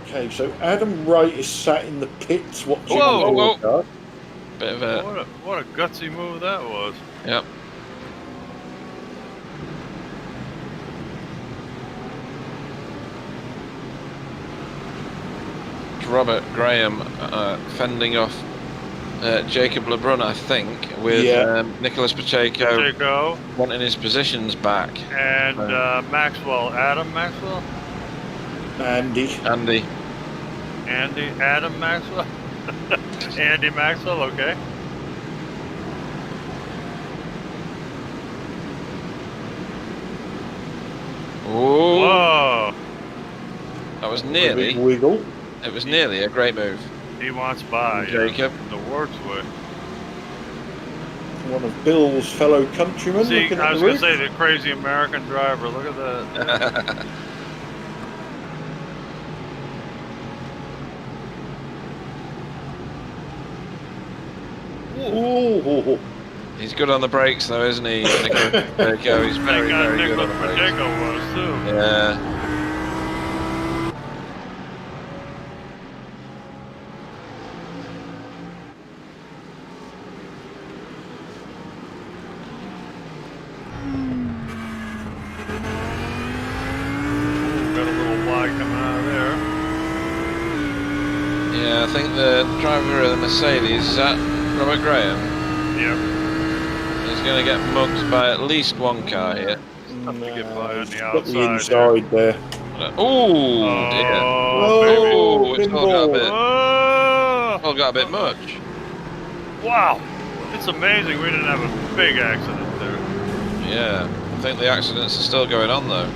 Okay, so Adam Wright is sat in the pits watching Whoa, the car. Bit of a... What a gutsy move that was. Yep. Robert Graham fending off Jacob Lebrun, I think, with Nicholas Pacheco wanting his positions back. And Maxwell, Adam Maxwell? Andy. Adam Maxwell? Andy Maxwell, okay. Ooh. Whoa! That was nearly... Wiggle. It was nearly a great move. He wants by, Jacob. The works way. One of Bill's fellow countrymen. See, looking I at was the going to roof. say the crazy American driver. Look at that. Ooh. He's good on the brakes, though, isn't he, Nicholas Pacheco? He's very, Thank God very good on Nicholas the brakes. Pacheco was too. Yeah. Got a little wide coming out of there. Yeah, I think the driver of the Mercedes, is that Robert Graham? Yep. He's going to get mugged by at least one car here. Tough to get by on He's the got the outside. inside there. Oh, dear. Oh, baby. Oh, it's all got a bit, Oh, all got a bit much. wow. It's amazing we didn't have a big accident there. Yeah, I think the accidents are still going on, though.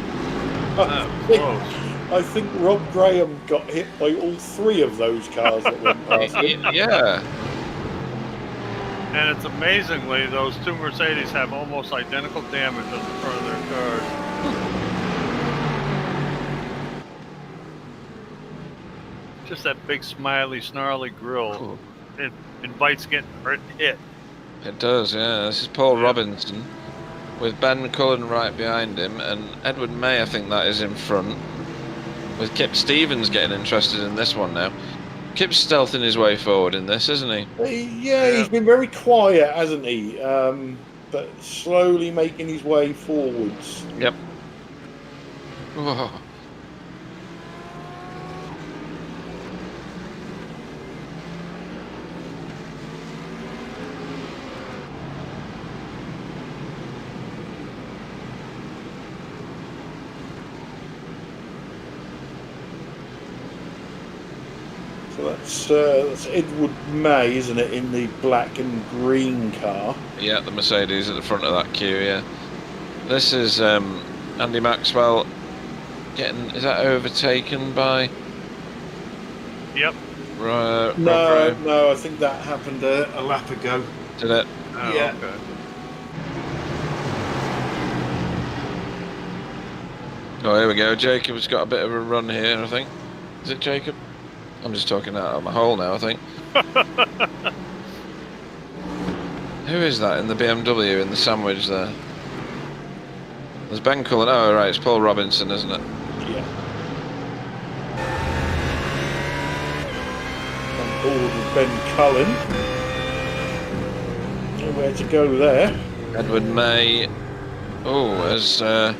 That was close. I think Rob Graham got hit by all three of those cars that went past him. Yeah. And it's amazingly, those two Mercedes have almost identical damage on the front of their cars. Just that big smiley, snarly grill. It invites getting hit. It does, yeah. This is Paul Robinson with Ben Cullen right behind him, and Edward May, I think that is in front, with Kip Stevens getting interested in this one now. Kip's stealthing his way forward in this, isn't he? Yeah, he's been very quiet, hasn't he? But slowly making his way forwards. Yep. Whoa. So that's Edward May, isn't it, in the black and green car? Yeah, the Mercedes at the front of that queue, yeah. This is Andy Maxwell getting... Is that overtaken by... Yep. No, I think that happened a lap ago. Did it? Oh, Yeah. okay. Oh, here we go. Jacob's got a bit of a run here, I think. Is it Jacob? I'm just talking out of my hole now, I think. Who is that in the BMW in the sandwich there? There's Ben Cullen. Oh, right, it's Paul Robinson, isn't it? Yeah. On board with Ben Cullen. Nowhere to go there. Edward May. Oh, as... Oh,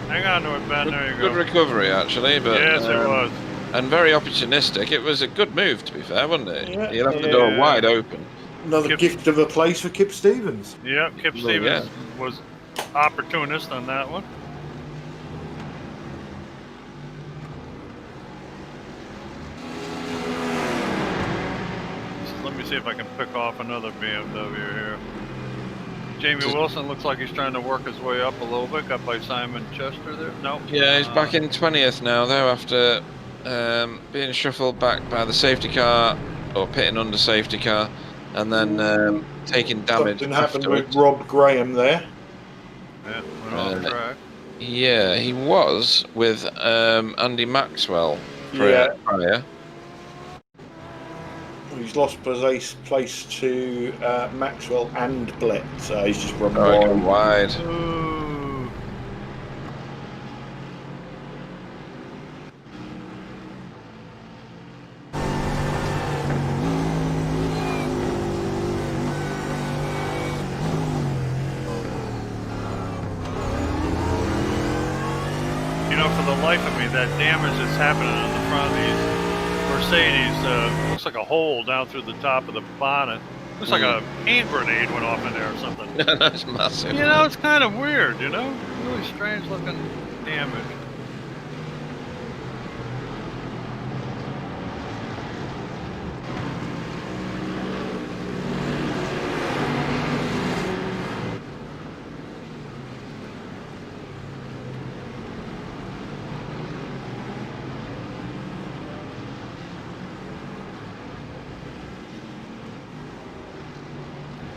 hang on to it, Ben. There you go. Good recovery, actually, but... Yes, it was. And very opportunistic. It was a good move, to be fair, wasn't it? Yeah. He left the door wide open. Another gift of a place for Kip Stevens. Yep, Kip Well, Stevens was opportunist on that one. Let me see if I can pick off another BMW here. Jamie Wilson looks like he's trying to work his way up a little bit. Got by Simon Chester there. No. Yeah, he's back in 20th now, though, after being shuffled back by the safety car, or pitting under safety car, and then taking damage. Something happened with Rob Graham there. Yeah, went off track. Yeah, he was with Andy Maxwell prior. He's lost place to Maxwell and Blett, so he's just run wide. Ooh. You know, for the life of me, that damage that's happening on the front of these Mercedes looks like a hole down through the top of the bonnet. Looks like a hand grenade went off in there or something. That's massive. You know, it's kind of weird, you know? Really strange looking damage.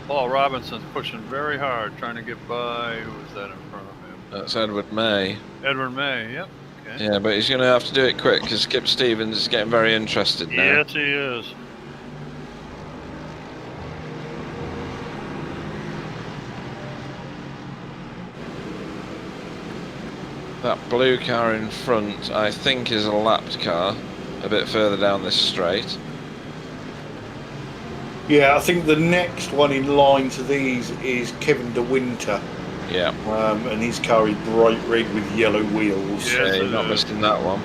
Paul Robinson's pushing very hard, trying to get by. Who was that in front of him? That's Edward May. Edward May, yep. Okay. Yeah, but he's going to have to do it quick because Kip Stevens is getting very interested now. Yes, he is. blue car in front, I think, is a lapped car, a bit further down this straight. Yeah, I think the next one in line to these is Kevin De Winter. Yeah. And his car is bright red with yellow wheels. Yeah. Yes, you're it not is. missing that one.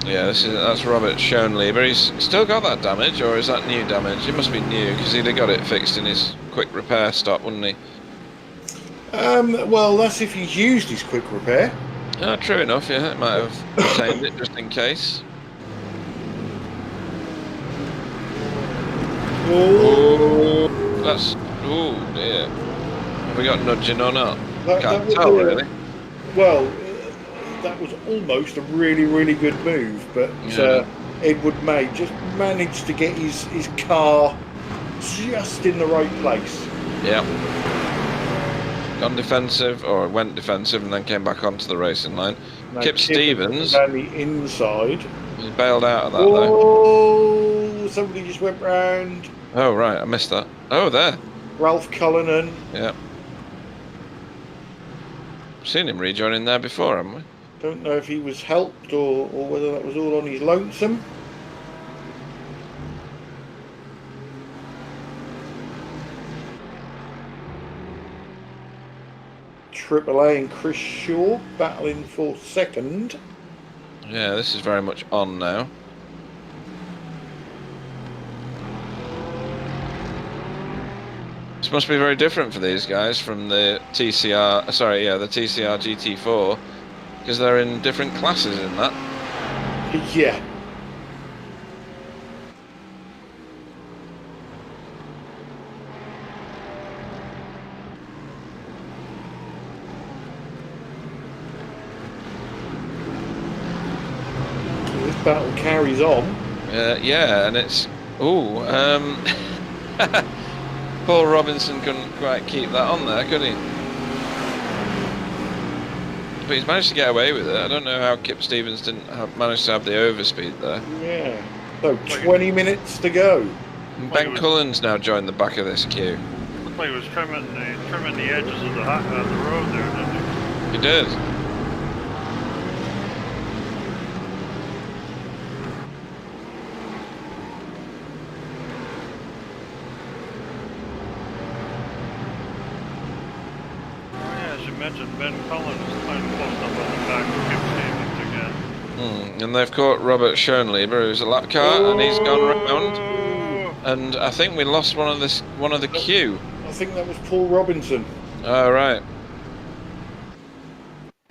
Yeah, that's Robert Schoenleber. He's still got that damage, or is that new damage? It must be new, because he'd have got it fixed in his quick repair stop, wouldn't he? Well, that's if he's used his quick repair. Oh, true enough, yeah, it might have retained it just in case. Oh, That's... oh dear. Have we got nudging or not? that Can't was tell, a- really. Well, that was almost a really, really good move, but Yeah. Edward May just managed to get his car just in the right place. Yeah. Gone defensive, or went defensive, and then came back onto the racing line. Now, Kip Stevens, down the inside. he's bailed out of that, though. Oh, somebody just went round. Oh, right, I missed that. Oh, there. Ralph Cullen. Yeah. Seen him rejoining there before, haven't we? Don't know if he was helped or whether that was all on his lonesome. Triple A and Chris Shaw battling for second. Yeah, this is very much on now. This must be very different for these guys from the TCR, sorry, yeah, the TCR GT4, because they're in different classes in that. Yeah. This battle carries on. Yeah, and it's... ooh, Paul Robinson couldn't quite keep that on there, could he? But he's managed to get away with it. I don't know how Kip Stevens didn't manage to have the overspeed there. Yeah. So 20 minutes to go. And Ben Cullen's now joined the back of this queue. Looked like he was trimming the edges of the road there, didn't he? He did. Yeah, as you mentioned, Ben Cullen is trying to post up on the back of Kip Stevens again. And they've caught Robert Schoenleber, who's a lap car, and he's gone round. Oh, And I think we lost one of the queue. I think that was Paul Robinson. Oh, right.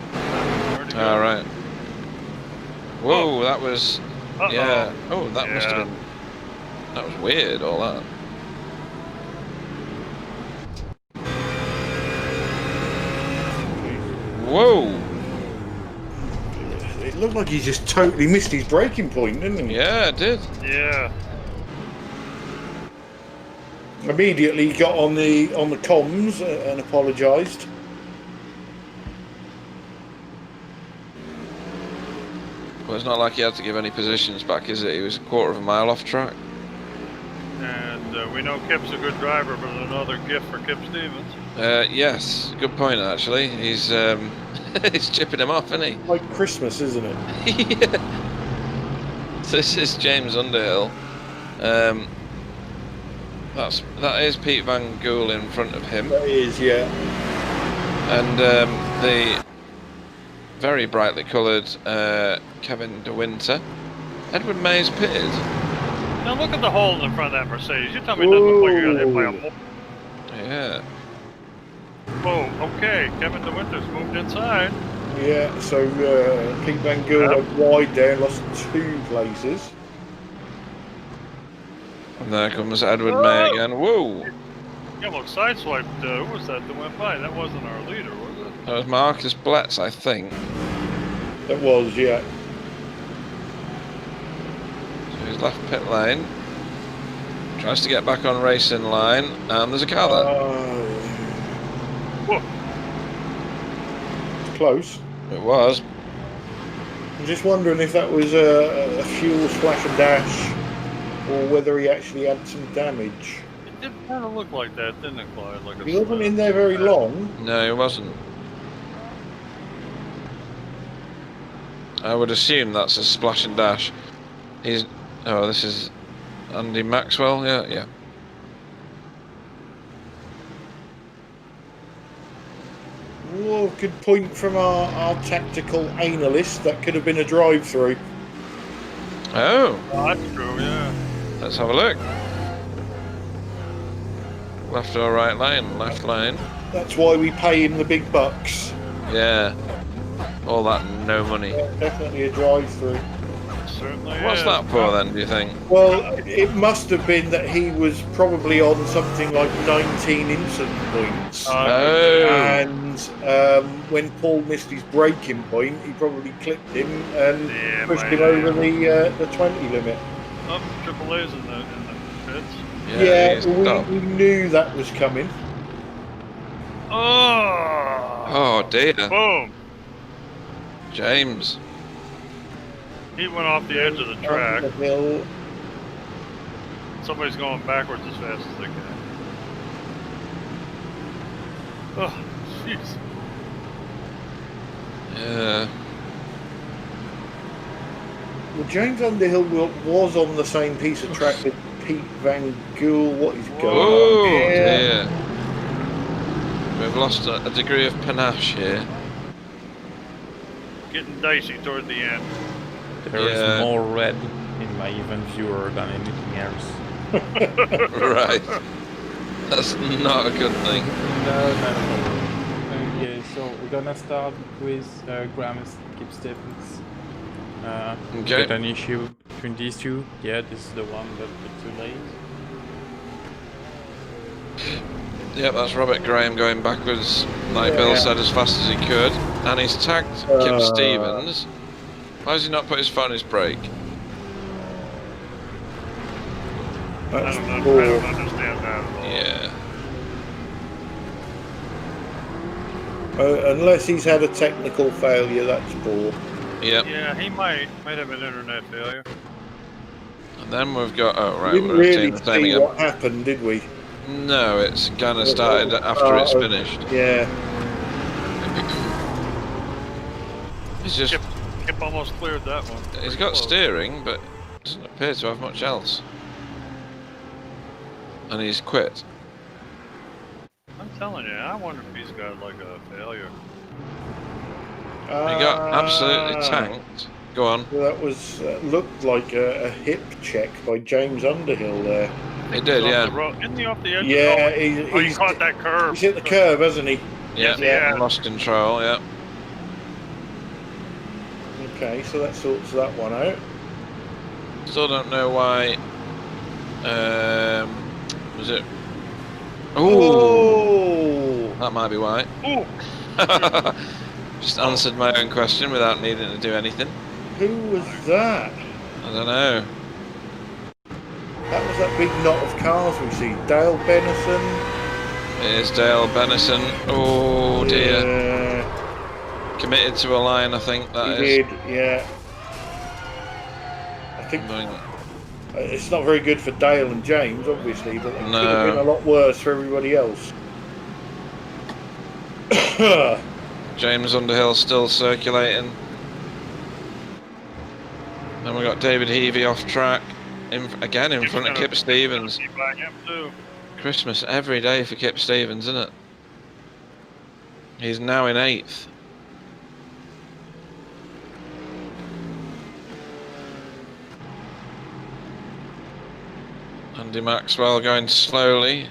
where'd he go? All right. Whoa, that was... Uh-oh. yeah. Oh, that must have Yeah. been... that was weird, all that. Whoa! It looked like he just totally missed his breaking point, didn't he? Yeah, it did. Yeah. Immediately got on the comms and apologised. Well, it's not like he had to give any positions back, is it? He was a quarter of a mile off track. And we know Kip's a good driver, but another gift for Kip Stevens. Yes, good point, actually. He's he's chipping him off, isn't he? Like Christmas, isn't it? Yeah. So this is James Underhill. That is Pete Van Gool in front of him, That is, yeah. and the very brightly coloured Kevin De Winter. Edward May's pitted. Now look at the hole in the front of that Mercedes. You tell me it doesn't look like you got hit by a hole. Yeah. Oh, okay. Kevin De Winter's moved inside. Yeah, so Pete Van Gool Yep. went wide there, lost 2 places. And there comes Edward May again. Whoa! Yeah, look, sideswiped. Who was that went by? That wasn't our leader, was it? That was Marcus Bletz, I think. That was, yeah. So he's left pit lane. Tries to get back on racing line. And there's a car there. Whoa. close. It was. I'm just wondering if that was a fuel splash and dash, or whether he actually had some damage. It did kind of look like that, didn't it, Clyde? Like a He wasn't in there very long. No, it wasn't. I would assume that's a splash and dash. He's... Oh, this is Andy Maxwell, yeah. Oh, good point from our tactical analyst. That could have been a drive-through. Oh, that's true, yeah. let's have a look. Left or right lane? Left lane. That's why we pay him the big bucks. Yeah. All that no money. Yeah, definitely a drive-through. Certainly What's is. that for then, do you think? Well, it must have been that he was probably on something like 19 incident points. Oh. And when Paul missed his braking point, he probably clipped him and pushed him over the 20 limit. Oh, Triple A's in the pits. Yeah, we knew that was coming. Oh dear. Boom! James. He went off the edge of the track. Underhill. Somebody's going backwards as fast as they can. Oh, jeez. Yeah. Well, James Underhill was on the same piece of track with Pete Van Gool. What is going Oh on here? dear. We've lost a degree of panache here. Getting dicey toward the end. There is more red in my event viewer than anything else. Right. That's not a good thing. No. Yeah, so we're gonna start with Graham and Kip Stevens. Okay. Get an issue between these two. Yeah, this is the one that took too late. Yep, that's Robert Graham going backwards, like Bill said, as fast as he could. And he's tagged Kip Stevens. Why does he not put his foot on his brake? That's I don't poor. understand that at all. Yeah. Unless he's had a technical failure, that's poor. Yep. Yeah, he might have an internet failure. And then we've got... Oh, right, We didn't we're really seeing the same see again. what happened, did we? No, it's kind of started after it's finished. Yeah. He's just... Kip almost cleared that one. He's got steering, but doesn't appear to have much else. And he's quit. I'm telling you, I wonder if he's got like a failure. He got absolutely tanked. Go on. That was looked like a hip check by James Underhill there. He did, yeah. Isn't he off the edge? Yeah, he caught that curve. He's hit the curve, hasn't he? Yeah, Yeah. lost control, yeah. Okay, so that sorts that one out. Still don't know why. Was it? Ooh, that might be why. Ooh. Just answered my own question without needing to do anything. Who was that? I don't know. That was that big knot of cars we see. Dale Benison. It is Dale Benison. Oh dear. Yeah, Committed to a line, I think that he is. did, yeah. I think it's not very good for Dale and James, obviously, but it could have been a lot worse for everybody else. James Underhill still circulating. Then we got David Heavey off track. Again in front of Kip Stevens. Christmas every day for Kip Stevens, isn't it? He's now in 8th. Andy Maxwell going slowly.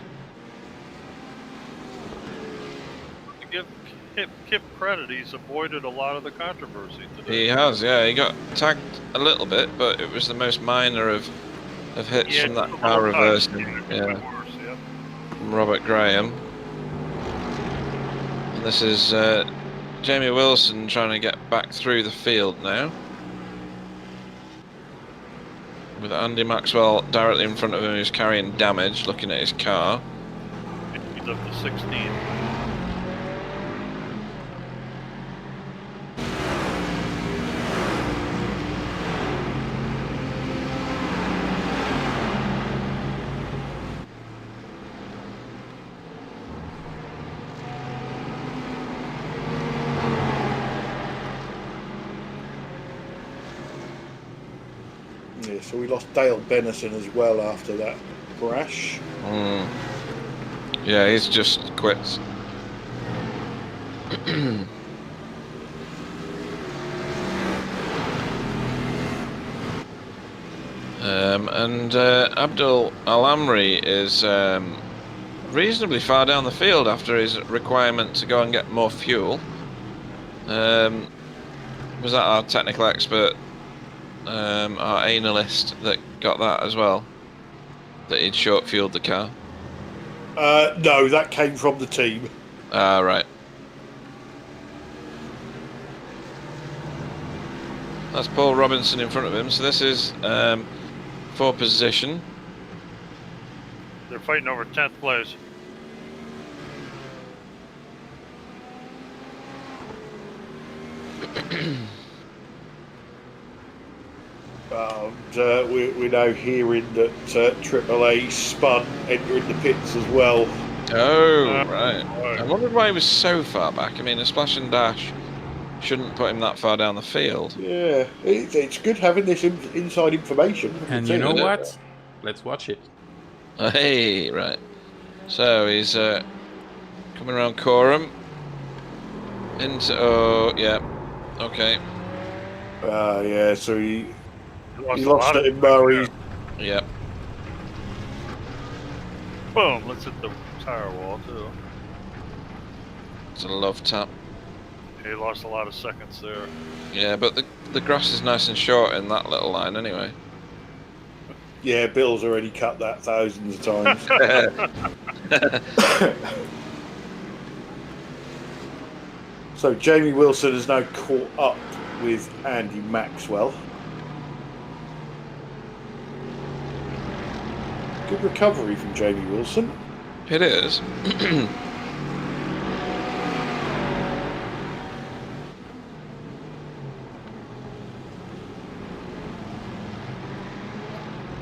To give Kip credit, he's avoided a lot of the controversy today. He has, yeah. He got tagged a little bit, but it was the most minor of hits from that car reversing. Yeah. From Robert Graham. And this is Jamie Wilson trying to get back through the field now. With Andy Maxwell directly in front of him, who's carrying damage, looking at his car. He's up to 16. Yeah, so we lost Dale Bennison as well after that crash. Yeah, he's just quits. And Abdul Al-Amri is reasonably far down the field after his requirement to go and get more fuel. Was that our technical expert, our analyst, that got that as well? That he'd short fueled the car? No, that came from the team. Ah, right. That's Paul Robinson in front of him, so this is for position. They're fighting over 10th place. We're now hearing that AAA spun entering the pits as well. Oh, right. I wondered why he was so far back. I mean, a splash and dash shouldn't put him that far down the field. Yeah, it's good having this inside information. And you know what? Let's watch it. Hey, right. So he's coming around Coram. Into, oh, yeah. Okay. Yeah, so he He lost it in Murray. Yep. Boom, let's hit the tire wall too. It's a love tap. He lost a lot of seconds there. Yeah, but the grass is nice and short in that little line anyway. Yeah, Bill's already cut that thousands of times. So Jamie Wilson has now caught up with Andy Maxwell. Good recovery from Jamie Wilson. It is.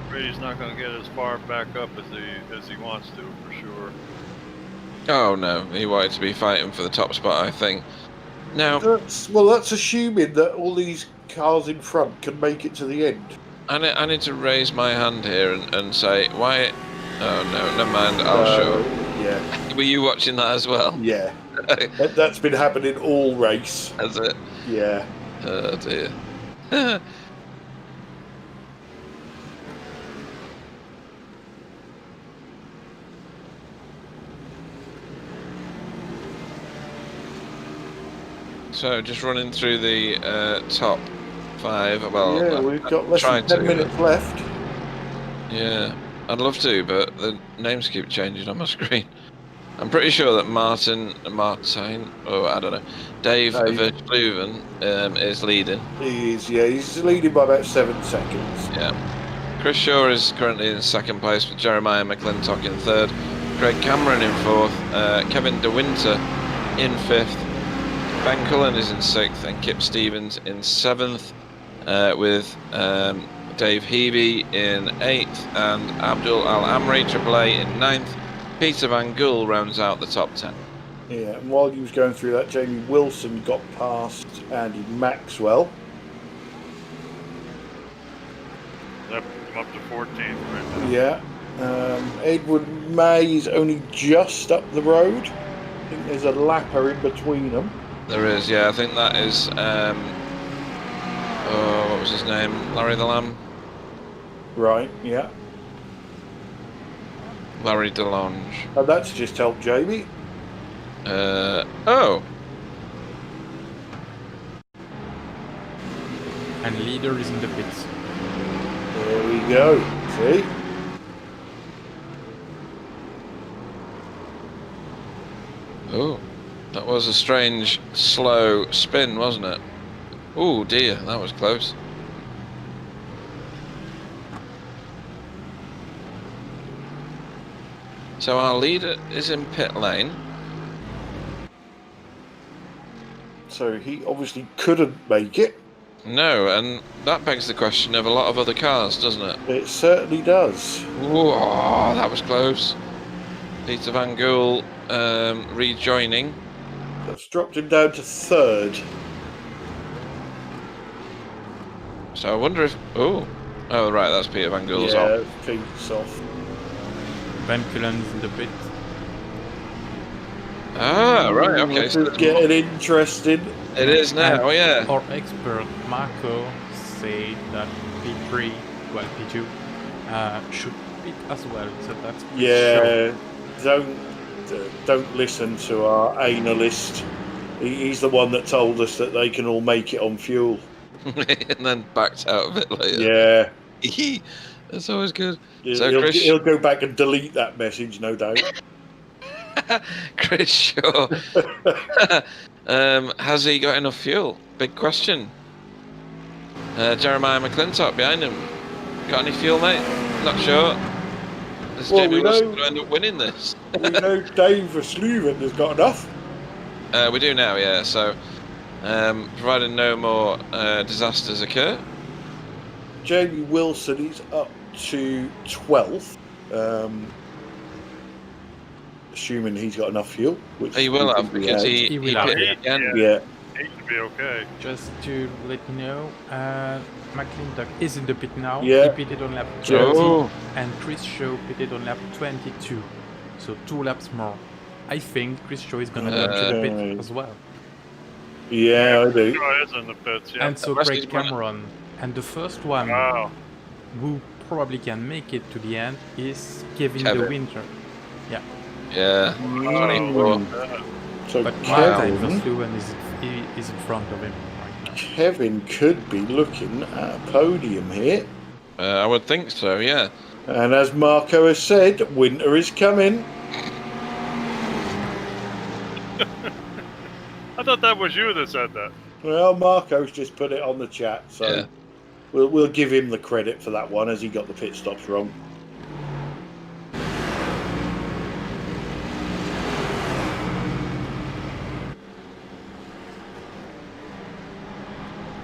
Brady's not going to get as far back up as he wants to, for sure. Oh no, he wanted to be fighting for the top spot, I think. Now, that's assuming that all these cars in front can make it to the end. I need to raise my hand here and say, why... Oh no, never mind, I'll show. Yeah. Were you watching that as well? Yeah. That's been happening all race. Has it? Yeah. Oh dear. So, just running through the top 5. Well, yeah, we've got less than 10 minutes left. Yeah, I'd love to, but the names keep changing on my screen. I'm pretty sure that Martin, oh, I don't know, Dave Verstluven is leading. He's leading by about 7 seconds. Yeah. Chris Shaw is currently in second place with Jeremiah McClintock in third, Greg Cameron in fourth, Kevin De Winter in fifth, Ben Cullen is in 6th and Kip Stevens in 7th, with Dave Hebe in 8th and Abdul Al-Amri AAA in 9th. Peter Van Gool rounds out the top 10. Yeah, and while he was going through that, Jamie Wilson got past Andy Maxwell. Yep, I'm up to 14th right now. Yeah. Edward May's only just up the road. I think there's a lapper in between them. There is, yeah. I think that is, what was his name? Larry the Lamb? Right, yeah. Larry DeLonge. And that's just helped Jamie. Oh. And leader is in the pits. There we go. See? Oh. That was a strange, slow spin, wasn't it? Oh dear, that was close. So our leader is in pit lane. So he obviously couldn't make it. No, and that begs the question of a lot of other cars, doesn't it? It certainly does. Ooh, oh, that was close. Peter Van Gool rejoining. That's dropped him down to 3rd. So I wonder if... Oh, Oh, right, that's Peter Van Gool's Yeah, off. Pete's off. Van Cullen's in the pit. Ah, right, okay. This is getting interesting. It is now, And yeah. our expert Marco said that P3, well P2, should pit as well. So that's Yeah, don't listen to our analyst. He's the one that told us that they can all make it on fuel. And then backed out of it later. Yeah, That's always good. he'll, So Chris, he'll go back and delete that message, no doubt. Chris Shaw, has he got enough fuel? Big question. Jeremiah McClintock behind him. Got any fuel, mate? Not sure. Is Well, Jamie we Wilson know- going to end up winning this? We know Dave Versleuven has got enough. We do now, yeah. So, providing no more disasters occur. Jamie Wilson is up to 12th. Assuming he's got enough fuel. Which He will we have think he because has. he will have, pitted yeah. again. Yeah. He should be okay. just to let you know, McClintock is in the pit now. Yeah. He pitted on lap 30, Oh. and Chris Shaw pitted on lap 22. So 2 laps more. I think Chris Shaw is gonna come to the pit as well. Yeah, I do. Shaw is in the pits, yeah. And so Rest Craig is running. Cameron. And the first one Wow. who probably can make it to the end is Kevin Kevin. De Winter. Yeah. 24. So But Martin Kevin, Versleuven is in front of him right now. Kevin could be looking at a podium here. I would think so, yeah. And as Marco has said, winter is coming. I thought that was you that said that. Well, Marco's just put it on the chat, so Yeah. we'll give him the credit for that one, as he got the pit stops wrong.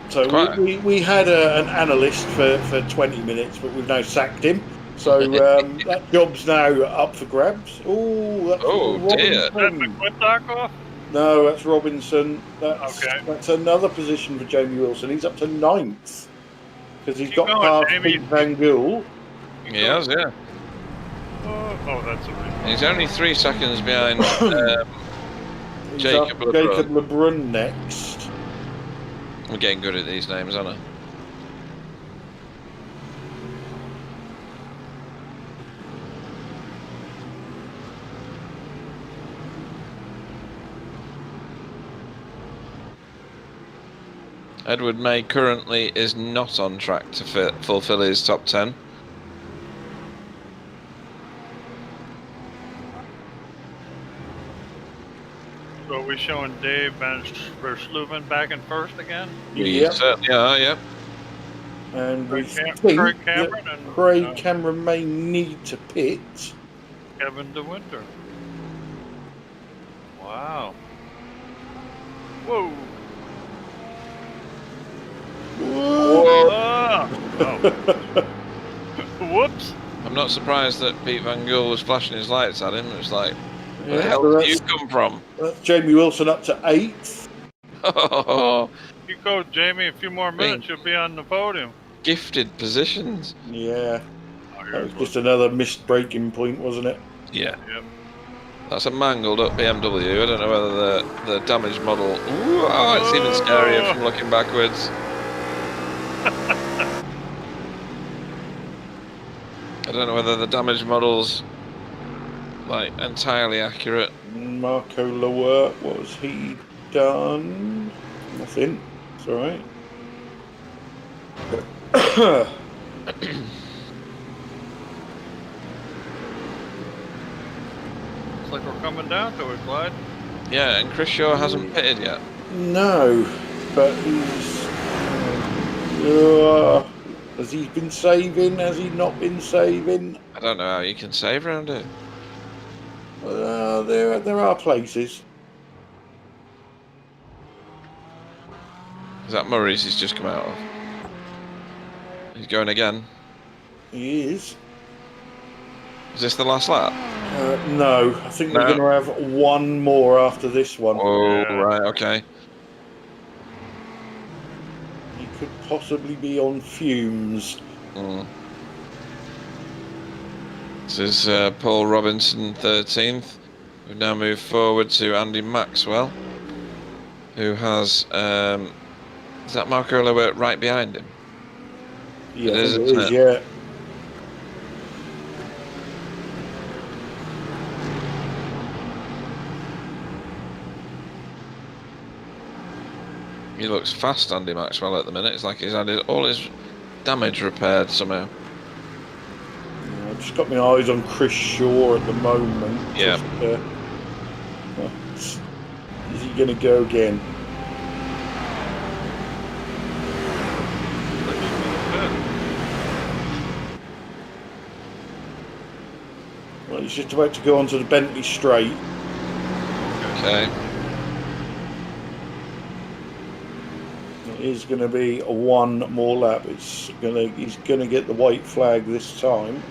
So Quite- we had an analyst for 20 minutes, but we've now sacked him. So that job's now up for grabs. Oh, that's Oh, dear. Is that McClintock off? No, that's Robinson. That's, Okay. that's another position for Jamie Wilson. He's up to 9th because he's Keep got going, past Jamie. Pete Van Gool. He has, yeah. Oh, that's a reason. He's only 3 seconds behind He's Jacob up LeBrun. Jacob LeBrun next. I'm getting good at these names, aren't I? Edward May currently is not on track to fulfill his top 10. So are we showing Dave Van Versluven back in first again? We Yep. certainly are, yep. And we Craig think Craig that Cameron and Craig Cameron may need to pit. Kevin De Winter. Wow. Whoa. Ah! Oh. Whoops. I'm not surprised that Pete Van Gool was flashing his lights at him. It was like, where the Yeah, hell so did you that's- come from? That's Jamie Wilson up to 8th. You go, Jamie. A few more minutes, you'll be on the podium. Gifted positions. Yeah, Oh, that here's was just another missed breaking point, wasn't it? Yeah. Yep. That's a mangled up BMW. I don't know whether the damaged model. Ooh, oh, it's even scarier from looking backwards. I don't know whether the damaged model's like entirely accurate. Marco Lower, what has he done? Nothing. It's alright. Looks like we're coming down to it, Clyde. Yeah, and Chris Shaw hasn't pitted yet. No, but he's. Has he been saving? Has he not been saving? I don't know how you can save around it. There are places. Is that Murray's he's just come out of? He's going again. He is. Is this the last lap? No, I think we're No. going to have one more after this one. Oh, Yeah. right, okay. He could possibly be on fumes. This is Paul Robinson 13th. We've now moved forward to Andy Maxwell, who has is that Marco Lower right behind him? Yeah, It I is, think it isn't is, it? yeah. He looks fast, Andy Maxwell, at the minute. It's like he's had all his damage repaired somehow. Yeah, I've just got my eyes on Chris Shaw at the moment. Yeah. Is he going to go again? Well, he's just about to go onto the Bentley straight. Okay. It is going to be a one more lap. He's going to get the white flag this time.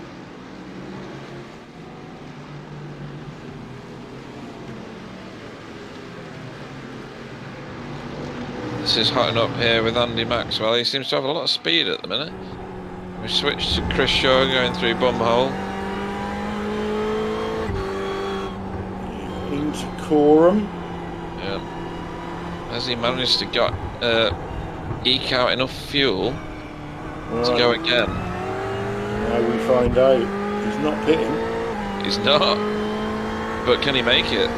This is hotting up here with Andy Maxwell. He seems to have a lot of speed at the minute. We switched to Chris Shaw going through Bumhole. Into Coram. Yeah. Has he managed to eke out enough fuel to go again? Now we find out. He's not pitting. He's not. But can he make it?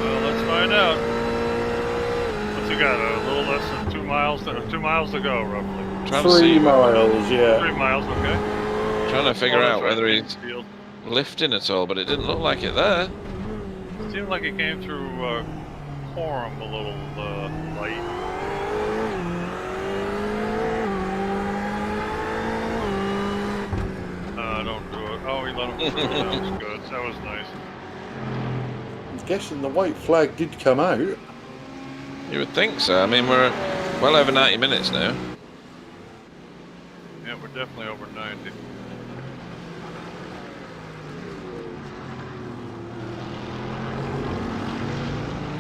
Well, let's find out. What's he got? A little less than 2 miles. 2 miles to go, roughly. Trying to 3 see, miles, yeah. 3 miles, okay. trying to figure out That's right, whether he's field. lifting at all, but it didn't look like it there. Seemed like it came through Coram a little light. Don't do it. Oh, he let him through. That was good. That was nice. I'm guessing the white flag did come out. You would think so. I mean, we're well over 90 minutes now. Yeah, we're definitely over 90.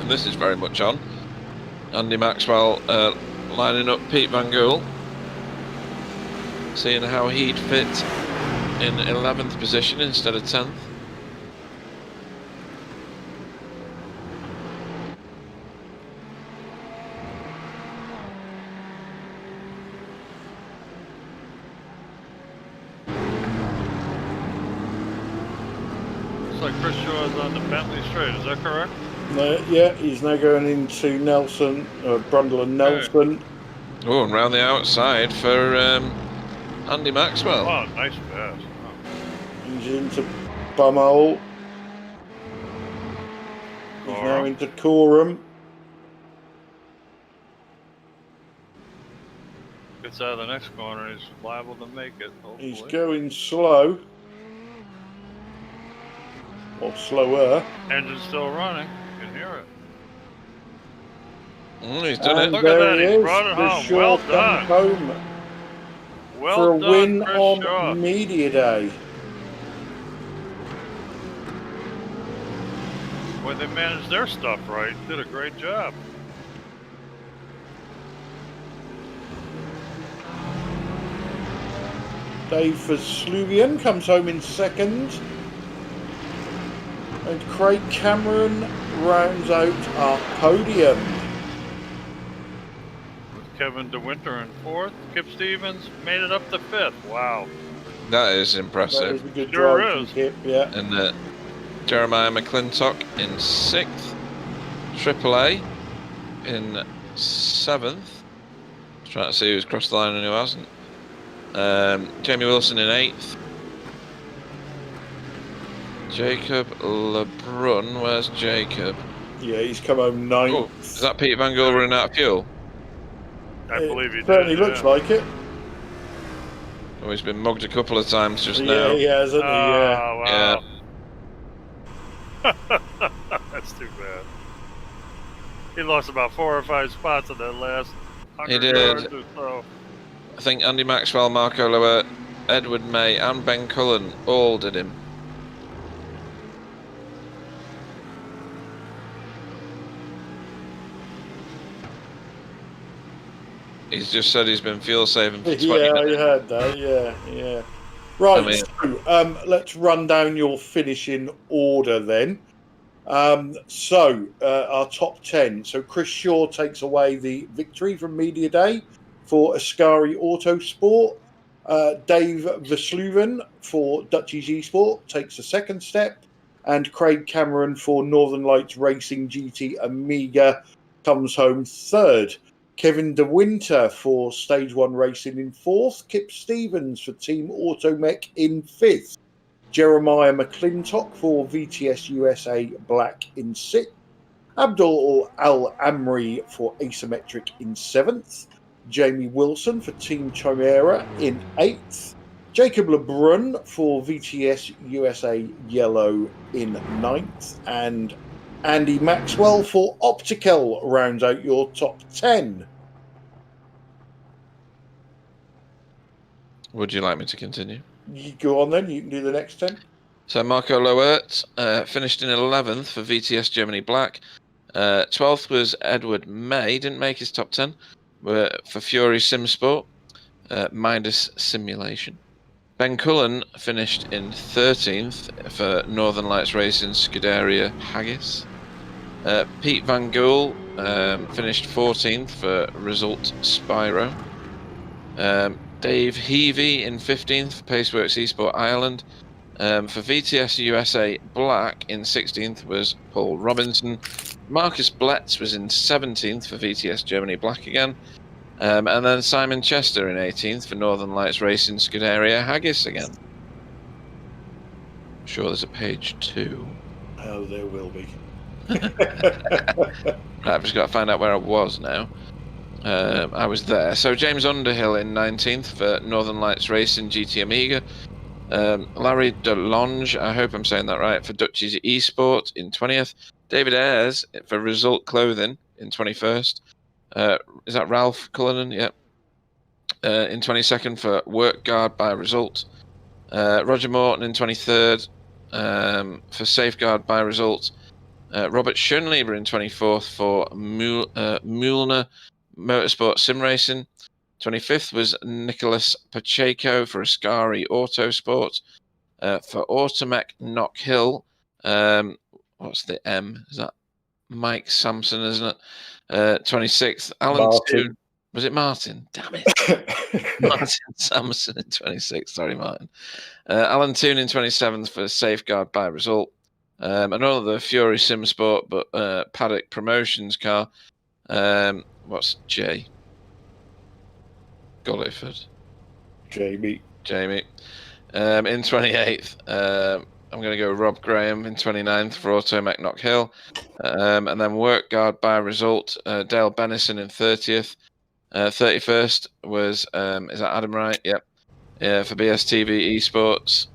And this is very much on. Andy Maxwell lining up Pete Van Gool, seeing how he'd fit in 11th position instead of 10th. Looks like Chris Shaw is on the Bentley straight. Is that correct? Yeah, he's now going into Nelson, Brundle and Nelson. Oh, and round the outside for Andy Maxwell. Oh, nice pass. He's into Bumhole. He's now Coram. into Coram. Gets out of the next corner. He's liable to make it. Hopefully. He's going slow. Or slower. Engine's still running. You can hear it. He's done And it. Look at there that, he he is. brought it The home. Shaw Well come done. home Well for a done, win Chris on Shaw. Media Day. Boy, they managed their stuff right. Did a great job. Dave Versluvian comes home in second. And Craig Cameron rounds out our podium. With Kevin DeWinter in fourth. Kip Stevens made it up to fifth. Wow. That is That impressive. is a good Sure drive from is. Kip, yeah. And Jeremiah McClintock in 6th. AAA in 7th. Trying to see who's crossed the line and who hasn't. Jamie Wilson in 8th. Jacob LeBrun, where's Jacob? Yeah, he's come home ninth. Oh, is that Pete Van Gool running out of fuel? I believe he certainly did. looks like it. Oh, he's been mugged a couple of times just Yeah, now. he has, hasn't he? Yeah. Oh, wow. That's too bad. He lost about 4 or 5 spots in that last 100 He did. yards or so. I think Andy Maxwell, Marco Lower, Edward May and Ben Cullen all did him. He's just said he's been fuel saving for 20 Yeah, I minutes. heard that. Yeah. Right, I mean- so let's run down your finishing order then. Our top 10. So Chris Shaw takes away the victory from Media Day for Ascari Autosport. Dave Versluven for Dutchies Esport takes a second step. And Craig Cameron for Northern Lights Racing GT Amiga comes home third. Kevin De Winter for Stage 1 Racing in fourth. Kip Stevens for Team Automech in fifth. Jeremiah McClintock for VTS USA Black in sixth. Abdul Al Amri for Asymmetric in seventh. Jamie Wilson for Team Chimera in eighth. Jacob Lebrun for VTS USA Yellow in ninth. And Andy Maxwell for Optical rounds out your top 10. Would you like me to continue? You go on then, you can do the next 10. So Marco Loert finished in 11th for VTS Germany Black. 12th was Edward May, didn't make his top 10, for Fury Simsport, Midas Simulation. Ben Cullen finished in 13th for Northern Lights Racing Scuderia Haggis. Pete Van Gool finished 14th for Result Spyro. Dave Heavey in 15th for Paceworks Esport Ireland. For VTS USA Black in 16th was Paul Robinson. Marcus Bletz was in 17th for VTS Germany Black again. And then Simon Chester in 18th for Northern Lights Racing Scuderia Haggis again. I'm sure there's a page 2. Oh, there will be. Right, I've just got to find out where I was now. I was there. So James Underhill in 19th for Northern Lights Racing GT Amiga. Larry DeLonge, I hope I'm saying that right, for Dutchies Esport in 20th. David Ayres for Result Clothing in 21st. Is that Ralph Cullinan? Yep. In 22nd for Work Guard by Result. Roger Morton in 23rd for Safeguard by Result. Robert Schoenleber in 24th for Muellner Motorsport Sim Racing. 25th was Nicholas Pacheco for Ascari Autosport. For Automech Knockhill, what's the M? Is that Mike Sampson, isn't it? 26th, Alan Martin. Toon. Was it Martin? Damn it. Martin Sampson in 26th. Sorry, Martin. Alan Toon in 27th for Safeguard by Result. Another Fury Simsport, but Paddock Promotions car. What's J? Gulliford. Jamie. In 28th, I'm going to go Rob Graham in 29th for Automech Knockhill. And then Work Guard by Result, Dale Bennison in 30th. 31st was, is that Adam Wright? Yep. For BSTV Esports.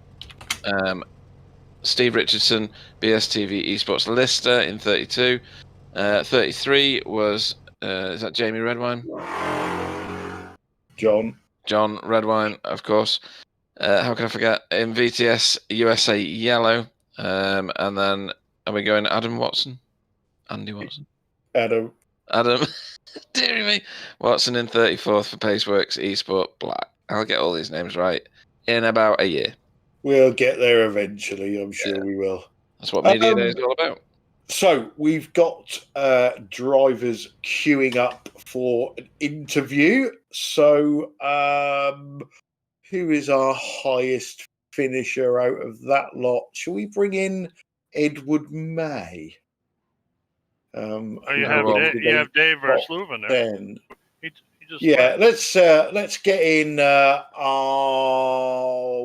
Steve Richardson, BSTV Esports Lister in 32. 33 was, is that Jamie Redwine? John Redwine, of course. How can I forget? In VTS USA Yellow. And then are we going Adam Watson? Andy Watson? Adam. Dear me. Watson in 34th for Paceworks Esport Black. I'll get all these names right in about a year. We'll get there eventually, I'm sure we will. That's what Media Day is all about. So we've got drivers queuing up for an interview. So who is our highest finisher out of that lot? Shall we bring in Edward May? You have Dave Versluven there. He just let's get in.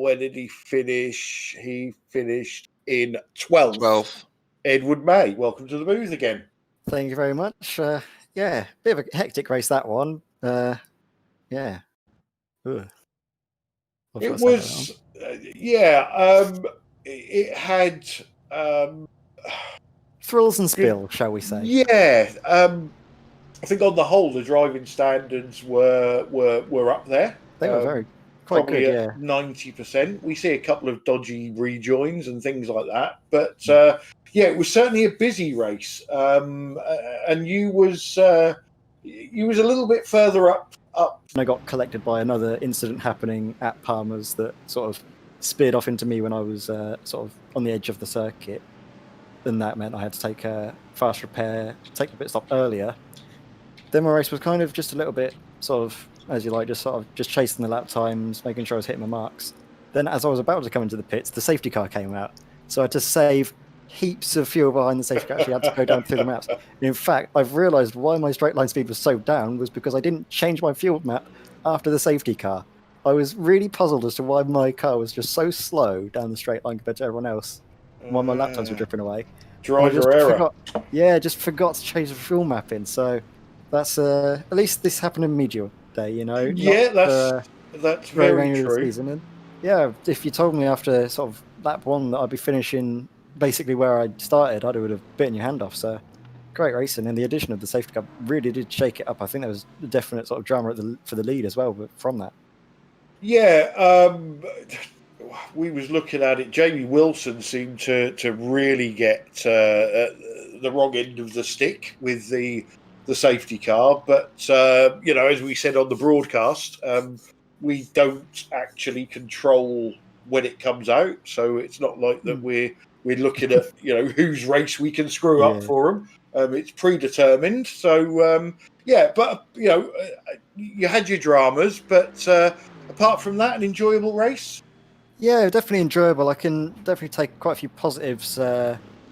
Where did he finish? He finished in 12th. Edward May, welcome to the booth again. Thank you very much. Bit of a hectic race, that one. Ugh. It was, it had thrills and spill, shall we say? Yeah, I think on the whole the driving standards were up there. They were quite probably good, at 90%. We see a couple of dodgy rejoins and things like that, but it was certainly a busy race. And you was you was a little bit further up. And I got collected by another incident happening at Palmer's that sort of speared off into me when I was sort of on the edge of the circuit. And that meant I had to take a fast repair, take the pit stop earlier. Then my race was kind of just a little bit sort of, as you like, just sort of just chasing the lap times, making sure I was hitting my marks. Then as I was about to come into the pits, the safety car came out. So I had to save heaps of fuel behind the safety car. Actually, I had to go down through the maps. And in fact, I've realised why my straight line speed was so down was because I didn't change my fuel map after the safety car. I was really puzzled as to why my car was just so slow down the straight line compared to everyone else, and why my lap times were dripping away. Driver error. Just forgot to change the fuel mapping. So that's at least this happened in Meteor Day, you know. Yeah, that's very true. Season. And yeah, if you told me after sort of lap 1 that I'd be finishing basically where I started, I would have bitten your hand off. So great racing, and the addition of the safety car really did shake it up. I think there was a definite sort of drama for the lead as well, but from that. Yeah, we was looking at it. Jamie Wilson seemed to really get the wrong end of the stick with the safety car, but you know, as we said on the broadcast, we don't actually control when it comes out, so it's not like that we're looking at, you know, whose race we can screw up for them. It's predetermined. So yeah, but you know, you had your dramas, but apart from that, an enjoyable race. Yeah, definitely enjoyable. I can definitely take quite a few positives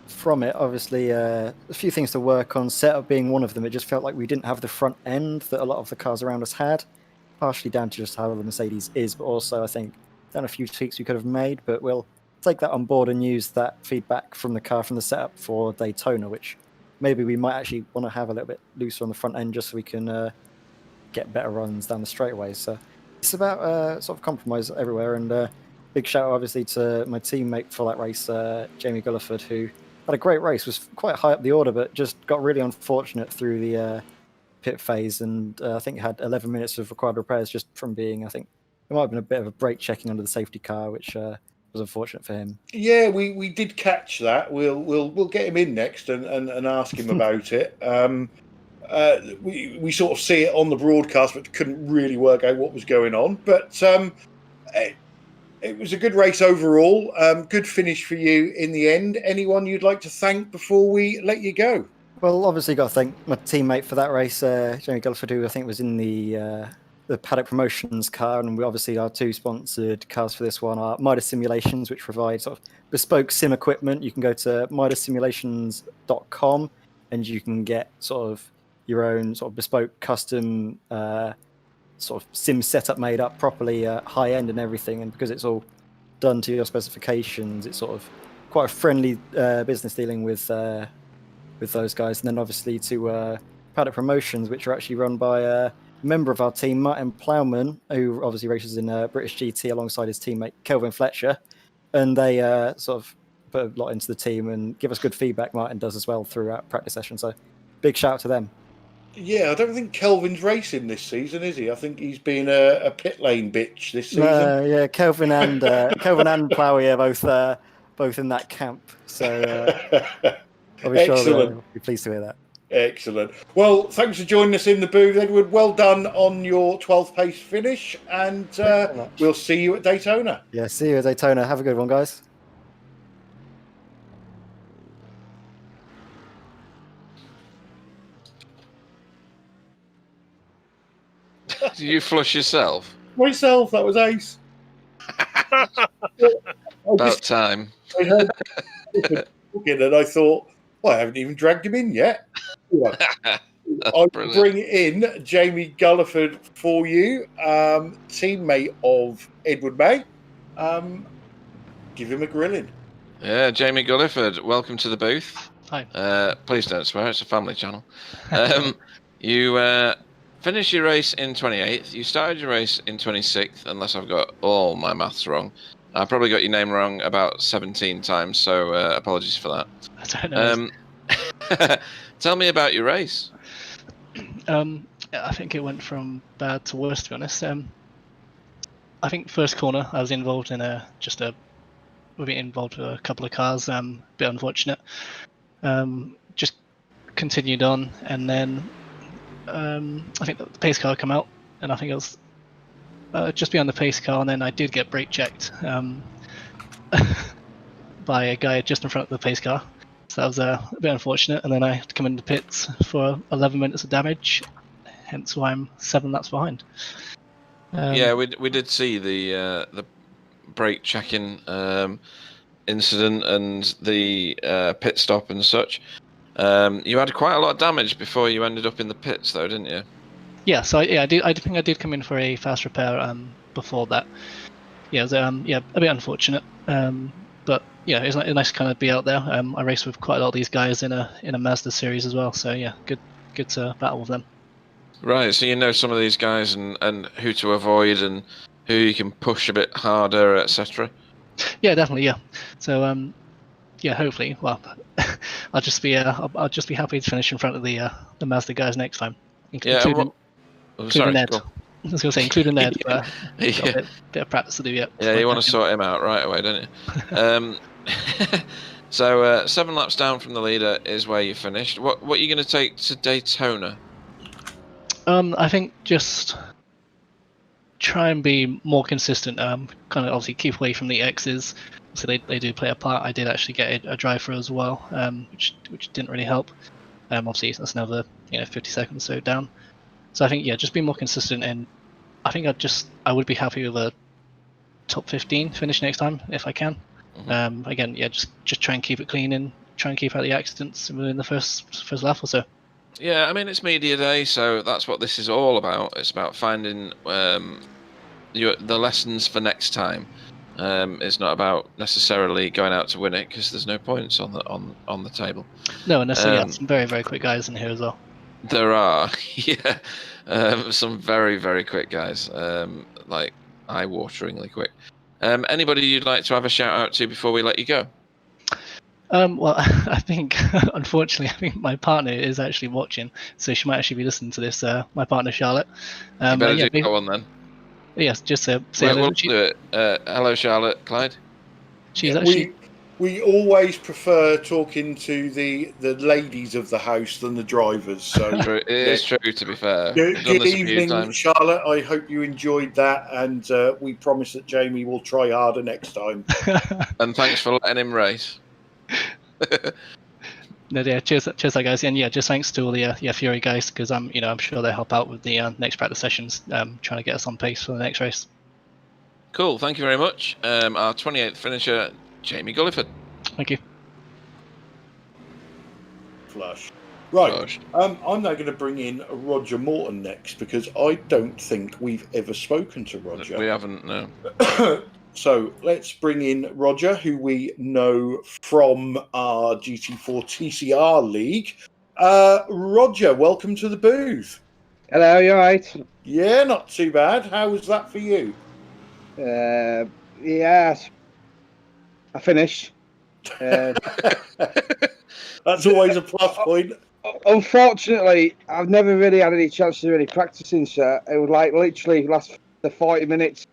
from it. Obviously, a few things to work on, setup being one of them. It just felt like we didn't have the front end that a lot of the cars around us had, partially down to just how the Mercedes is, but also I think done a few tweaks we could have made, but we'll take that on board and use that feedback from the car from the setup for Daytona, which maybe we might actually want to have a little bit looser on the front end just so we can get better runs down the straightaways. So it's about sort of compromise everywhere, and big shout out obviously to my teammate for that race, Jamie Gulliford, who had a great race, was quite high up the order, but just got really unfortunate through the pit phase, and I think had 11 minutes of required repairs just from being, I think, there might have been a bit of a brake checking under the safety car, which was unfortunate for him. Yeah, we did catch that. We'll get him in next and ask him about it. We sort of see it on the broadcast, but couldn't really work out what was going on. But it was a good race overall. Good finish for you in the end. Anyone you'd like to thank before we let you go? Well, obviously got to thank my teammate for that race, Jamie Gulliford, who I think was in the Paddock Promotions car, and we obviously our 2 sponsored cars for this one are Midas Simulations, which provide sort of bespoke sim equipment. You can go to midassimulations.com and you can get sort of your own sort of bespoke custom sort of sim setup made up properly, high end and everything. And because it's all done to your specifications, it's sort of quite a friendly business dealing with those guys. And then obviously to Paddock Promotions, which are actually run by a member of our team, Martin Plowman, who obviously races in British GT alongside his teammate Kelvin Fletcher, and they sort of put a lot into the team and give us good feedback. Martin does as well throughout practice sessions, so big shout out to them. Yeah, I don't think Kelvin's racing this season, is he? I think he's been a pit lane bitch this season. Yeah, Kelvin and Plowy are both in that camp, so I'll be sure they'll be pleased to hear that. Excellent. Well, thanks for joining us in the booth, Edward. Well done on your 12th pace finish, and we'll see you at Daytona. Yeah, see you at Daytona. Have a good one, guys. Did you flush yourself? Myself, that was ace. About time. I heard and I thought, well, I haven't even dragged him in yet. I'll bring in Jamie Gulliford for you, teammate of Edward May. Give him a grilling. Yeah, Jamie Gulliford, welcome to the booth. Hi. Please don't swear, it's a family channel. You finished your race in 28th. You started your race in 26th, unless I've got all my maths wrong. I probably got your name wrong about 17 times, so apologies for that. I don't know. Tell me about your race. I think it went from bad to worse, to be honest. I think first corner I was involved in we've been involved with a couple of cars, a bit unfortunate. Just continued on, and then I think the pace car come out, and I think it was just beyond the pace car, and then I did get brake checked by a guy just in front of the pace car. So that was a bit unfortunate, and then I had to come into pits for 11 minutes of damage, hence why I'm 7 laps behind. Yeah, we did see the brake checking incident and the pit stop and such. You had quite a lot of damage before you ended up in the pits, though, didn't you? Yeah, so I think I did come in for a fast repair before that. Yeah, it was, a bit unfortunate. But yeah, it's nice to kind of be out there. I raced with quite a lot of these guys in a Mazda series as well, so yeah, good to battle with them. Right, so you know some of these guys and who to avoid and who you can push a bit harder, etc. Yeah, definitely, yeah. So yeah, hopefully, well, I'll just be happy to finish in front of the Mazda guys next time, including Ned. Cool. I was going to say, including Ned, Yeah. but got a bit of practice to do yet. Yeah, you want to sort him out right away, don't you? So 7 laps down from the leader is where you finished. What are you going to take to Daytona? I think just try and be more consistent. Kind of obviously keep away from the X's. So they do play a part. I did actually get a drive through as well, which didn't really help. Obviously that's another 50 seconds so down. So I think just be more consistent, and I think I would be happy with a top 15 finish next time if I can. Mm-hmm. Again, just try and keep it clean and try and keep out the accidents within the first lap or so. Yeah, I mean it's media day, so that's what this is all about. It's about finding the lessons for next time. It's not about necessarily going out to win it because there's no points on the table. No, and there's some very, very quick guys in here as well. There are, yeah, some very, very quick guys, like eye-wateringly quick. Anybody you'd like to have a shout out to before we let you go? Well, I think, unfortunately, my partner is actually watching, so she might actually be listening to this. My partner, Charlotte. You better go on then. Yes, just say hello. We'll do it. Hello, Charlotte. Clyde? We always prefer talking to the ladies of the house than the drivers. So it is true, to be fair. Good evening, Charlotte. I hope you enjoyed that, and we promise that Jamie will try harder next time. And thanks for letting him race. No, yeah, cheers, guys, and just thanks to all the Fury guys, because I'm sure they'll help out with the next practice sessions, trying to get us on pace for the next race. Cool, thank you very much. Our 28th finisher, Jamie Gulliford. Thank you. Flush. Right, I'm now going to bring in Roger Morton next, because I don't think we've ever spoken to Roger. We haven't, no. So let's bring in Roger, who we know from our GT4 TCR League. Roger, welcome to the booth. Hello, you alright? Yeah, not too bad. How was that for you? Yes, I finished. That's always a plus point. Unfortunately, I've never really had any chance to really practicing, sir. It was like literally last the 40 minutes.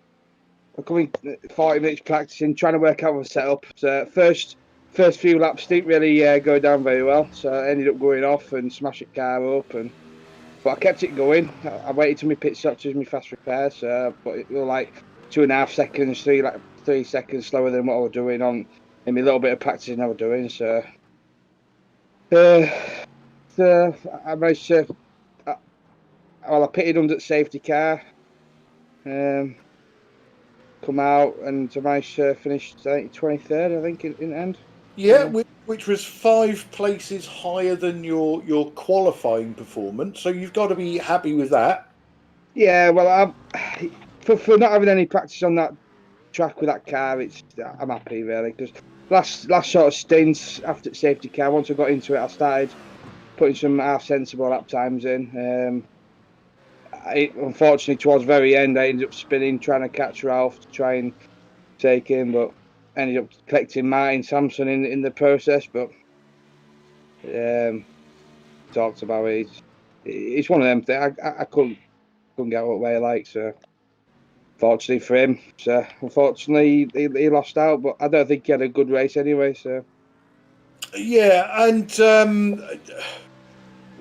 I'm coming 40 minutes practicing, trying to work out my setup. So first few laps didn't really go down very well, so I ended up going off and smashing the car up. But I kept it going. I waited till my pit stop to my fast repair. So, but it was like 2.5 seconds, 3 seconds slower than what I was doing in my little bit of practicing I was doing. So I managed to. I pitted under the safety car. Come out and I managed to finish 23rd, I think, in the end. Yeah, which was 5 places higher than your qualifying performance, so you've got to be happy with that. Yeah, well, for not having any practice on that track with that car, I'm happy really, because last sort of stints after the safety car, once I got into it, I started putting some half sensible lap times in. Unfortunately, towards the very end, I ended up spinning, trying to catch Ralph to try and take him, but ended up collecting Martin Sampson in the process. But talked about it. It's one of them things. I couldn't get what way I like. So fortunately for him, unfortunately he lost out. But I don't think he had a good race anyway. So yeah, and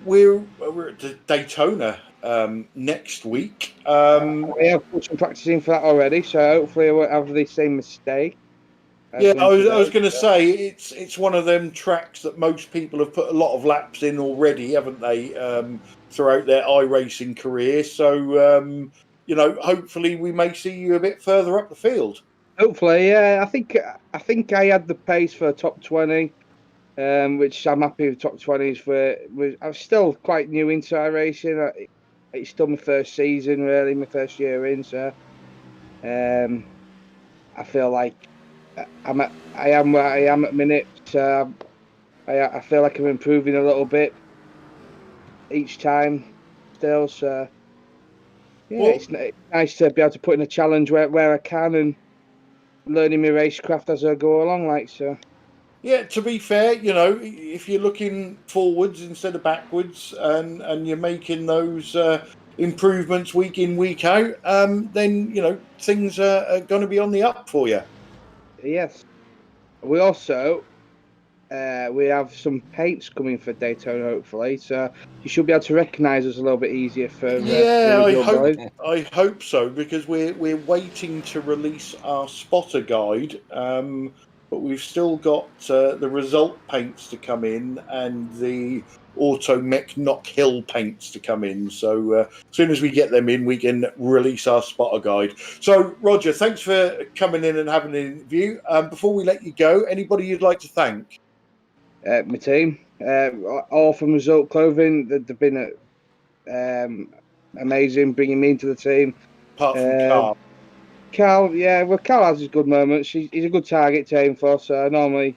we're at the Daytona next week. We have put some practicing for that already, so hopefully I won't have the same mistake. Yeah, I was going to say it's one of them tracks that most people have put a lot of laps in already, haven't they? Throughout their iRacing career, so hopefully we may see you a bit further up the field. Hopefully, yeah. I think I had the pace for top 20, which I'm happy with. Top 20s for. I'm still quite new into iRacing. It's still my first season, really, my first year in. So, I feel like I am where I am at the minute. So I feel like I'm improving a little bit each time, still. So yeah, Well, it's nice to be able to put in a challenge where I can and learning my racecraft as I go along. Like so. yeah, to be fair, if you're looking forwards instead of backwards, and you're making those improvements week in week out, then things are going to be on the up for you. Yes. We also we have some paints coming for Daytona, hopefully, so you should be able to recognise us a little bit easier for Yeah, the result, boys. I hope so, because we're waiting to release our spotter guide, but we've still got the result paints to come in and the Auto Mech Knock Hill paints to come in. So as soon as we get them in, we can release our spotter guide. So Roger, thanks for coming in and having an interview. Before we let you go, anybody you'd like to thank? My team, all from Result Clothing, they've been amazing bringing me into the team. Apart from Carl. Cal, yeah, well, Cal has his good moments. He's a good target to aim for, so normally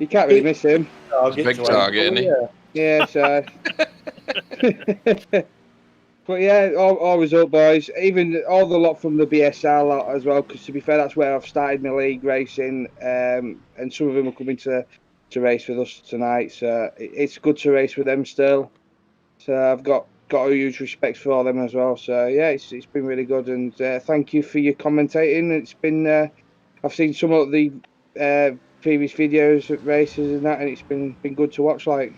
you can't really miss him. Big target, isn't he? Yeah, so. But yeah, all Result boys, even all the lot from the BSR lot as well, because to be fair, that's where I've started my league racing, and some of them are coming to race with us tonight, so it's good to race with them still. So I've got a huge respect for all them as well. So yeah, it's been really good, and thank you for your commentating. It's been I've seen some of the previous videos at races and that, and it's been good to watch. Like.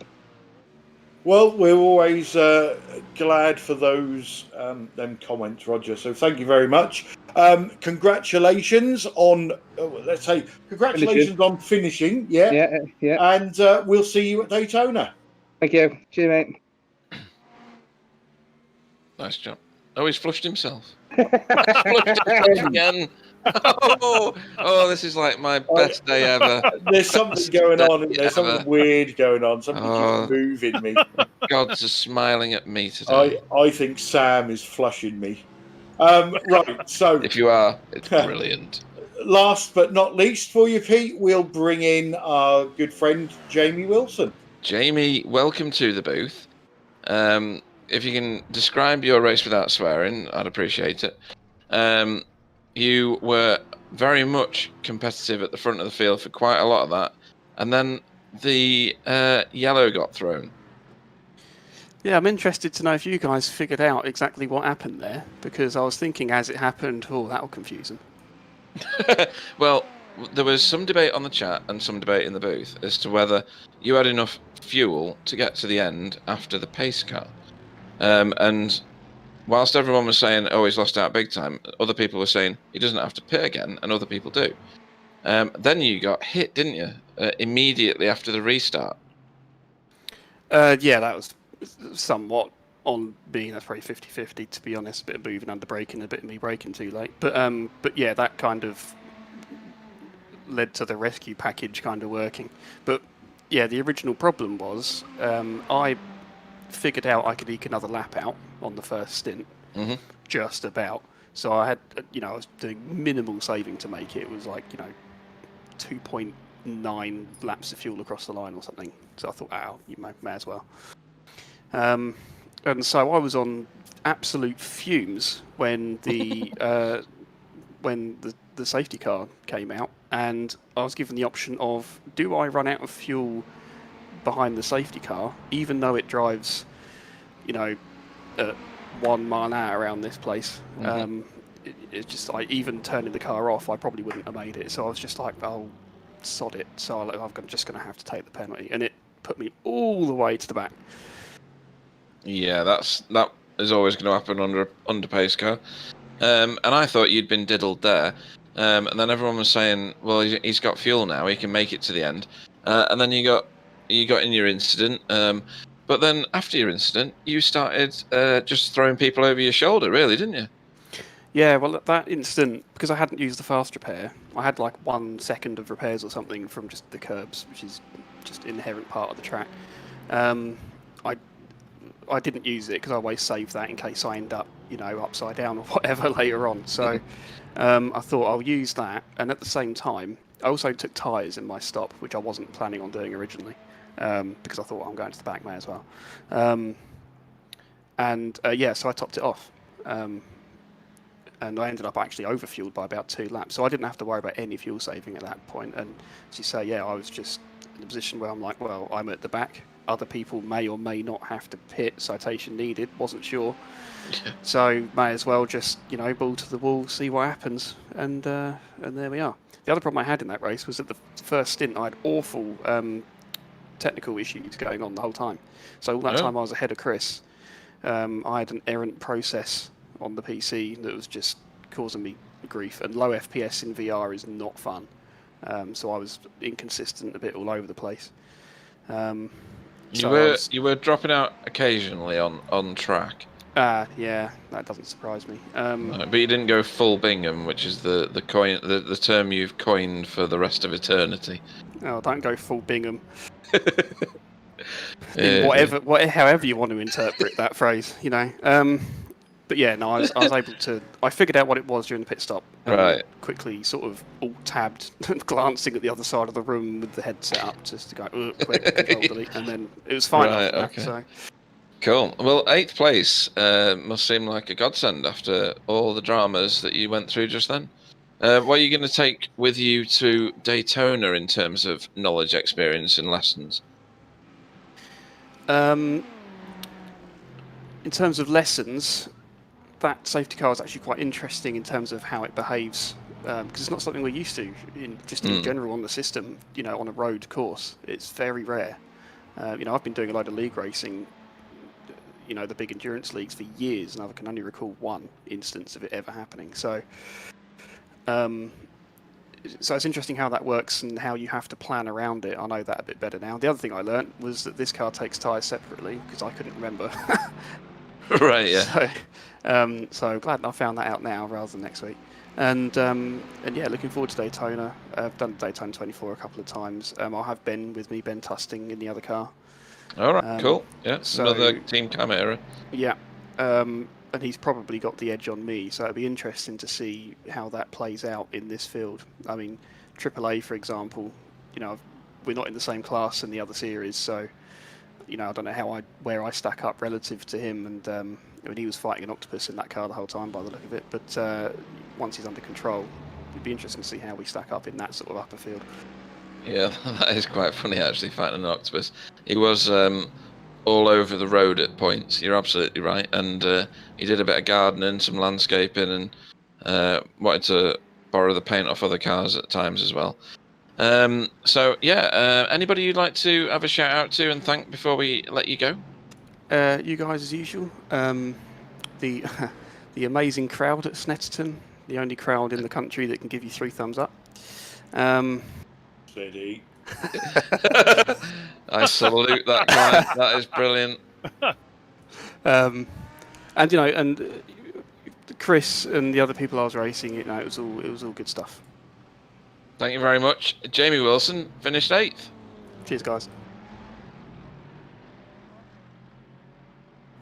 Well, we're always glad for those them comments, Roger. So thank you very much. Congratulations on, congratulations on finishing. Yeah. And we'll see you at Daytona. Thank you. Cheers, mate. Nice job. Oh, he's flushed himself. Flushed himself again. Oh, this is like my best day ever. There's something going on, and there's something weird going on. Something keeps moving me. Gods are smiling at me today. I think Sam is flushing me. Right, so if you are, it's brilliant. Last but not least for you, Pete, we'll bring in our good friend Jamie Wilson. Jamie, welcome to the booth. If you can describe your race without swearing, I'd appreciate it. You were very much competitive at the front of the field for quite a lot of that, and then the yellow got thrown. Yeah, I'm interested to know if you guys figured out exactly what happened there, because I was thinking as it happened, that'll confuse them. Well, there was some debate on the chat and some debate in the booth as to whether you had enough fuel to get to the end after the pace car. And whilst everyone was saying, oh, he's lost out big time, other people were saying he doesn't have to pit again, and other people do. Then you got hit, didn't you? Immediately after the restart. Yeah, that was somewhat on being a 50-50, to be honest. A bit of moving under braking, a bit of me braking too late. But yeah, that kind of led to the rescue package kind of working. But yeah, the original problem was I figured out I could eke another lap out on the first stint, just about. So I had, I was doing minimal saving to make it. It was like, 2.9 laps of fuel across the line or something. So I thought, you may as well. And so I was on absolute fumes when the the safety car came out, and I was given the option of, do I run out of fuel behind the safety car, even though it drives, at 1 mile an hour around this place. It's just like, even turning the car off, I probably wouldn't have made it. So I was just like, oh, sod it. So I'm just going to have to take the penalty. And it put me all the way to the back. Yeah, that is always going to happen under pace car. And I thought you'd been diddled there. And then everyone was saying, well, he's got fuel now, he can make it to the end. And then you got in your incident. But then after your incident, you started just throwing people over your shoulder, really, didn't you? Yeah, well, that incident, because I hadn't used the fast repair, I had like 1 second of repairs or something from just the curbs, which is just inherent part of the track. I didn't use it because I always save that in case I end up, upside down or whatever later on. So I thought I'll use that. And at the same time, I also took tyres in my stop, which I wasn't planning on doing originally, because I thought I'm going to the back, may as well. So I topped it off. And I ended up actually overfueled by about 2 laps. So I didn't have to worry about any fuel saving at that point. And as you say, I was just in a position where I'm like, well, I'm at the back. Other people may or may not have to pit, citation needed, wasn't sure. Yeah. So may as well just, ball to the wall, see what happens. And there we are. The other problem I had in that race was that the first stint I had awful technical issues going on the whole time. So all that time I was ahead of Chris. I had an errant process on the PC that was just causing me grief, and low FPS in VR is not fun. So I was inconsistent a bit all over the place. You were dropping out occasionally on track. Yeah, that doesn't surprise me. But you didn't go full Bingham, which is the term you've coined for the rest of eternity. Oh, don't go full Bingham. However you want to interpret that phrase, But yeah, no, I was able to. I figured out what it was during the pit stop. Right. Quickly, sort of all tabbed, glancing at the other side of the room with the headset up, just to go quick, control delete, and then it was fine. Right. After Okay. That, so. Cool. Well, 8th place must seem like a godsend after all the dramas that you went through just then. What are you going to take with you to Daytona in terms of knowledge, experience, and lessons? In terms of lessons, that safety car is actually quite interesting in terms of how it behaves, because it's not something we're used to in general on the system. On a road course, it's very rare. I've been doing a load of league racing, the big endurance leagues for years, and I can only recall one instance of it ever happening. So it's interesting how that works and how you have to plan around it. I know that a bit better now. The other thing I learnt was that this car takes tyres separately, because I couldn't remember. Right, yeah. So glad I found that out now rather than next week. And yeah, looking forward to Daytona. I've done Daytona 24 a couple of times. I'll have Ben with me, Ben Tusting, in the other car. All right, cool. Yeah, another Team Camera. Yeah, and he's probably got the edge on me, so it'll be interesting to see how that plays out in this field. I mean, AAA, for example, we're not in the same class in the other series, so I don't know where I stack up relative to him. And he was fighting an octopus in that car the whole time by the look of it. But once he's under control, it'd be interesting to see how we stack up in that sort of upper field. Yeah, that is quite funny actually, fighting an octopus. He was all over the road at points. You're absolutely right. And he did a bit of gardening, some landscaping, and wanted to borrow the paint off other cars at times as well. Anybody you'd like to have a shout out to and thank before we let you go? You guys as usual. The amazing crowd at Snetterton, the only crowd in the country that can give you 3 thumbs up. Steady. I salute that guy. That is brilliant. And Chris and the other people I was racing, it was all good stuff. Thank you very much. Jamie Wilson finished 8th. Cheers, guys.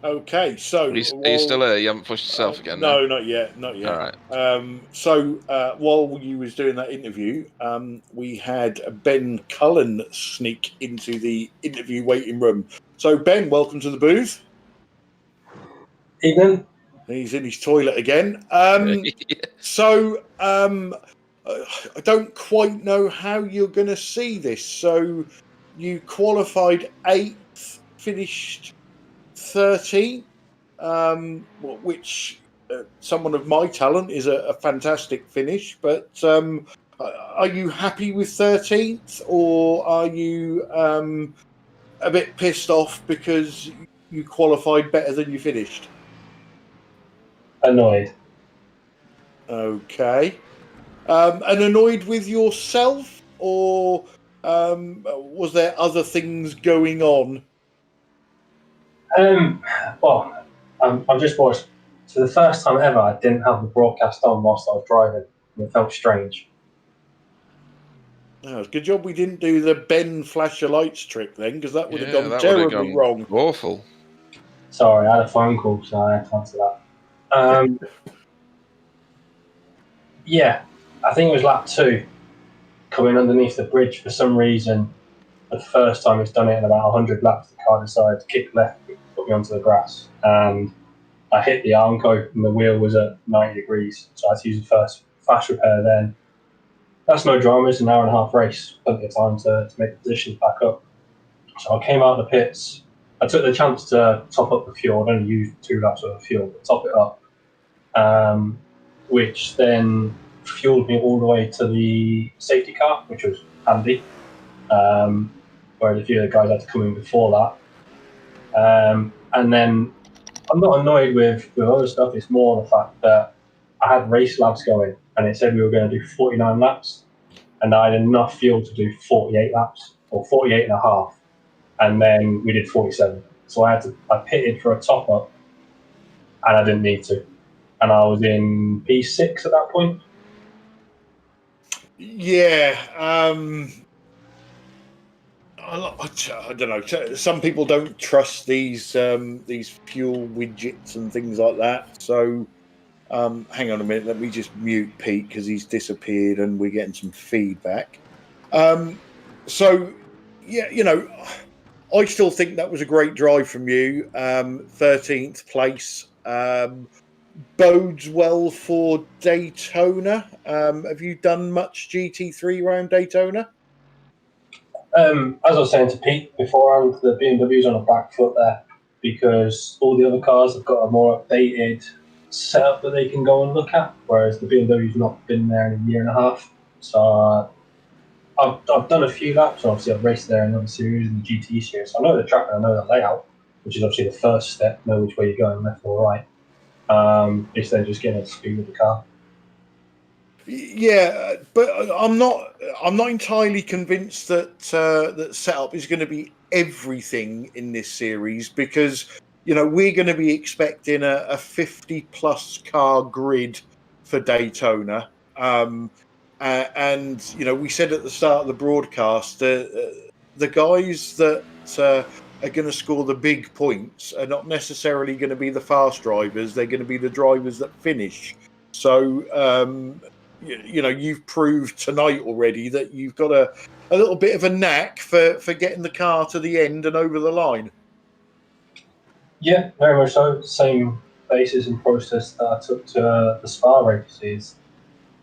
Okay, so... Are you still here? You haven't pushed yourself again? No, not yet. Not yet. All right. While you was doing that interview, we had Ben Cullen sneak into the interview waiting room. So, Ben, welcome to the booth. Evening. He's in his toilet again. So, I don't quite know how you're going to see this. So, you qualified 8th, finished 13th, which someone of my talent is a fantastic finish. But are you happy with 13th, or are you a bit pissed off because you qualified better than you finished? Annoyed. Okay. And annoyed with yourself, or was there other things going on? Well, I've just watched. For the first time ever, I didn't have the broadcast on whilst I was driving. And it felt strange. Oh, good job we didn't do the Ben flash your lights trick then, because that would have gone that terribly wrong. Awful. Sorry, I had a phone call, so I had to answer that. Yeah, I think it was lap 2, coming underneath the bridge. For some reason, the first time it's done it in about 100 laps, the car decided to kick left, put me onto the grass, and I hit the armco, and the wheel was at 90 degrees, so I had to use the first fast repair then. That's no drama, it's an hour and a half race, plenty of time to make the positions back up. So I came out of the pits. I took the chance to top up the fuel. I only used 2 laps of fuel, but top it up, which then fueled me all the way to the safety car, which was handy. Whereas a few of the guys had to come in before that. And then I'm not annoyed with other stuff. It's more the fact that I had race laps going, and it said we were going to do 49 laps, and I had enough fuel to do 48 laps, or 48 and a half, and then we did 47. So I pitted for a top up, and I didn't need to, and I was in P6 at that point. Yeah, I don't know. Some people don't trust these fuel widgets and things like that. So, hang on a minute. Let me just mute Pete because he's disappeared and we're getting some feedback. So, yeah, I still think that was a great drive from you. 13th place. Bodes well for Daytona. Have you done much GT3 around Daytona? As I was saying to Pete beforehand, the BMW's on a back foot there because all the other cars have got a more updated setup that they can go and look at, whereas the BMW's not been there in a year and a half. So I've done a few laps. Obviously, I've raced there in other series in the GT series. So I know the track and I know the layout, which is obviously the first step. Know which way you're going, left or right. It's then just getting up to speed with the car. Yeah, but I'm not entirely convinced that that setup is going to be everything in this series because we're going to be expecting a 50+ car grid for Daytona, and we said at the start of the broadcast the guys that are going to score the big points are not necessarily going to be the fast drivers. They're going to be the drivers that finish. So you've proved tonight already that you've got a little bit of a knack for getting the car to the end and over the line. Yeah, very much so. Same basis and process that I took to the Spa race is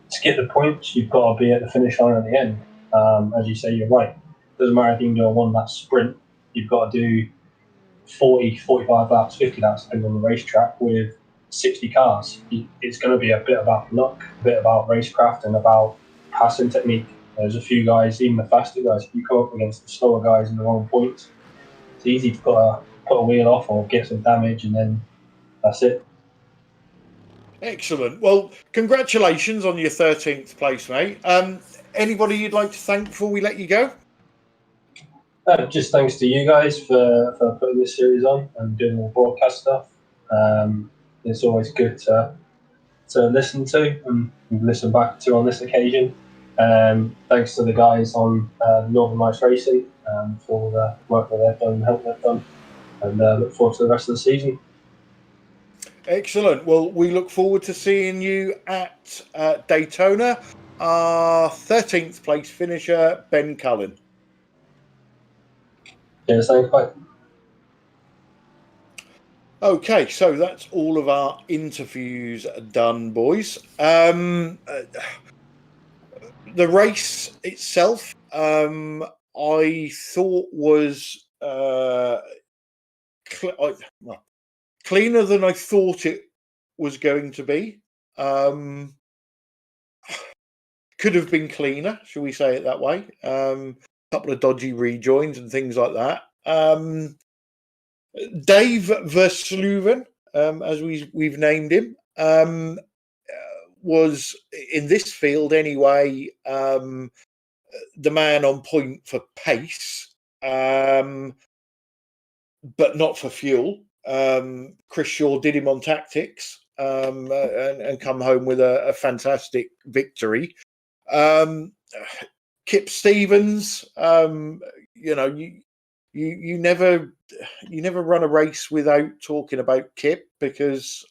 to get the points, you've got to be at the finish line at the end. As you say, you're right. Doesn't matter if you can do a 1 lap sprint, you've got to do 40, 45 laps, 50 laps, depending on the racetrack, with 60 cars. It's going to be a bit about luck, a bit about racecraft, and about passing technique. There's a few guys, even the faster guys, if you come up against the slower guys in the wrong points, it's easy to put a wheel off or get some damage, and then that's it. Excellent. Well, congratulations on your 13th place, mate. Anybody you'd like to thank before we let you go? Just thanks to you guys for putting this series on and doing all the broadcast stuff. It's always good to listen to and listen back to on this occasion. Thanks to the guys on Northern Lights Racing for all the work that they've done and help they've done, and look forward to the rest of the season. Excellent. Well, we look forward to seeing you at Daytona. Our 13th place finisher, Ben Cullen. Cheers, thanks, bye. Okay, so that's all of our interviews done, boys. The race itself, I thought was cleaner than I thought it was going to be. Could have been cleaner, shall we say it that way? A couple of dodgy rejoins and things like that. Dave Versluven, as we've named him, was in this field anyway the man on point for pace, but not for fuel. Chris Shaw did him on tactics and come home with a fantastic victory. Kip Stevens, you never run a race without talking about Kip, because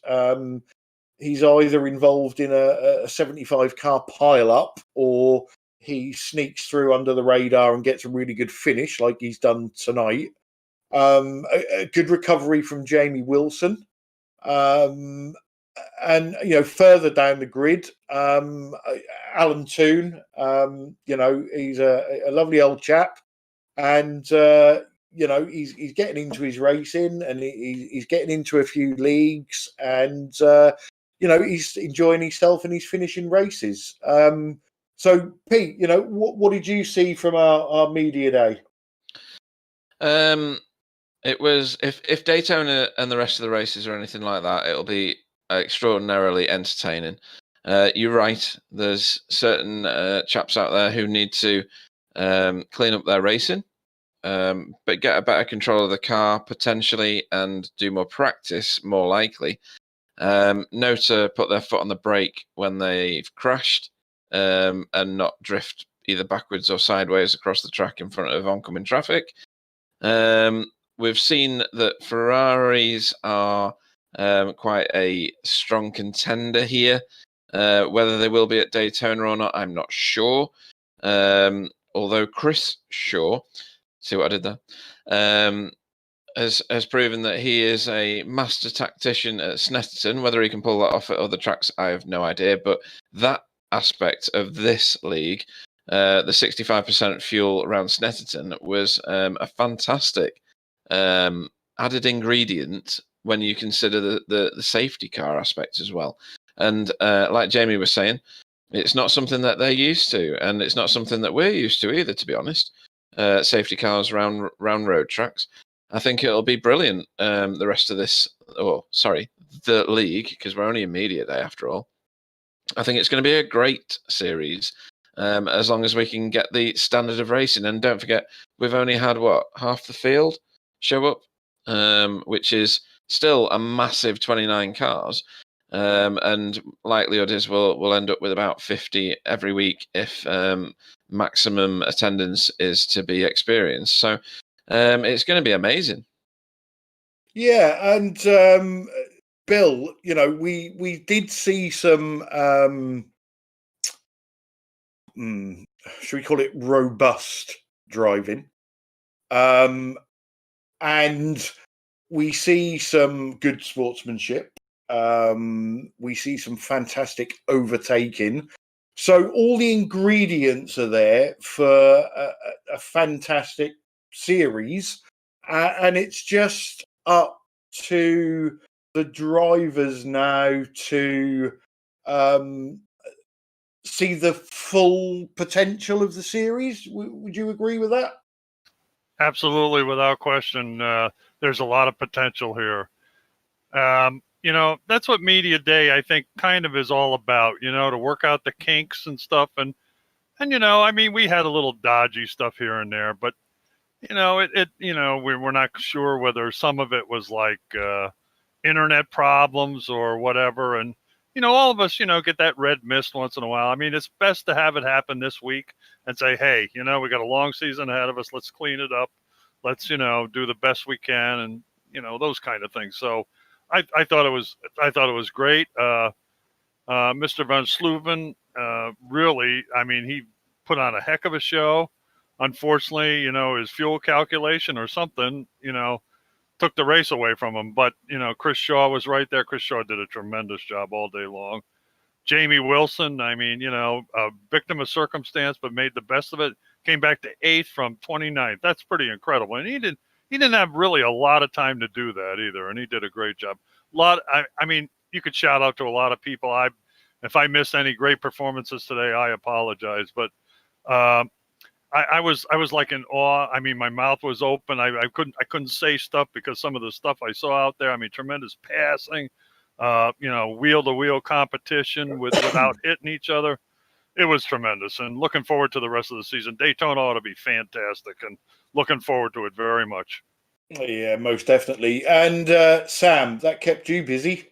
he's either involved in a 75 car pile up, or he sneaks through under the radar and gets a really good finish like he's done tonight. A good recovery from Jamie Wilson. And further down the grid, Alan Toon, he's a lovely old chap, and he's getting into his racing, and he's getting into a few leagues, and he's enjoying himself, and he's finishing races. So Pete, what did you see from our media day? It was, if Daytona and the rest of the races are anything like that, it'll be extraordinarily entertaining. You're right. There's certain chaps out there who need to clean up their racing, but get a better control of the car potentially, and do more practice, more likely. Know to put their foot on the brake when they've crashed, and not drift either backwards or sideways across the track in front of oncoming traffic. We've seen that Ferraris are quite a strong contender here. Whether they will be at Daytona or not, I'm not sure. Although Chris Shaw, see what I did there, has proven that he is a master tactician at Snetterton. Whether he can pull that off at other tracks, I have no idea. But that aspect of this league, the 65% fuel around Snetterton, was a fantastic added ingredient when you consider the safety car aspect as well. And like Jamie was saying, it's not something that they're used to, and it's not something that we're used to either, to be honest. Safety cars around road tracks. I think it'll be brilliant. The rest of this, the league, because we're only in media day after all. I think it's going to be a great series, as long as we can get the standard of racing. And don't forget, we've only had half the field show up, which is still a massive 29 cars. And likelihood is we'll end up with about 50 every week if maximum attendance is to be experienced. So it's going to be amazing. Yeah, and Bill, we did see some, should we call it robust driving? And we see some good sportsmanship. We see some fantastic overtaking. So all the ingredients are there for a fantastic series, and it's just up to the drivers now to see the full potential of the series. Would you agree with that? Absolutely, without question. There's a lot of potential here. That's what media day, I think, kind of is all about, to work out the kinks and stuff. And we had a little dodgy stuff here and there, but, we're not sure whether some of it was like internet problems or whatever. And, all of us, get that red mist once in a while. I mean, it's best to have it happen this week and say, hey, we got a long season ahead of us. Let's clean it up. Let's, do the best we can, and, those kind of things. So, I thought it was great. Mr. Van Sluven, really, he put on a heck of a show. Unfortunately, his fuel calculation or something, took the race away from him. But, Chris Shaw was right there. Chris Shaw did a tremendous job all day long. Jamie Wilson, a victim of circumstance, but made the best of it. Came back to 8th from 29th. That's pretty incredible. And he didn't have really a lot of time to do that either, and he did a great job. You could shout out to a lot of people. If I missed any great performances today, I apologize. But I was like in awe. I mean, my mouth was open. I couldn't say stuff because some of the stuff I saw out there. I mean, tremendous passing, wheel to wheel competition without hitting each other. It was tremendous, and looking forward to the rest of the season. Daytona ought to be fantastic, and looking forward to it very much. Yeah, most definitely. And Sam, that kept you busy.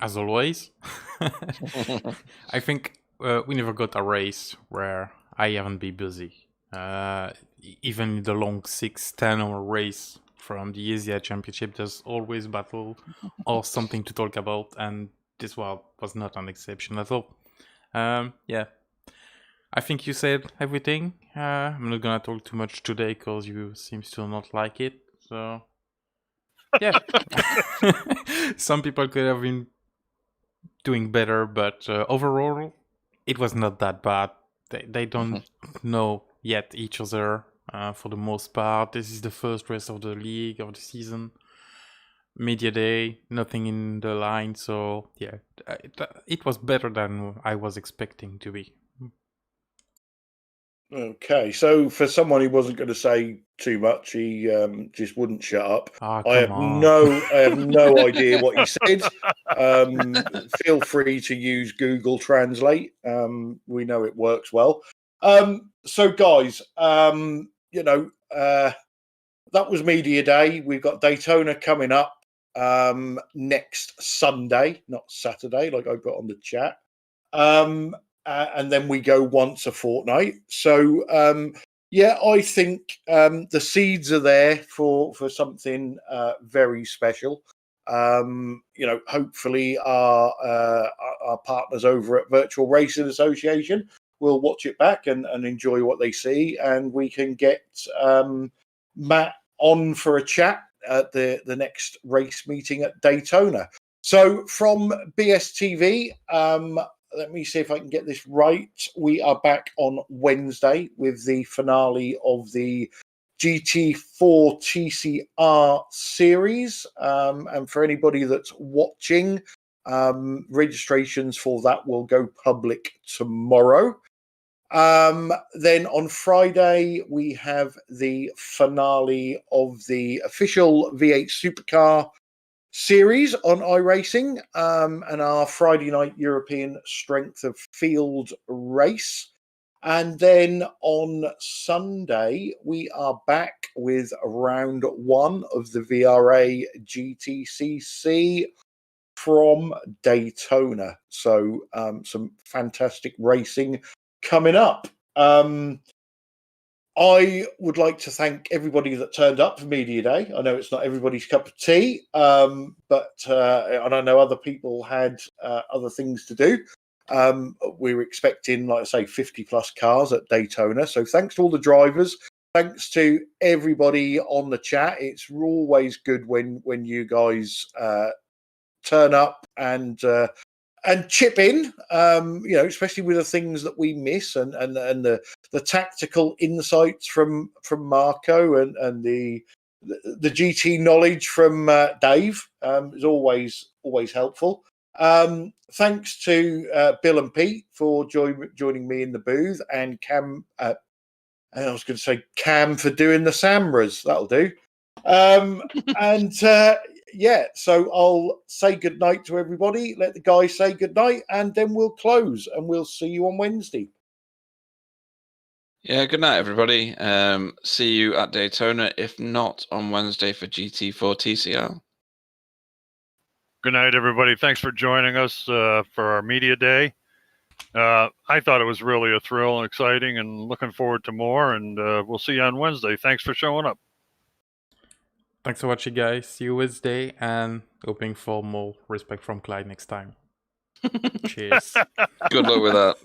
As always. I think we never got a race where I haven't been busy. Even the long 6-10 hour race from the Asia Championship, there's always battle or something to talk about, and this one was not an exception at all. Yeah, I think you said everything. I'm not gonna talk too much today because you seem to not like it. So yeah, some people could have been doing better, but overall, it was not that bad. They don't know yet each other for the most part. This is the first race of the league of the season. Media day, nothing in the line, so yeah, it was better than I was expecting to be. Okay, so for someone who wasn't going to say too much, he just wouldn't shut up. Ah, I have no idea what he said. Feel free to use Google Translate. We know it works well. So guys, that was Media Day. We've got Daytona coming up next Sunday, not Saturday, like I put on the chat. And then we go once a fortnight. So, I think the seeds are there for something very special. Hopefully our partners over at Virtual Racing Association will watch it back and enjoy what they see, and we can get Matt on for a chat at the next race meeting at Daytona. So from BSTV, let me see if I can get this right. We are back on Wednesday with the finale of the GT4 TCR series. And for anybody that's watching, registrations for that will go public tomorrow. Then on Friday, we have the finale of the official V8 Supercar series on iRacing, and our Friday night European Strength of Field race. And then on Sunday, we are back with round 1 of the VRA GTCC from Daytona. So some fantastic racing coming up. I would like to thank everybody that turned up for Media Day. I know it's not everybody's cup of tea, but and I know other people had other things to do. We were expecting, like I say, 50 plus cars at Daytona. So thanks to all the drivers. Thanks to everybody on the chat. It's always good when you guys turn up and chip in, especially with the things that we miss and the tactical insights from Marco and the GT knowledge from Dave is always helpful. Thanks to Bill and Pete for joining me in the booth, and Cam. I was going to say Cam for doing the Samras. That'll do. So I'll say goodnight to everybody, let the guys say goodnight, and then we'll close, and we'll see you on Wednesday. Yeah, good night, everybody. See you at Daytona, if not on Wednesday for GT4 TCR. Good night, everybody. Thanks for joining us for our Media Day. I thought it was really a thrill and exciting, and looking forward to more, and we'll see you on Wednesday. Thanks for showing up. Thanks for watching, guys. See you Wednesday, and hoping for more respect from Clyde next time. Cheers. Good luck with that.